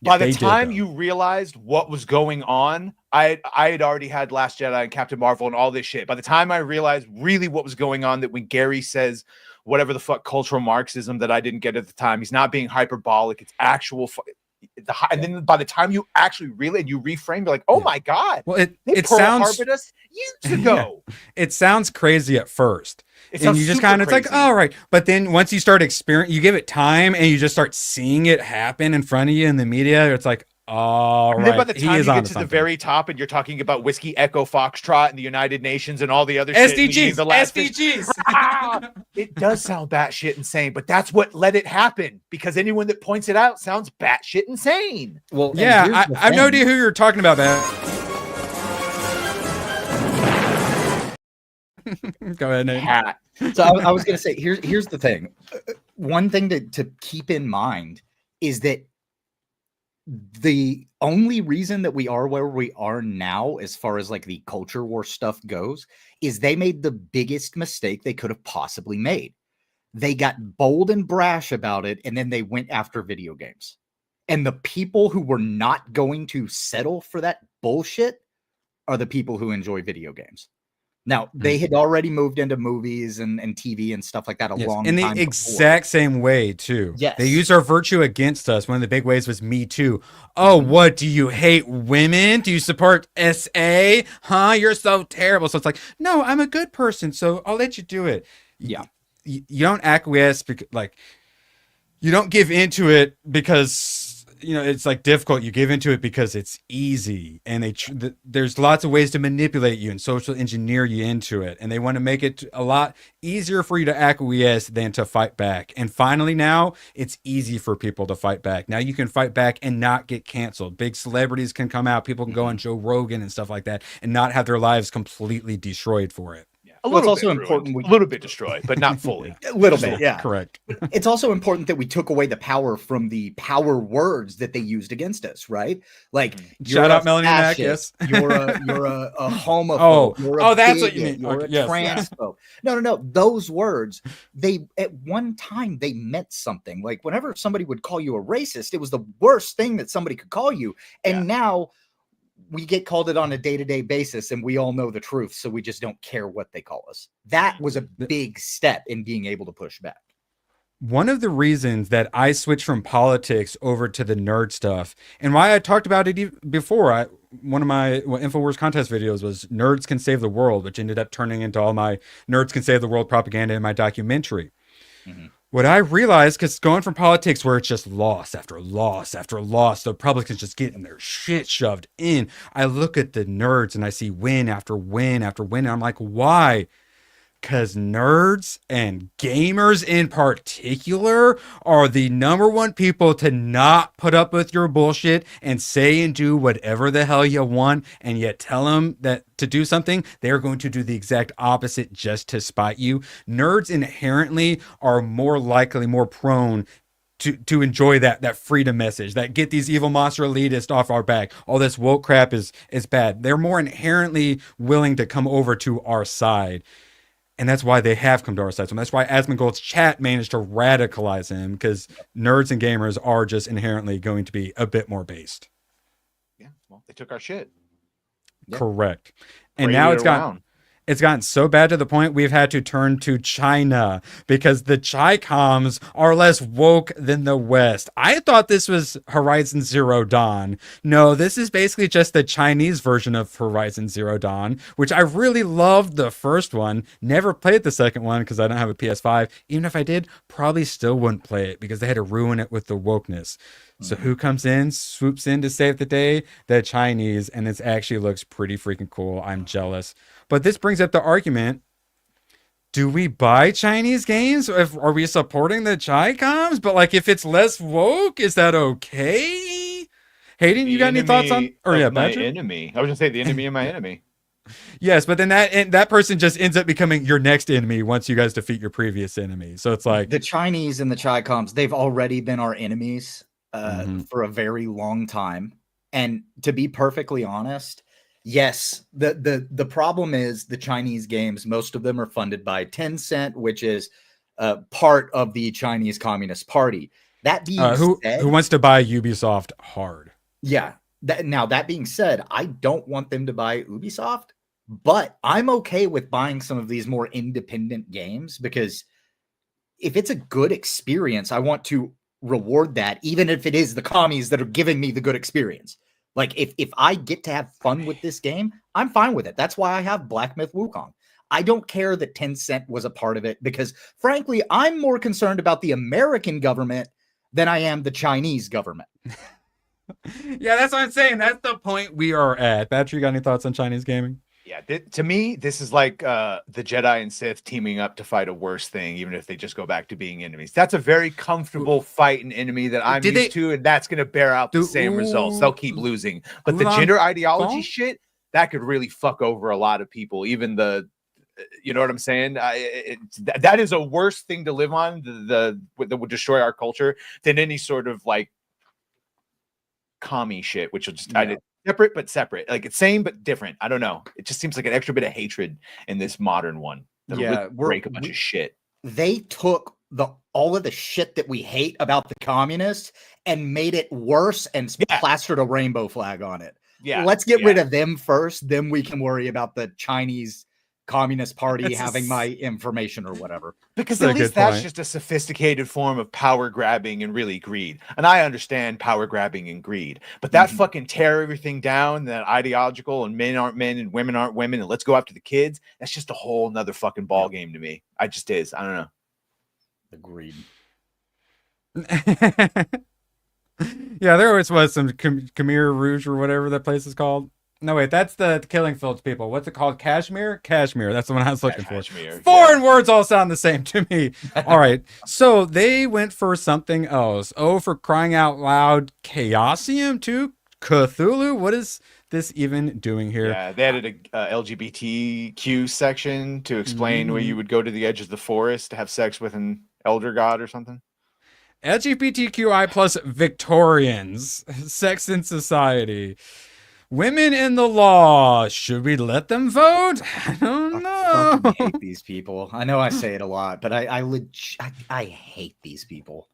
I: By the time you realized what was going on, I had already had Last Jedi and Captain Marvel and all this shit. By the time I realized really what was going on, that when Gary says whatever the fuck cultural Marxism that I didn't get at the time, he's not being hyperbolic. It's actual. And then by the time you actually realize, you reframe, you're like, oh my God.
H: Well,
I: they
H: it
I: Pearl
H: sounds
I: Harbored us years ago.
H: It sounds crazy at first. And you just
I: super
H: kind of, it's like,
I: crazy.
H: all right. But then once you start you give it time and you just start seeing it happen in front of you in the media, it's like, all
I: And
H: right.
I: then by the time you get to the
H: something.
I: very top and you're talking about Whiskey Echo Foxtrot and the United Nations and all the other shit,
H: SDGs,
I: the last
H: SDGs.
I: It does sound batshit insane, but that's what let it happen, because anyone that points it out sounds batshit insane.
L: Well,
H: Yeah, I have no idea who you're talking about, man. Go ahead, Nate.
L: So I was going to say, here's the thing. One thing to keep in mind is that the only reason that we are where we are now, as far as like the culture war stuff goes, is they made the biggest mistake they could have possibly made. They got bold and brash about it, and then they went after video games. And the people who were not going to settle for that bullshit are the people who enjoy video games. Now, they had already moved into movies and TV and stuff like that a long
H: in
L: time
H: the exact same way, too.
L: Yes.
H: They used our virtue against us. One of the big ways was Me Too. Oh, what? Do you hate women? Do you support SA? Huh? You're so terrible. So it's like, no, I'm a good person, so I'll let you do it.
L: Yeah.
H: You don't acquiesce, like, you don't give into it because, you know, it's like difficult. You give into it because it's easy, and there's lots of ways to manipulate you and social engineer you into it, and they want to make it a lot easier for you to acquiesce than to fight back. And finally, now it's easy for people to fight back. Now you can fight back and not get canceled. Big celebrities can come out, people can go on Joe Rogan and stuff like that, and not have their lives completely destroyed for it.
I: A
L: Well, it's
I: little
L: also
I: bit
L: important
I: ruined, a little bit destroyed, but not fully.
L: A little bit, yeah.
H: Correct.
L: It's also important that we took away the power from the power words that they used against us, right? Like,
H: Shout out Melanie Mack, yes.
L: You're a homophobe. You're a
H: that's what you
L: bigot,
H: mean.
L: You're
H: Okay,
L: a
H: yes.
L: transphobe. No. Those words, they at one time they meant something. Like whenever somebody would call you a racist, it was the worst thing that somebody could call you. And now we get called it on a day-to-day basis, and we all know the truth, so we just don't care what they call us. That was a big step in being able to push back.
H: One of the reasons that I switched from politics over to the nerd stuff, and why I talked about it before, one of my InfoWars contest videos was Nerds Can Save the World, which ended up turning into all my Nerds Can Save the World propaganda in my documentary. What I realized, because going from politics where it's just loss after loss after loss, the Republicans just getting their shit shoved in, I look at the nerds and I see win after win after win, and I'm like, why? Because nerds and gamers in particular are the number one people to not put up with your bullshit and say and do whatever the hell you want, and yet tell them that to do something, they're going to do the exact opposite just to spite you. Nerds inherently are more likely, more prone to enjoy that freedom message, that get these evil monster elitists off our back. All this woke crap is bad. They're more inherently willing to come over to our side. And that's why they have come to our side. So that's why Asmongold's chat managed to radicalize him, because nerds and gamers are just inherently going to be a bit more based.
I: Yeah, well, they took our shit.
H: Correct. And
I: Paraded
H: now
I: around.
H: it's gotten so bad to the point we've had to turn to China because the Chi-Coms are less woke than the West. I thought this was Horizon Zero Dawn. No, this is basically just the Chinese version of Horizon Zero Dawn, which I really loved the first one. Never played the second one because I don't have a PS5. Even if I did, probably still wouldn't play it because they had to ruin it with the wokeness. So who comes in, swoops in to save the day? The Chinese, and it actually looks pretty freaking cool. I'm jealous. But this brings up the argument, do we buy Chinese games? Are we supporting the Chi-Coms? But like, if it's less woke, is that okay? Hayden, you got any thoughts on? Or yeah,
I: my
H: Patrick?
I: enemy. I was gonna say the enemy of my enemy.
H: Yes, but then that person just ends up becoming your next enemy once you guys defeat your previous enemy. So it's like
L: The Chinese and the Chi-Coms, they've already been our enemies for a very long time. And to be perfectly honest, yes, the problem is the Chinese games, most of them are funded by Tencent, which is part of the Chinese Communist Party. That being said,
H: who wants to buy Ubisoft hard?
L: Yeah. That being said, I don't want them to buy Ubisoft, but I'm okay with buying some of these more independent games, because if it's a good experience, I want to reward that, even if it is the commies that are giving me the good experience. Like, if I get to have fun with this game, I'm fine with it. That's why I have Black Myth Wukong. I don't care that Tencent was a part of it, because frankly, I'm more concerned about the American government than I am the Chinese government.
H: Yeah, that's what I'm saying. That's the point we are at. Patrick, you got any thoughts on Chinese gaming?
I: Yeah, to me, this is like the Jedi and Sith teaming up to fight a worse thing, even if they just go back to being enemies. That's a very comfortable fight and enemy that I'm used to, and that's going to bear out the same results. They'll keep losing. But the gender ideology shit, that could really fuck over a lot of people. Even you know what I'm saying? That is a worse thing to live on, that would destroy our culture, than any sort of like commie shit, which will just separate but separate. Like, it's same but different. I don't know. It just seems like an extra bit of hatred in this modern one. That'll break a bunch of shit.
L: They took all of the shit that we hate about the communists and made it worse and plastered a rainbow flag on it.
I: Yeah.
L: Let's get rid of them first, then we can worry about the Chinese Communist Party having my information or whatever.
I: Because at least that's just a sophisticated form of power grabbing and really greed. And I understand power grabbing and greed, but that fucking tear everything down, that ideological and men aren't men and women aren't women, and let's go after the kids, that's just a whole nother fucking ball game to me. I just is. I don't know.
L: Agreed.
H: Yeah, there always was some Khmer Rouge or whatever that place is called. No, wait, that's the Killing Fields people. What's it called? Kashmir? Kashmir. That's the one I was looking for. Foreign words all sound the same to me. All right. So they went for something else. Oh, for crying out loud, Chaosium too? Cthulhu? What is this even doing here?
I: Yeah, they added a LGBTQ section to explain where you would go to the edge of the forest to have sex with an elder god or something.
H: LGBTQI plus Victorians, sex in society, women in the law. Should we let them vote? I don't know.
L: I fucking hate these people. I know I say it a lot, but I hate these people.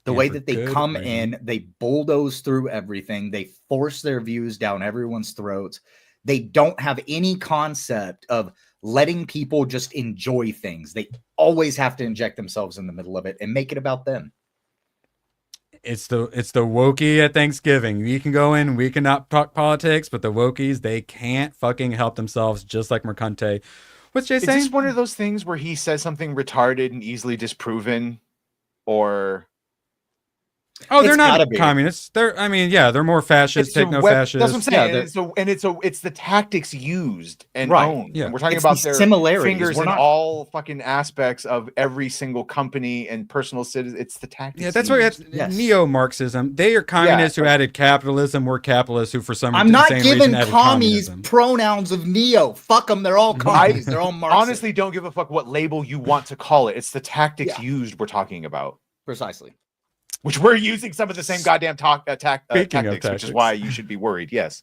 L: The way that they come in, they bulldoze through everything. They force their views down everyone's throats. They don't have any concept of letting people just enjoy things. They always have to inject themselves in the middle of it and make it about them.
H: It's the wokey at Thanksgiving. We can go in, we cannot talk politics, but the wokies, they can't fucking help themselves, just like Mercante. What's Jay saying?
I: Is this one of those things where he says something retarded and easily disproven, or?
H: Oh, they're not communists. They're more fascist, techno-fascist.
I: That's what I'm saying. It's the tactics used and owned.
H: Yeah.
I: And we're talking
L: It's
I: about
L: the
I: their
L: similarities.
I: fingers
L: We're
I: in
L: not-
I: all fucking aspects of every single company and personal citizen. It's the tactics.
H: Yeah, that's why it's neo-Marxism. They are communists who added capitalism. We're capitalists who, for some
L: I'm not
H: insane
L: giving
H: reason, added
L: commies
H: communism.
L: pronouns of neo. Fuck them. They're all commies. They're all Marxists.
I: Honestly, don't give a fuck what label you want to call it. It's the tactics used we're talking about.
L: Precisely.
I: Which we're using some of the same goddamn tactics,
H: tactics.
I: which is why you should be worried. Yes.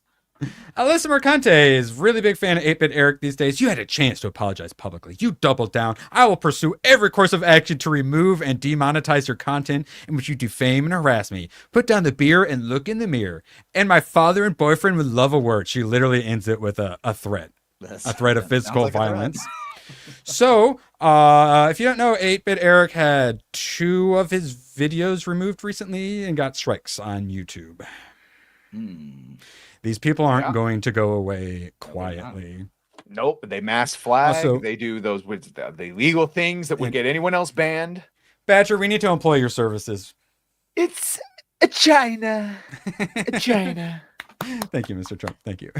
H: Alyssa Mercante is really big fan of 8-Bit Eric these days. You had a chance to apologize publicly. You doubled down. I will pursue every course of action to remove and demonetize your content in which you defame and harass me. Put down the beer and look in the mirror. And my father and boyfriend would love a word. She literally ends it with a threat. A threat of physical violence. So, if you don't know, 8-Bit Eric had 2 of his videos removed recently and got strikes on YouTube. These people aren't going to go away quietly.
I: Nope. They mass flag.
H: Also,
I: they do those with the illegal things that would get anyone else banned.
H: Badger, we need to employ your services.
I: It's a China. China.
H: Thank you, Mr. Trump. Thank you.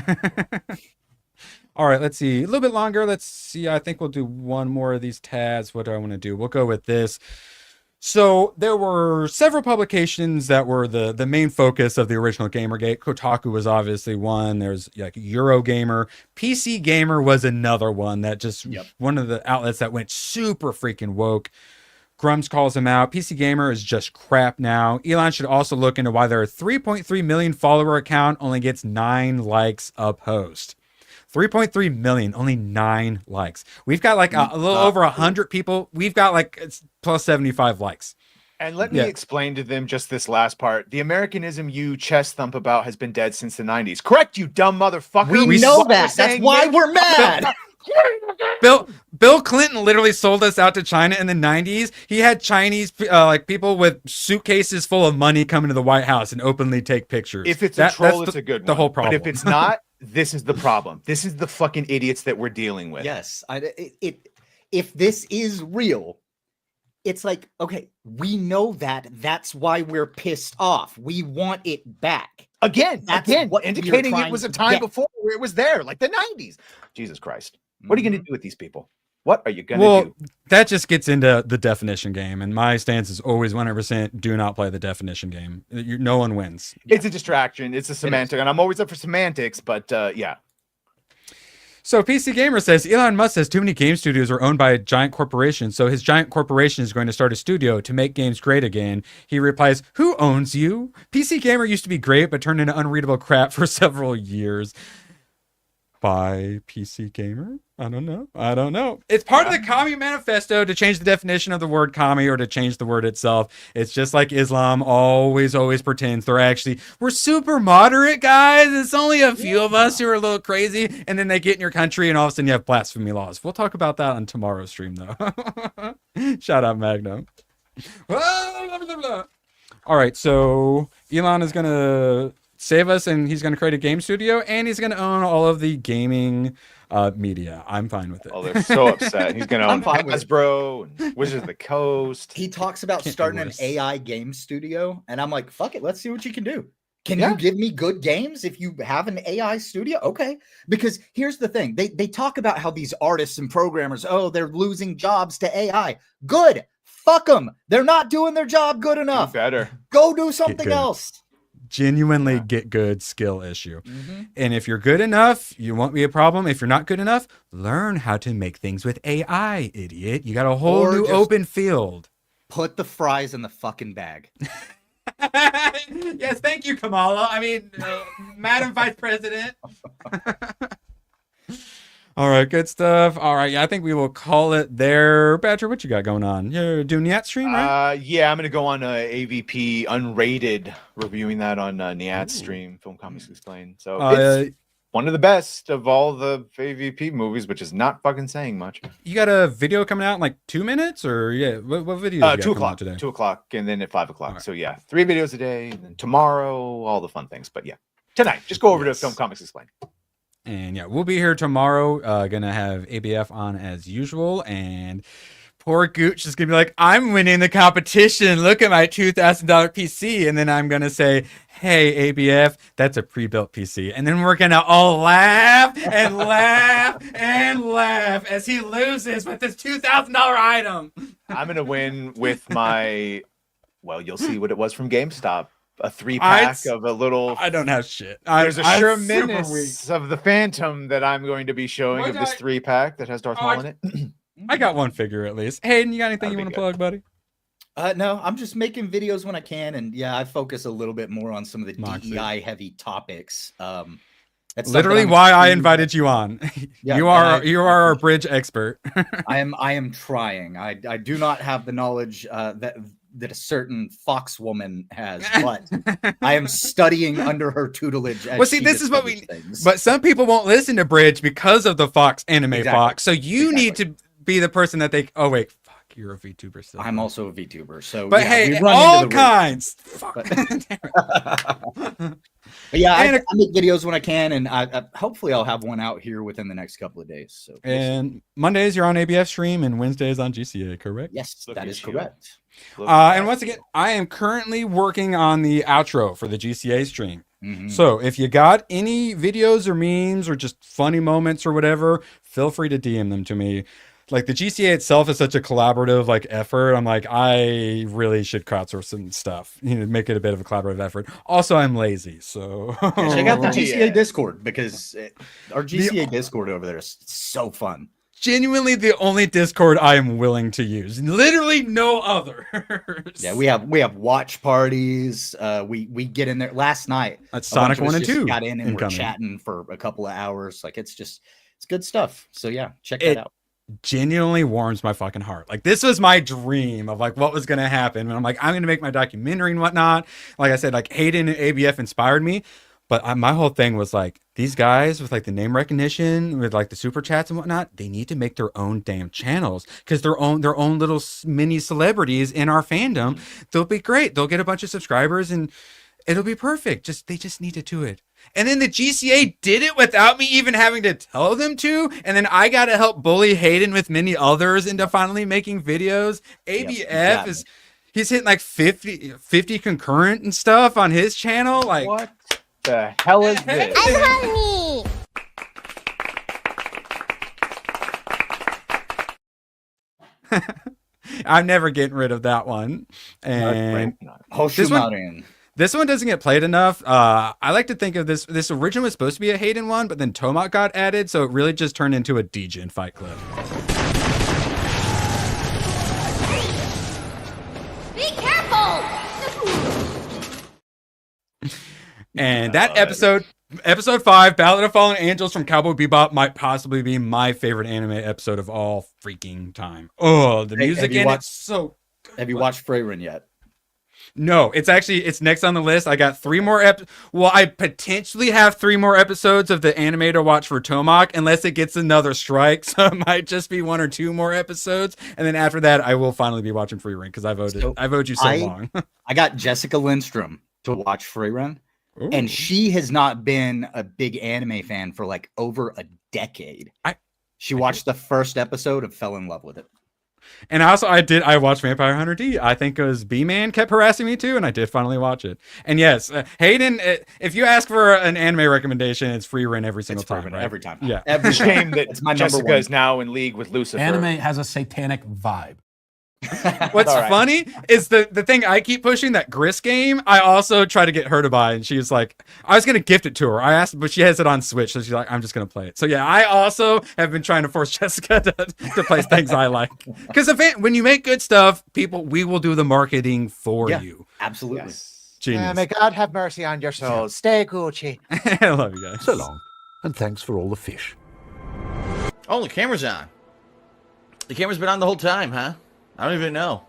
H: All right, let's see. A little bit longer. Let's see. I think we'll do one more of these tabs. What do I want to do? We'll go with this. So there were several publications that were the main focus of the original Gamergate. Kotaku was obviously one. There's like Eurogamer. PC Gamer was another one that just one of the outlets that went super freaking woke. Grums calls him out. PC Gamer is just crap now. Elon should also look into why their 3.3 million follower account only gets 9 likes a post. 3.3 million, only 9 likes. We've got like a little over 100 people. We've got like plus 75 likes.
I: And let me explain to them just this last part. The Americanism you chest thump about has been dead since the 90s. Correct, you dumb motherfucker.
L: We know that. That's why we're mad.
H: Bill Clinton literally sold us out to China in the 90s. He had Chinese like people with suitcases full of money come into the White House and openly take pictures.
I: If it's a troll, it's a good one.
H: The whole problem.
I: But if it's not, this is the problem. This is the fucking idiots that we're dealing with.
L: Yes. If this is real, it's like, okay, we know that. That's why we're pissed off. We want it back.
I: Again,
L: what
I: indicating
L: we're
I: it was a
L: trying
I: time
L: to
I: before where it was there, like the 90s. Jesus Christ. What are you going to do with these people? What are you going to do?
H: That just gets into the definition game. And my stance is always 100% do not play the definition game. No one wins.
I: It's a distraction. It's a semantic. And I'm always up for semantics, but yeah.
H: So PC Gamer says Elon Musk says too many game studios are owned by a giant corporation, so his giant corporation is going to start a studio to make games great again. He replies, "Who owns you? PC Gamer used to be great, but turned into unreadable crap for several years." By PC Gamer? I don't know. It's part of the Commie Manifesto to change the definition of the word commie or to change the word itself. It's just like Islam always pretends we're super moderate, guys. It's only a few of us who are a little crazy. And then they get in your country and all of a sudden you have blasphemy laws. We'll talk about that on tomorrow's stream, though. Shout out Magnum. All right, so Elon is going to save us and he's going to create a game studio and he's going to own all of the gaming media. I'm fine with it.
I: Oh, they're so upset. He's going to own Hasbro and Wizards of the Coast.
L: He talks about starting an AI game studio, and I'm like, fuck it, let's see what you can do. Can you give me good games if you have an AI studio? Okay. Because here's the thing. They talk about how these artists and programmers, they're losing jobs to AI. Good. Fuck them. They're not doing their job good enough.
I: Better.
L: Go do something else.
H: genuinely get good skill issue. And if you're good enough, you won't be a problem. If you're not good enough, learn how to make things with AI, idiot. You got a whole
L: Or
H: new
L: just
H: open field.
L: Put the fries in the fucking bag.
H: Yes, thank you, Kamala. I mean, Madam Vice President. All right, good stuff. All right, yeah, I think we will call it there. Badger, what you got going on? You're doing Nyat stream, right?
I: Yeah, I'm gonna go on AVP unrated, reviewing that on Nyat stream, Film Comics Explained. So it's one of the best of all the AVP movies, which is not fucking saying much.
H: You got a video coming out in like 2 minutes, or what video?
I: 2 o'clock today. 2 o'clock, and then at 5 o'clock. Right. So yeah, 3 videos a day, and then tomorrow, all the fun things. But yeah, tonight, just go over to Film Comics Explained.
H: And yeah, we'll be here tomorrow. Gonna have ABF on as usual, and poor Gooch is gonna be like, "I'm winning the competition. Look at my $2,000 PC," and then I'm gonna say, "Hey, ABF, that's a pre-built PC," and then we're gonna all laugh and laugh and laugh as he loses with this $2,000 item. I'm
I: gonna win with my. Well, you'll see what it was from GameStop. A 3-pack of a little.
H: I don't have shit.
I: There's a Sure Menace of the Phantom that I'm going to be showing of this 3-pack that has Darth Maul in it.
H: I got one figure at least. Hayden, you got anything you want to plug, buddy?
L: No, I'm just making videos when I can, and yeah, I focus a little bit more on some of the DEI heavy topics. That's
H: literally why I invited you on.
L: Yeah,
H: you are our bridge expert.
L: I am trying. I do not have the knowledge that a certain Fox woman has, but I am studying under her tutelage. As
H: well, see, this is what we. But some people won't listen to Bridge because of the Fox anime Fox. So you need to be the person that they. Oh wait, fuck, you're a VTuber still.
L: I'm also a VTuber. So,
H: but
L: yeah,
H: hey, all kinds.
L: But yeah, I make videos when I can, and I hopefully I'll have one out here within the next couple of days. So,
H: and Mondays you're on ABF stream, and Wednesdays on GCA, correct?
L: Yes, that is correct.
H: And once again, I am currently working on the outro for the GCA stream. So if you got any videos or memes or just funny moments or whatever, feel free to DM them to me. Like the GCA itself is such a collaborative effort. I'm like, I really should crowdsource some stuff, make it a bit of a collaborative effort. Also, I'm lazy, so
L: check out the GCA Discord, because our GCA Discord over there is so fun.
H: Genuinely the only Discord I am willing to use. Literally no others.
L: Yeah, we have watch parties. We get in there. Last night
H: at Sonic 1 and 2
L: got in and we're chatting for a couple of hours. It's good stuff. So yeah, check that out.
H: Genuinely warms my fucking heart. This was my dream of what was gonna happen. And I'm like, I'm gonna make my documentary and whatnot. Like I said, Hayden and ABF inspired me. But my whole thing was these guys with the name recognition, with the super chats and whatnot, they need to make their own damn channels, because their own little mini celebrities in our fandom. They'll be great. They'll get a bunch of subscribers and it'll be perfect. They just need to do it. And then the GCA did it without me even having to tell them to. And then I got to help bully Hayden with many others into finally making videos. ABF he's hitting 50 concurrent and stuff on his channel.
I: What the hell is this?
H: I'm never getting rid of that one. And this one doesn't get played enough. I like to think of this original was supposed to be a Hayden one, but then Tomac got added, so it really just turned into a Degen fight clip.
E: Be careful!
H: And that episode 5, Ballad of Fallen Angels from Cowboy Bebop, might possibly be my favorite anime episode of all freaking time. Oh, the music in it's so good.
L: Have you watched Freyrin yet?
H: No, it's next on the list. I got 3 more I potentially have 3 more episodes of the anime to watch for Tomac, unless it gets another strike. So it might just be 1 or 2 more episodes, and then after that, I will finally be watching Freyrin, because I voted you so long.
L: I got Jessica Lindstrom to watch Freyrin, and she has not been a big anime fan for over a decade. She watched the first episode and fell in love with it.
H: And I watched Vampire Hunter D. I think it was B-Man kept harassing me too, and I did finally watch it. And yes, Hayden, if you ask for an anime recommendation, it's Freyrin every single time. Right?
L: Every time.
H: Yeah.
I: Every shame that Jessica is now in league with Lucifer.
Q: Anime has a satanic vibe.
H: What's funny is the thing I keep pushing, that Grist game, I also try to get her to buy, and she's like, I was gonna gift it to her. I asked, but she has it on Switch, so she's like, I'm just gonna play it. So yeah, I also have been trying to force Jessica to play things I like. Because when you make good stuff, we will do the marketing for you.
L: Absolutely.
C: Yes.
H: Genius.
C: May God have mercy on your souls. Stay Gucci.
H: I love you guys.
S: So long, and thanks for all the fish.
T: Oh, the camera's on. The camera's been on the whole time, huh? I don't even know.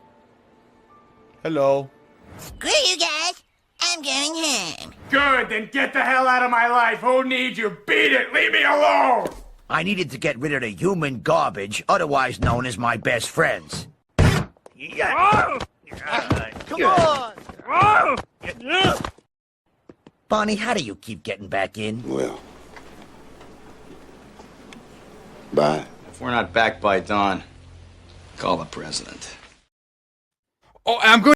T: Hello.
U: Screw you guys. I'm going home.
J: Good, then get the hell out of my life. Who needs you? Beat it. Leave me alone.
V: I needed to get rid of the human garbage, otherwise known as my best friends.
J: Come on.
V: Bonnie, how do you keep getting back in?
W: Well, bye.
T: If we're not back by dawn, call the president.
H: Oh, I'm going